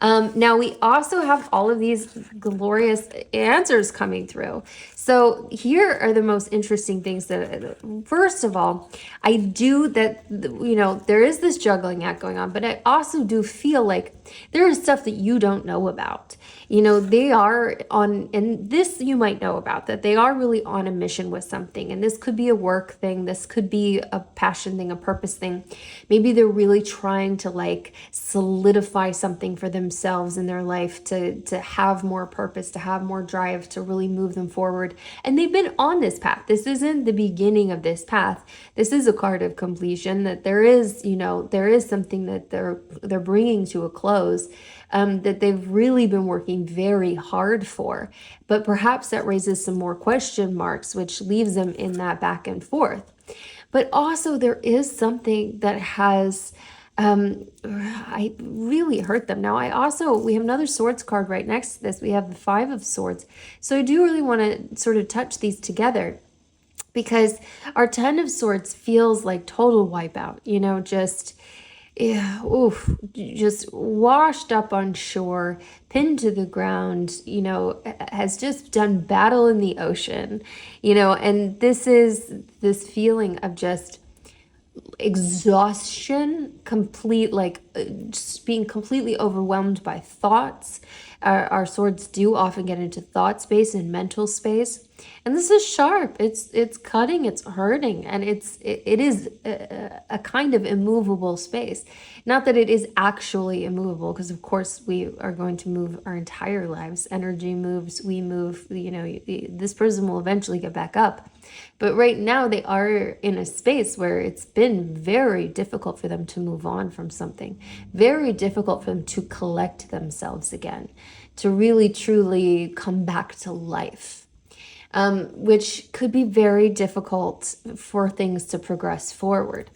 Now we also have all of these glorious answers coming through. So here are the most interesting things that, first of all, I do that, there is this juggling act going on, but I also do feel like there is stuff that you don't know about. They are on, and this you might know about, that they are really on a mission with something. And this could be a work thing. This could be a passion thing, a purpose thing. Maybe they're really trying to solidify something for themselves in their life, to have more purpose, to have more drive, to really move them forward. And they've been on this path. This isn't the beginning of this path. This is a card of completion, that there is something that they're bringing to a close, that they've really been working very hard for. But perhaps that raises some more question marks, which leaves them in that back and forth. But also there is something that has I really hurt them. Now, we have another swords card right next to this. We have the Five of Swords. So I do really want to sort of touch these together because our Ten of Swords feels like total wipeout, just, yeah, oof, just washed up on shore, pinned to the ground, has just done battle in the ocean, and this is this feeling of just exhaustion, complete, like just being completely overwhelmed by thoughts. Our swords do often get into thought space and mental space, and this is sharp. It's cutting, it's hurting, and it is a kind of immovable space. Not that it is actually immovable, because of course we are going to move our entire lives. Energy moves, we move. This person will eventually get back up. But right now, they are in a space where it's been very difficult for them to move on from something, very difficult for them to collect themselves again, to really truly come back to life, which could be very difficult for things to progress forward.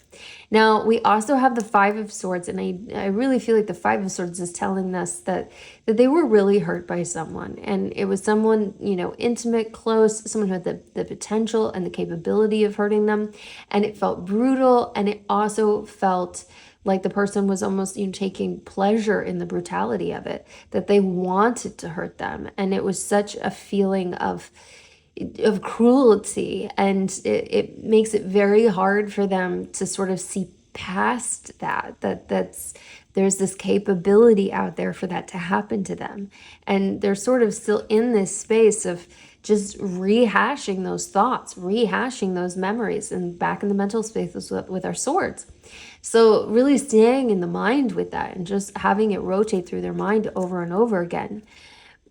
Now, we also have the Five of Swords, and I really feel like the Five of Swords is telling us that they were really hurt by someone, and it was someone, intimate, close, someone who had the potential and the capability of hurting them, and it felt brutal, and it also felt like the person was almost, taking pleasure in the brutality of it, that they wanted to hurt them, and it was such a feeling of cruelty, and it makes it very hard for them to sort of see past that's there's this capability out there for that to happen to them, and they're sort of still in this space of just rehashing those thoughts, rehashing those memories, and back in the mental space with our swords. So really staying in the mind with that and just having it rotate through their mind over and over again.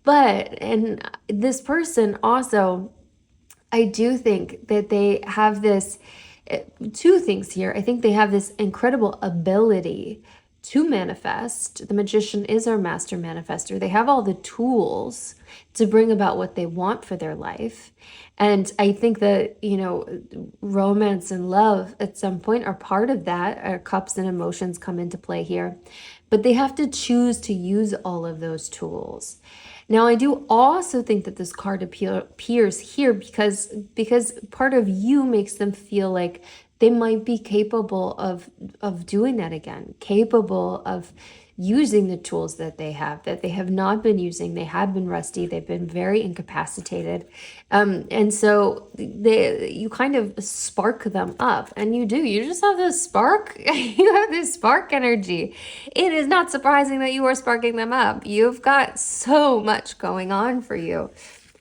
And this person also, I do think that they have this, two things here. I think they have this incredible ability to manifest. The magician is our master manifester. They have all the tools to bring about what they want for their life. And I think that, romance and love at some point are part of that. Our cups and emotions come into play here. But they have to choose to use all of those tools. Now, I do also think that this card appears here because part of you makes them feel like they might be capable of doing that again, capable of using the tools that they have not been using. They have been rusty. They've been very incapacitated. And so you kind of spark them up, and you just have this spark. You have this spark energy. It is not surprising that you are sparking them up. You've got so much going on for you.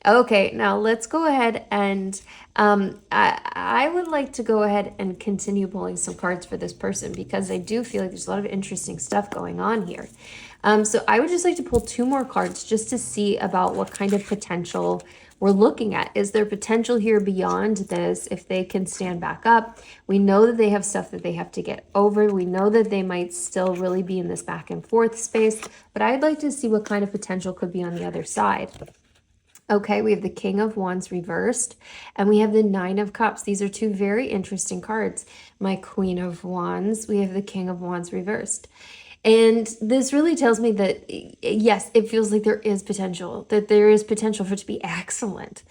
Okay, now let's go ahead and I would like to go ahead and continue pulling some cards for this person because I do feel like there's a lot of interesting stuff going on here. So I would just like to pull two more cards just to see about what kind of potential we're looking at. Is there potential here beyond this if they can stand back up? We know that they have stuff that they have to get over. We know that they might still really be in this back and forth space, but I'd like to see what kind of potential could be on the other side. Okay, we have the King of Wands reversed, and we have the Nine of Cups. These are two very interesting cards. My Queen of Wands, we have the King of Wands reversed. And this really tells me that, yes, it feels like there is potential, that there is potential for it to be excellent.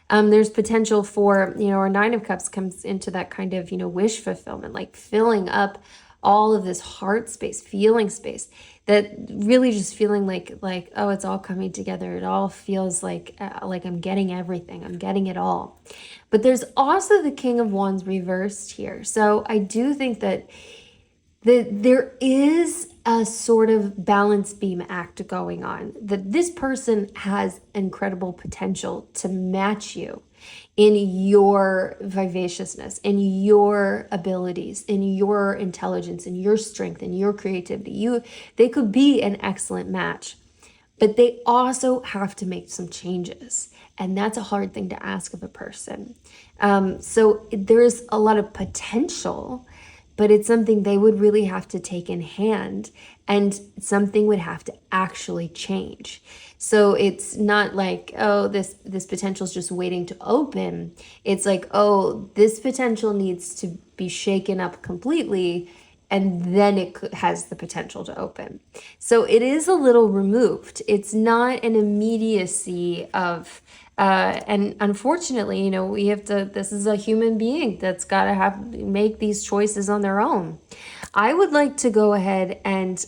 There's potential for, our Nine of Cups comes into that kind of, wish fulfillment, like filling up all of this heart space, feeling space, that really just feeling like, oh, it's all coming together. It all feels like I'm getting everything. I'm getting it all. But there's also the King of Wands reversed here. So I do think that there is a sort of balance beam act going on, that this person has incredible potential to match you in your vivaciousness, in your abilities, in your intelligence, in your strength, in your creativity. They could be an excellent match, but they also have to make some changes. And that's a hard thing to ask of a person. So there's a lot of potential, but it's something they would really have to take in hand, and something would have to actually change. So it's not like, oh, this potential is just waiting to open. It's like, oh, this potential needs to be shaken up completely and then has the potential to open. So it is a little removed. It's not an immediacy of, and unfortunately, we have to, this is a human being that's got to make these choices on their own. I would like to go ahead and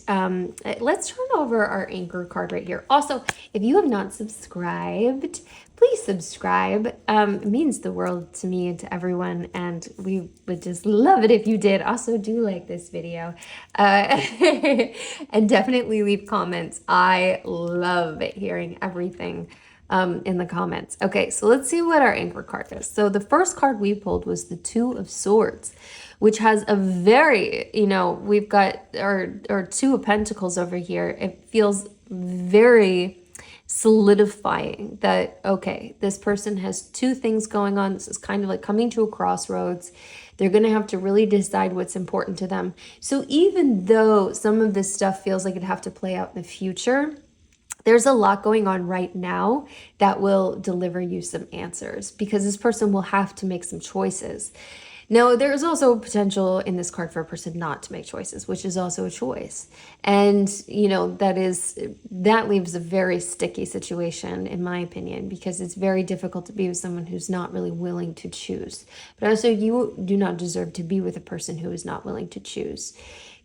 let's turn over our anchor card right here. Also, if you have not subscribed, please subscribe. It means the world to me and to everyone, and we would just love it if you did. Also, do like this video and definitely leave comments. I love hearing everything in the comments. Okay, so let's see what our anchor card is. So the first card we pulled was the Two of Swords, which has a very, we've got our Two of Pentacles over here. It feels very solidifying that, okay, this person has two things going on. This is kind of like coming to a crossroads. They're going to have to really decide what's important to them. So even though some of this stuff feels like it'd have to play out in the future, there's a lot going on right now that will deliver you some answers, because this person will have to make some choices. Now, there's also potential in this card for a person not to make choices, which is also a choice. And, that leaves a very sticky situation, in my opinion, because it's very difficult to be with someone who's not really willing to choose. But also, you do not deserve to be with a person who is not willing to choose.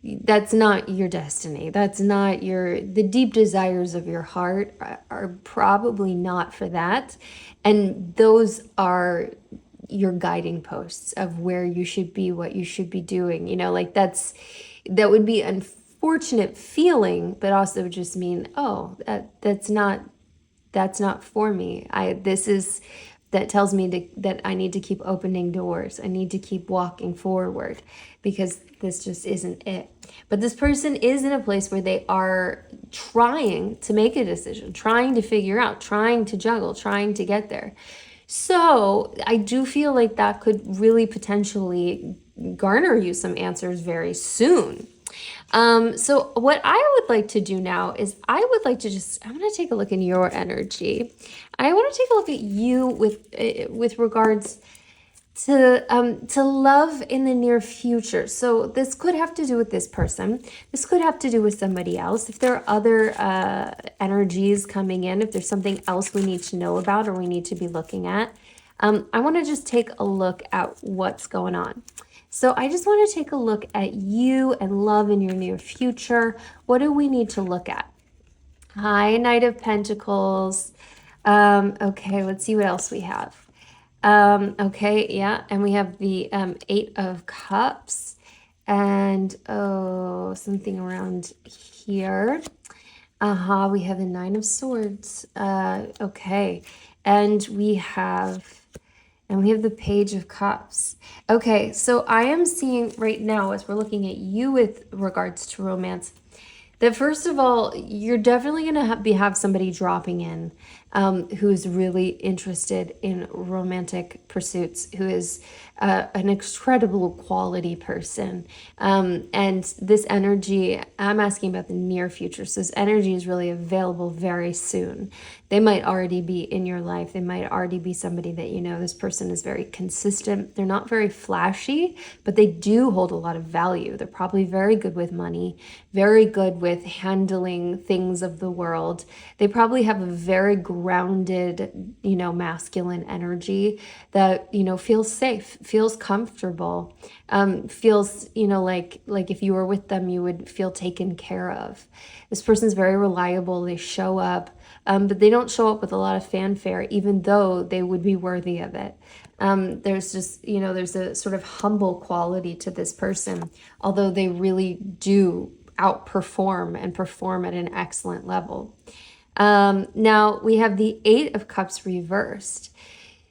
That's not your destiny. That's not the deep desires of your heart are probably not for that. And those are your guiding posts of where you should be, what you should be doing. That would be unfortunate feeling, but also just mean, oh, that's not for me. That tells me that I need to keep opening doors. I need to keep walking forward, because this just isn't it. But this person is in a place where they are trying to make a decision, trying to figure out, trying to juggle, trying to get there. So I do feel like that could really potentially garner you some answers very soon. So what I would like to do now is I'm going to take a look in your energy. I want to take a look at you with regards to love in the near future. So this could have to do with this person. This could have to do with somebody else. If there are other energies coming in, if there's something else we need to know about or we need to be looking at, I want to just take a look at what's going on. So I just want to take a look at you and love in your near future. What do we need to look at? Hi, Knight of Pentacles. Okay, let's see what else we have. Okay, yeah, and we have the Eight of Cups and something around here. We have the Nine of Swords. Okay, and we have the Page of Cups. Okay, so I am seeing right now, as we're looking at you with regards to romance, that first of all, you're definitely going to have somebody dropping in who's really interested in romantic pursuits, who is an incredible quality person. And this energy, I'm asking about the near future. So this energy is really available very soon. They might already be in your life. They might already be somebody that this person is very consistent. They're not very flashy, but they do hold a lot of value. They're probably very good with money, very good with handling things of the world. They probably have a very grounded, masculine energy that, feels safe, feels comfortable, feels, like if you were with them, you would feel taken care of. This person's very reliable. They show up, but they don't show up with a lot of fanfare, even though they would be worthy of it. There's just, there's a sort of humble quality to this person, although they really do outperform and perform at an excellent level. Now we have the Eight of Cups reversed.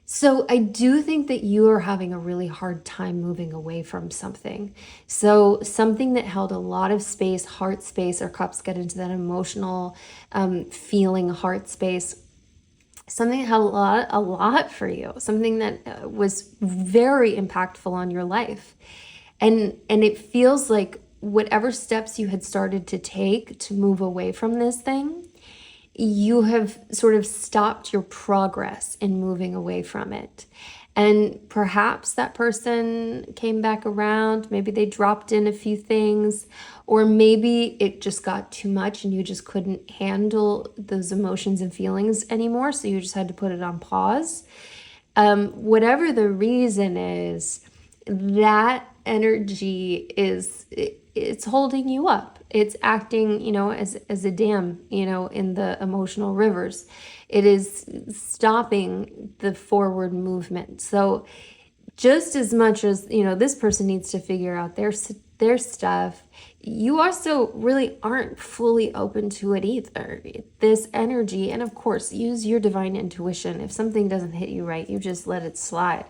So I do think that you are having a really hard time moving away from something. So something that held a lot of space, heart space, or cups get into that emotional feeling, heart space. Something that had a lot for you. Something that was very impactful on your life. And it feels like whatever steps you had started to take to move away from this thing, you have sort of stopped your progress in moving away from it. And perhaps that person came back around, maybe they dropped in a few things, or maybe it just got too much and you just couldn't handle those emotions and feelings anymore, so you just had to put it on pause. Whatever the reason is, that energy it's holding you up. It's acting, as a dam, in the emotional rivers. It is stopping the forward movement. So just as much as, this person needs to figure out their stuff, you also really aren't fully open to it either. This energy, and of course, use your divine intuition. If something doesn't hit you right, you just let it slide.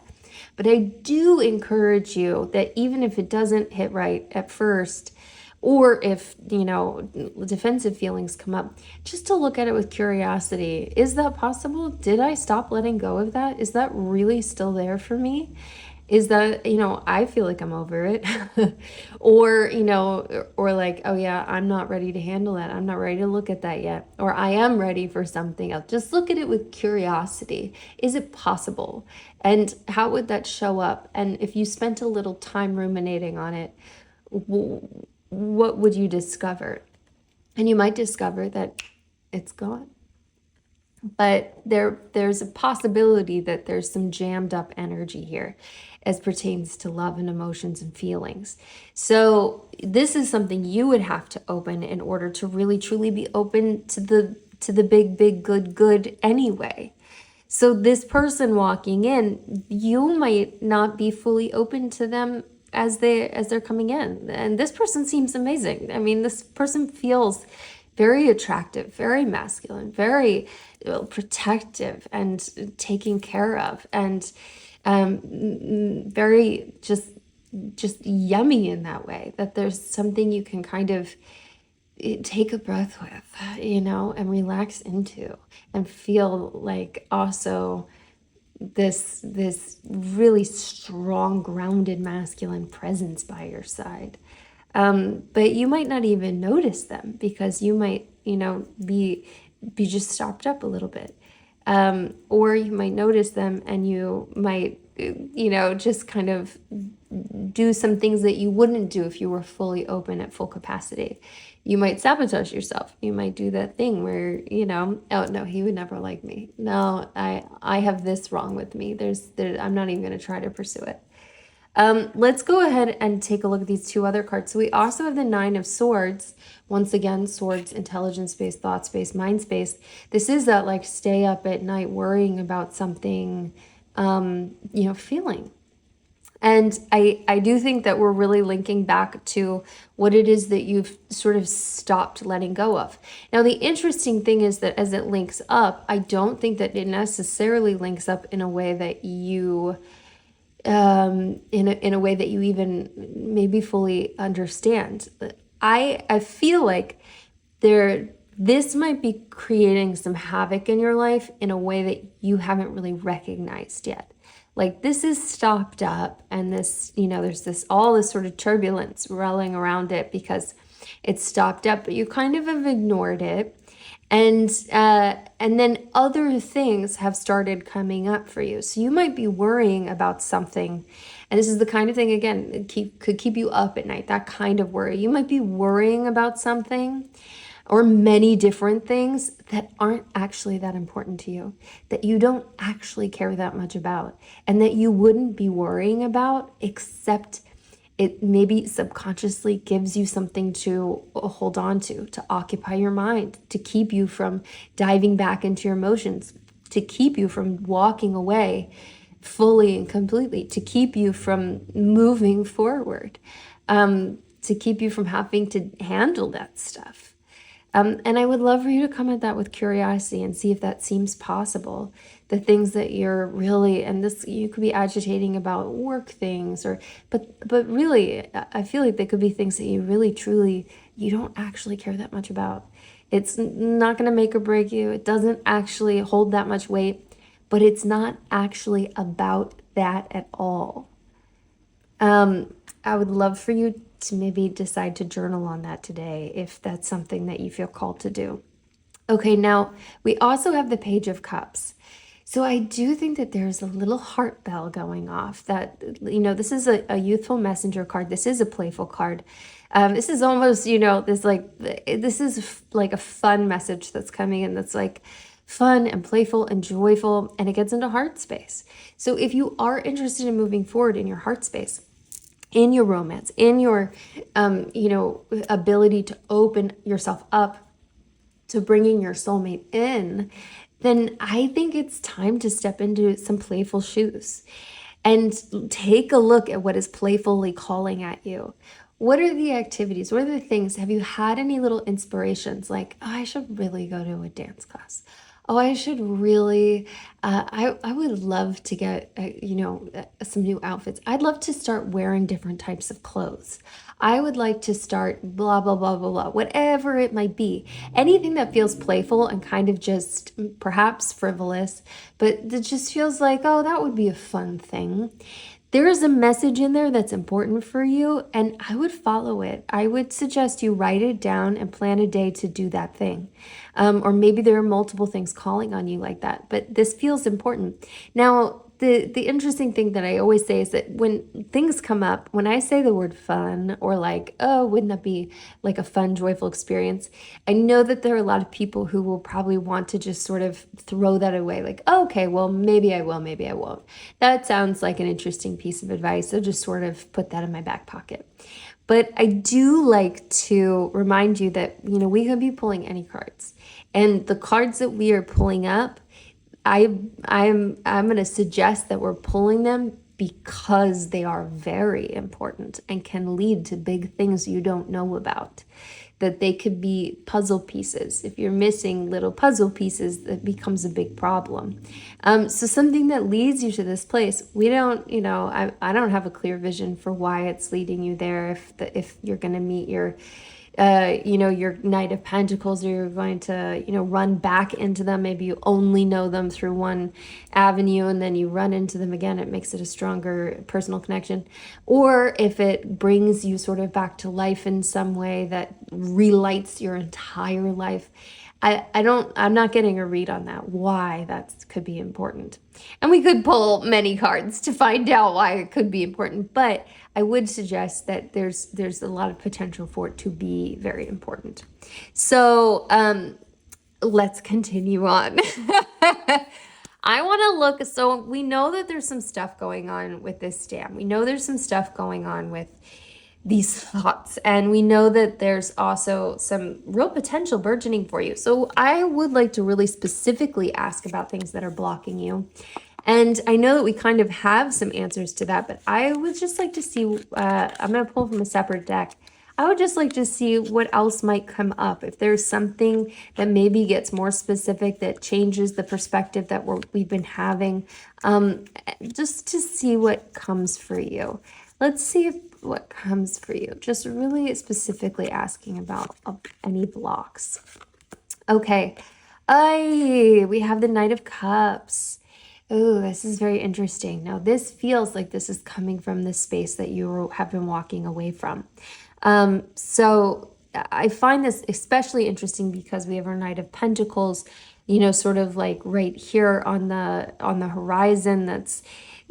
But I do encourage you that even if it doesn't hit right at first, or if, defensive feelings come up, just to look at it with curiosity. Is that possible? Did I stop letting go of that? Is that really still there for me? Is that, I feel like I'm over it. Or, or like, oh yeah, I'm not ready to handle that. I'm not ready to look at that yet. Or I am ready for something else. Just look at it with curiosity. Is it possible? And how would that show up? And if you spent a little time ruminating on it, what would you discover? And you might discover that it's gone. But there's a possibility that there's some jammed up energy here as pertains to love and emotions and feelings. So this is something you would have to open in order to really truly be open to the big good anyway. So this person walking in, you might not be fully open to them as they're coming in. And this person seems amazing. I mean, this person feels very attractive, very masculine, very protective and taken care of, and very just yummy in that way, that there's something you can kind of take a breath with, and relax into, and feel like also this really strong, grounded, masculine presence by your side. But you might not even notice them because you might, be just stopped up a little bit. Or you might notice them and you might, just kind of do some things that you wouldn't do if you were fully open at full capacity. You might sabotage yourself. You might do that thing where, oh no, he would never like me. No, I have this wrong with me. I'm not even going to try to pursue it. Let's go ahead and take a look at these two other cards. So we also have the Nine of Swords. Once again, swords, intelligence space, thought space, mind space. This is that like stay up at night worrying about something, feeling. And I do think that we're really linking back to what it is that you've sort of stopped letting go of. Now, the interesting thing is that as it links up, I don't think that it necessarily links up in a way that you in a way that you even maybe fully understand. I feel like this might be creating some havoc in your life in a way that you haven't really recognized yet. Like this is stopped up, and this, there's all this sort of turbulence rolling around it because it's stopped up, but you kind of have ignored it. And then other things have started coming up for you. So you might be worrying about something. And this is the kind of thing, again, could keep you up at night, that kind of worry. You might be worrying about something or many different things that aren't actually that important to you, that you don't actually care that much about, and that you wouldn't be worrying about except it maybe subconsciously gives you something to hold on to occupy your mind, to keep you from diving back into your emotions, to keep you from walking away fully and completely, to keep you from moving forward, to keep you from having to handle that stuff. And I would love for you to come at that with curiosity and see if that seems possible. The things that you're really, and this, you could be agitating about work things, but really, I feel like they could be things that you really, truly, you don't actually care that much about. It's not going to make or break you. It doesn't actually hold that much weight, but it's not actually about that at all. I would love for you to maybe decide to journal on that today if that's something that you feel called to do. Okay, now we also have the Page of Cups. So I do think that there's a little heart bell going off that, this is a youthful messenger card. This is a playful card. This is almost, this is like a fun message that's coming in that's like fun and playful and joyful, and it gets into heart space. So if you are interested in moving forward in your heart space, in your romance, in your, ability to open yourself up to bringing your soulmate in, then I think it's time to step into some playful shoes and take a look at what is playfully calling at you. What are the activities? What are the things? Have you had any little inspirations like, oh, I should really go to a dance class? Oh, I should really, I would love to get, some new outfits. I'd love to start wearing different types of clothes. I would like to start blah, blah, blah, blah, blah, whatever it might be. Anything that feels playful and kind of just perhaps frivolous, but it just feels like, oh, that would be a fun thing. There is a message in there that's important for you, and I would follow it. I would suggest you write it down and plan a day to do that thing. Or maybe there are multiple things calling on you like that, but this feels important. Now, the interesting thing that I always say is that when things come up, when I say the word fun or like, oh, wouldn't that be like a fun, joyful experience? I know that there are a lot of people who will probably want to just sort of throw that away, like, oh, okay, well, maybe I will, maybe I won't. That sounds like an interesting piece of advice. So just sort of put that in my back pocket. But I do like to remind you that, we could be pulling any cards. And the cards that we are pulling up, I'm going to suggest that we're pulling them because they are very important and can lead to big things you don't know about. That they could be puzzle pieces. If you're missing little puzzle pieces, that becomes a big problem. So something that leads you to this place, we don't, I don't have a clear vision for why it's leading you there. If you're going to meet your your Knight of Pentacles, or you're going to, run back into them. Maybe you only know them through one avenue and then you run into them again. It makes it a stronger personal connection. Or if it brings you sort of back to life in some way that relights your entire life. I'm not getting a read on that, why that could be important. And we could pull many cards to find out why it could be important, but I would suggest that there's a lot of potential for it to be very important. So let's continue on. I want to look, so we know that there's some stuff going on with this stam. We know there's some stuff going on with these thoughts, and we know that there's also some real potential burgeoning for you. So I would like to really specifically ask about things that are blocking you. And I know that we kind of have some answers to that, but I would just like to see, I'm going to pull from a separate deck. I would just like to see what else might come up. If there's something that maybe gets more specific, that changes the perspective that we've been having, just to see what comes for you. Let's see what comes for you. Just really specifically asking about any blocks. Okay. We have the Knight of Cups. Oh, this is very interesting. Now, this feels like this is coming from the space that you have been walking away from. So I find this especially interesting because we have our Knight of Pentacles, sort of like right here on the horizon. That's,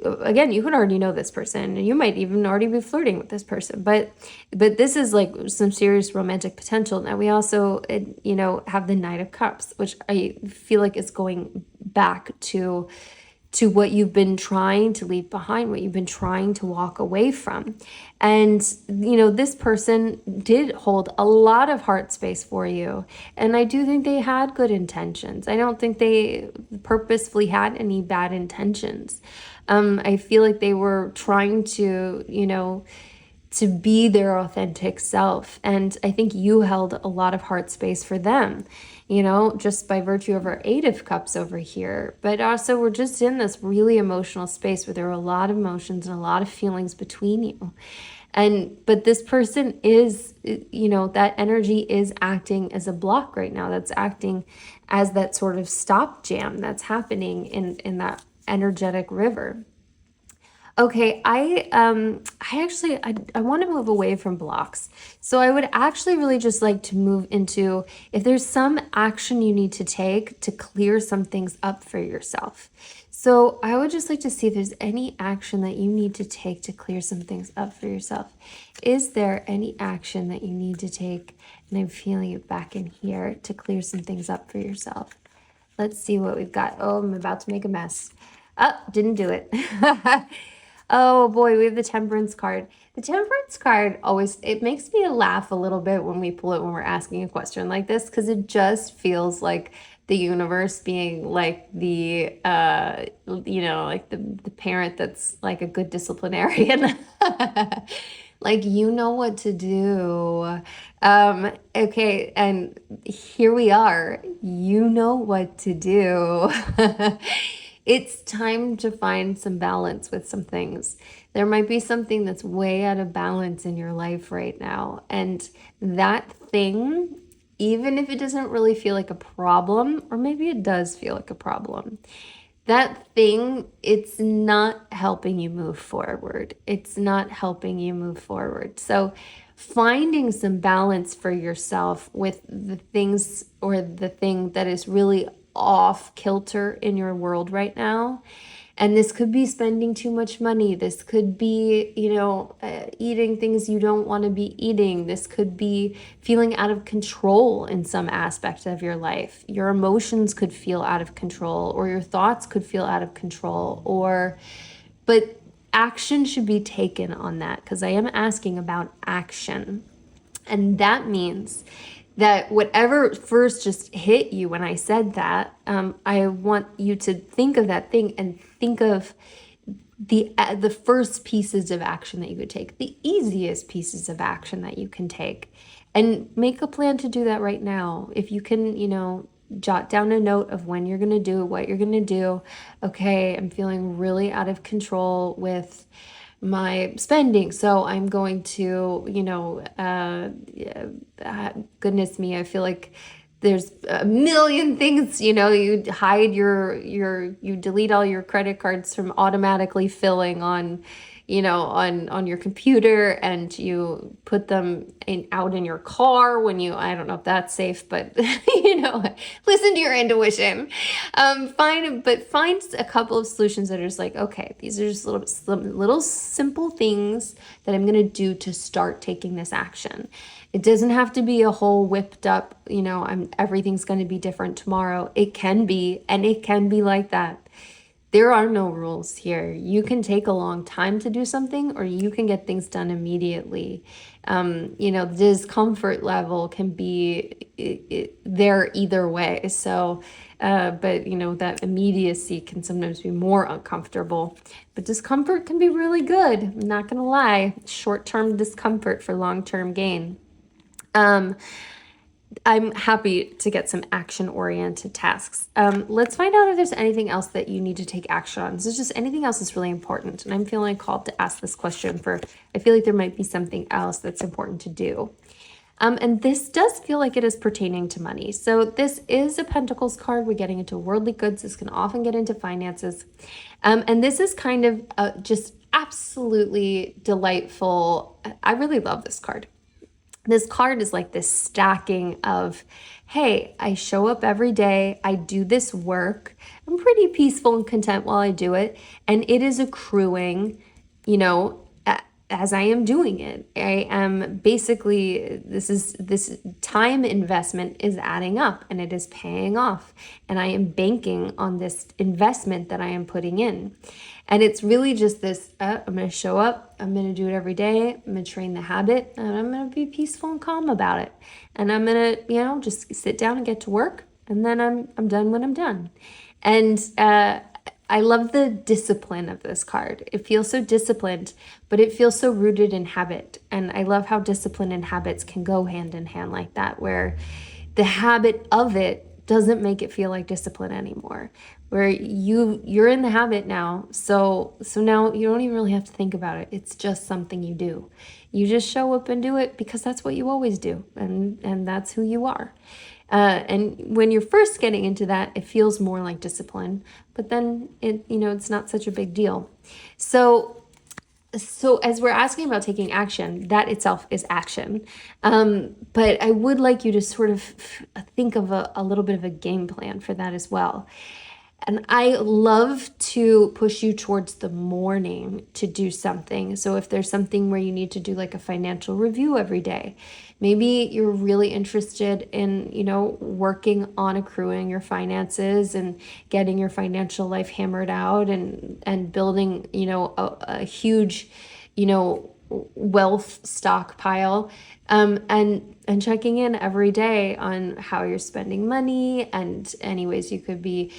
again, you could already know this person, and you might even already be flirting with this person, but this is like some serious romantic potential. Now we also, have the Knight of Cups, which I feel like is going back to what you've been trying to leave behind, what you've been trying to walk away from. And, this person did hold a lot of heart space for you. And I do think they had good intentions. I don't think they purposefully had any bad intentions. I feel like they were trying to, to be their authentic self. And I think you held a lot of heart space for them, just by virtue of our Eight of Cups over here. But also we're just in this really emotional space where there are a lot of emotions and a lot of feelings between you. But this person is, that energy is acting as a block right now. That's acting as that sort of stop jam that's happening in that energetic river. Okay, I actually I want to move away from blocks. So I would actually really just like to move into if there's some action you need to take to clear some things up for yourself. So I would just like to see if there's any action that you need to take to clear some things up for yourself. Is there any action that you need to take? And I'm feeling it back in here to clear some things up for yourself. Let's see what we've got. Oh, I'm about to make a mess. Oh, didn't do it. Oh boy, we have the Temperance card. The Temperance card always, it makes me laugh a little bit when we pull it when we're asking a question like this, because it just feels like the universe being like the like the parent that's like a good disciplinarian. Like you know what to do. Okay, and here we are. You know what to do. It's time to find some balance with some things. There might be something that's way out of balance in your life right now. And that thing, even if it doesn't really feel like a problem, or maybe it does feel like a problem, that thing, it's not helping you move forward. It's not helping you move forward. So, finding some balance for yourself with the things or the thing that is really off kilter in your world right now. And this could be spending too much money. This could be, eating things you don't want to be eating. This could be feeling out of control in some aspect of your life. Your emotions could feel out of control, or your thoughts could feel out of control, but action should be taken on that because I am asking about action. And that means that whatever first just hit you when I said that, I want you to think of that thing and think of the first pieces of action that you could take, the easiest pieces of action that you can take, and make a plan to do that right now. If you can, jot down a note of when you're going to do it, what you're going to do. Okay, I'm feeling really out of control with my spending. So I'm going to, goodness me, I feel like there's a million things, you hide you delete all your credit cards from automatically filling on, on your computer, and you put them out in your car when I don't know if that's safe, but listen to your intuition. Find a couple of solutions that are just like, okay, these are just little simple things that I'm going to do to start taking this action. It doesn't have to be a whole whipped up, everything's going to be different tomorrow. It can be, and it can be like that. There are no rules here. You can take a long time to do something, or you can get things done immediately. The discomfort level can be there either way. So, but that immediacy can sometimes be more uncomfortable. But discomfort can be really good. I'm not gonna lie. Short-term discomfort for long-term gain. I'm happy to get some action-oriented tasks. Let's find out if there's anything else that you need to take action on. So just anything else that's really important. And I'm feeling called to ask this question I feel like there might be something else that's important to do. And this does feel like it is pertaining to money. So this is a Pentacles card. We're getting into worldly goods. This can often get into finances. And this is kind of just absolutely delightful. I really love this card. This card is like this stacking of, hey, I show up every day, I do this work, I'm pretty peaceful and content while I do it, and it is accruing, as I am doing it. I am basically, this time investment is adding up and it is paying off, and I am banking on this investment that I am putting in. And it's really just this, I'm going to show up, I'm going to do it every day, I'm going to train the habit, and I'm going to be peaceful and calm about it. And I'm going to, just sit down and get to work, and then I'm done when I'm done. And I love the discipline of this card. It feels so disciplined, but it feels so rooted in habit. And I love how discipline and habits can go hand in hand like that, where the habit of it doesn't make it feel like discipline anymore, where you're in the habit now. So now you don't even really have to think about it. It's just something you do. You just show up and do it because that's what you always do. And that's who you are. And when you're first getting into that, it feels more like discipline, but then it's not such a big deal. So So as we're asking about taking action, that itself is action. But I would like you to sort of think of a little bit of a game plan for that as well. And I love to push you towards the morning to do something. So if there's something where you need to do like a financial review every day, maybe you're really interested in, working on accruing your finances and getting your financial life hammered out and building, a huge, wealth stockpile, and checking in every day on how you're spending money and any ways you could be,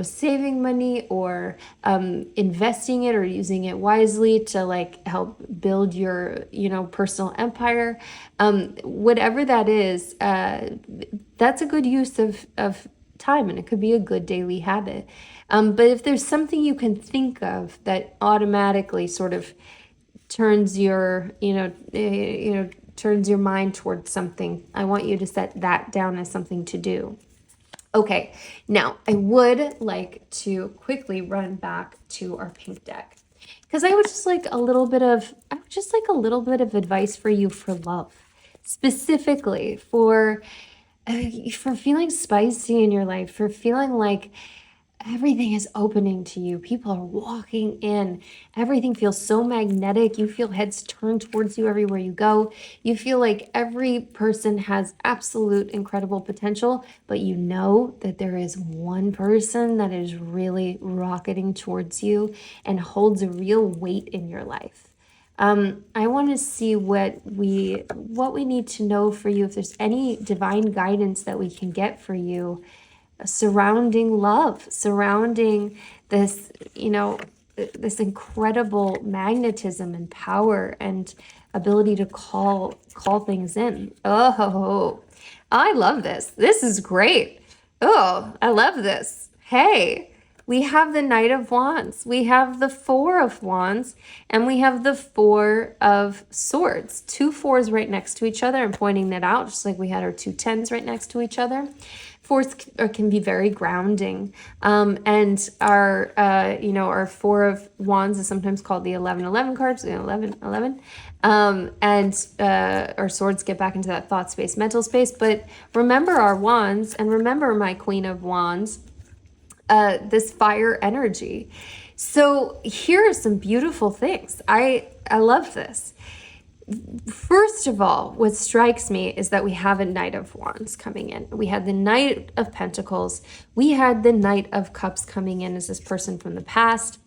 saving money or investing it or using it wisely to like help build your, personal empire. Whatever that is, that's a good use of time, and it could be a good daily habit. But if there's something you can think of that automatically sort of turns your turns your mind towards something, I want you to set that down as something to do. Okay, now I would like to quickly run back to our pink deck because I would just like a little bit of advice for you for love, specifically for feeling spicy in your life, for feeling like everything is opening to you. People are walking in. Everything feels so magnetic. You feel heads turned towards you everywhere you go. You feel like every person has absolute incredible potential, but you know that there is one person that is really rocketing towards you and holds a real weight in your life. I want to see what we need to know for you, if there's any divine guidance that we can get for you surrounding love, surrounding this, this incredible magnetism and power and ability to call things in. Oh, I love this. This is great. Oh, I love this. Hey, we have the Knight of Wands, we have the Four of Wands, and we have the Four of Swords. Two fours right next to each other. I'm pointing that out, just like we had our two tens right next to each other. Fours can be very grounding, and our Four of Wands is sometimes called the 11-11 cards, the 11-11, and our swords get back into that thought space, mental space. But remember our wands, and remember my Queen of Wands, this fire energy. So here are some beautiful things. I love this. First of all, what strikes me is that we have a Knight of Wands coming in. We had the Knight of Pentacles. We had the Knight of Cups coming in as this person from the past.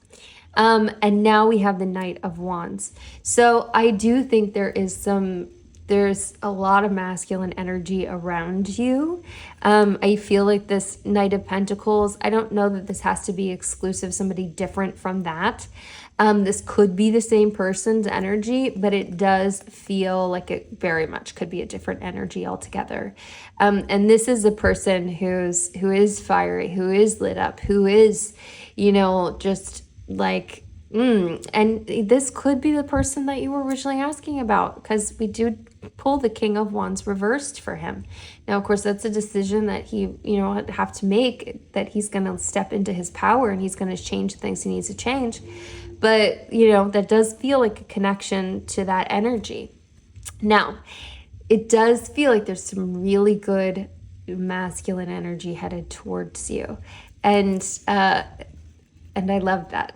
And now we have the Knight of Wands. So I do think there's a lot of masculine energy around you. I feel like this Knight of Pentacles, I don't know that this has to be exclusive, somebody different from that. This could be the same person's energy, but it does feel like it very much could be a different energy altogether. And this is a person who is fiery, who is lit up, who is, just like, and this could be the person that you were originally asking about, because we do pull the King of Wands reversed for him. Now, of course, that's a decision that he, have to make, that he's going to step into his power and he's going to change things he needs to change. But, that does feel like a connection to that energy. Now, it does feel like there's some really good masculine energy headed towards you. And I love that.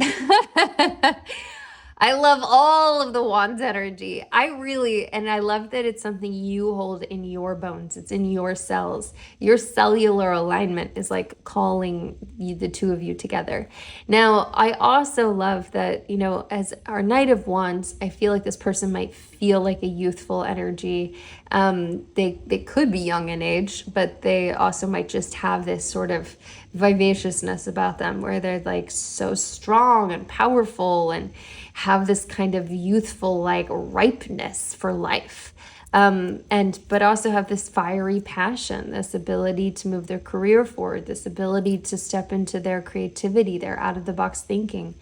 I love all of the Wands energy. I love that it's something you hold in your bones. It's in your cells. Your cellular alignment is like calling the two of you together. Now, I also love that, as our Knight of Wands, I feel like this person might feel like a youthful energy. They could be young in age, but they also might just have this sort of vivaciousness about them where they're like so strong and powerful and have this kind of youthful like ripeness for life, but also have this fiery passion, this ability to move their career forward, this ability to step into their creativity, their out of the box thinking,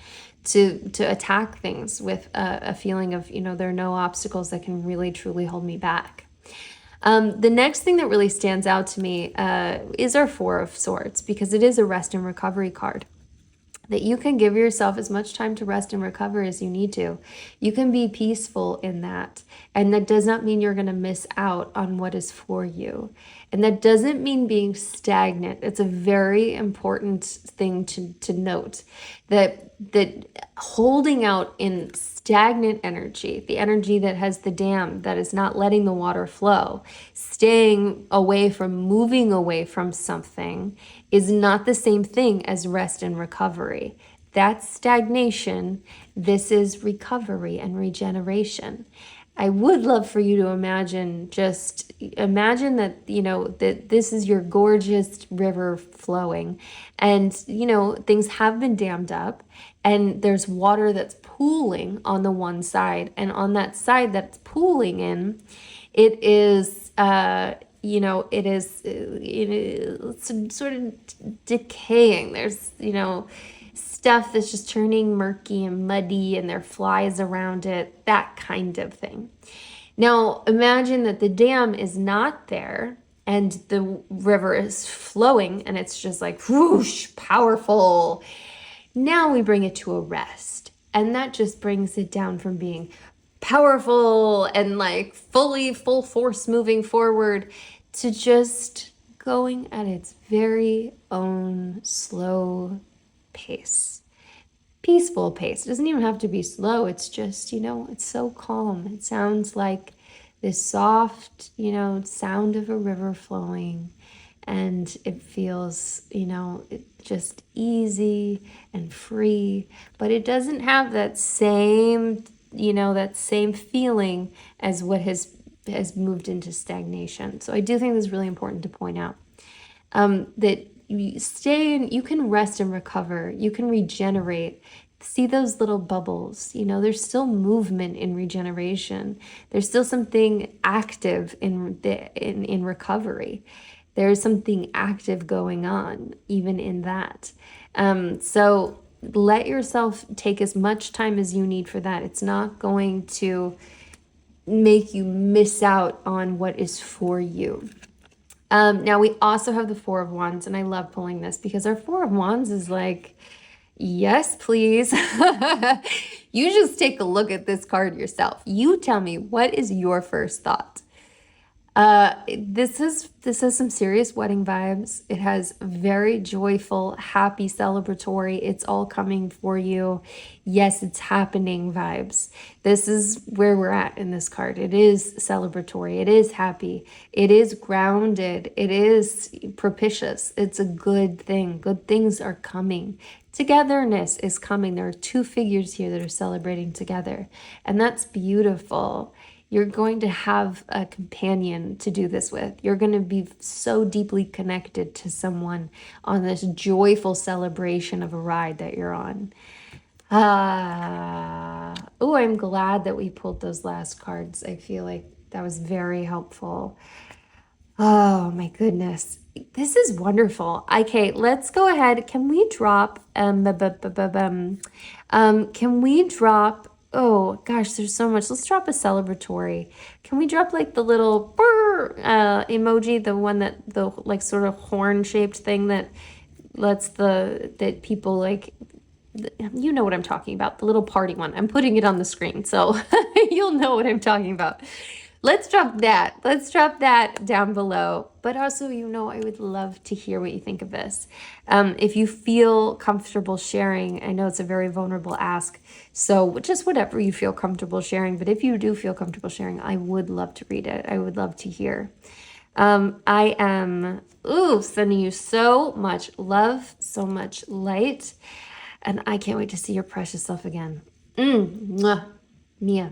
to attack things with a feeling of, there are no obstacles that can really truly hold me back. The next thing that really stands out to me is our Four of Swords, because it is a rest and recovery card. that you can give yourself as much time to rest and recover as you need to. You can be peaceful in that. And that does not mean you're going to miss out on what is for you. And that doesn't mean being stagnant. It's a very important thing to note that holding out in stagnant energy, the energy that has the dam that is not letting the water flow, staying away from moving away from something is not the same thing as rest and recovery. That's stagnation. This is recovery and regeneration. I would love for you to imagine that, that this is your gorgeous river flowing and, things have been dammed up and there's water that's pooling on the one side. And on that side that's pooling in, it is, it's sort of decaying. There's, stuff that's just turning murky and muddy and there are flies around it, that kind of thing. Now, imagine that the dam is not there and the river is flowing and it's just like whoosh, powerful. Now we bring it to a rest, and that just brings it down from being powerful and like full force moving forward to just going at its very own slow pace, peaceful pace. It doesn't even have to be slow. It's just, it's so calm. It sounds like this soft, sound of a river flowing, and it feels, just easy and free, but it doesn't have that same, that same feeling as what has moved into stagnation. So I do think this is really important to point out, that you can rest and recover, you can regenerate. See those little bubbles, there's still movement in regeneration. There's still something active in recovery. There's something active going on even in that. So let yourself take as much time as you need for that. It's not going to make you miss out on what is for you. Now we also have the Four of Wands, and I love pulling this because our Four of Wands is like, yes, please. You just take a look at this card yourself. You tell me, what is your first thought? This has some serious wedding vibes. It has very joyful, happy, celebratory, it's all coming for you. Yes, it's happening vibes. This is where we're at in this card. It is celebratory. It is happy. It is grounded. It is propitious. It's a good thing. Good things are coming. Togetherness is coming. There are two figures here that are celebrating together, and that's beautiful. You're going to have a companion to do this with. You're going to be so deeply connected to someone on this joyful celebration of a ride that you're on. Oh, I'm glad that we pulled those last cards. I feel like that was very helpful. Oh my goodness. This is wonderful. Okay, let's go ahead. Can we drop oh gosh, there's so much. Let's drop a celebratory. Can we drop like the little emoji, the one that the like sort of horn shaped thing that lets that people like, you know what I'm talking about, the little party one. I'm putting it on the screen so you'll know what I'm talking about. Let's drop that. Let's drop that down below. But also, I would love to hear what you think of this. If you feel comfortable sharing, I know it's a very vulnerable ask, so just whatever you feel comfortable sharing. But if you do feel comfortable sharing, I would love to read it. I would love to hear. I am sending you so much love, so much light, and I can't wait to see your precious self again. Mwah. Mia.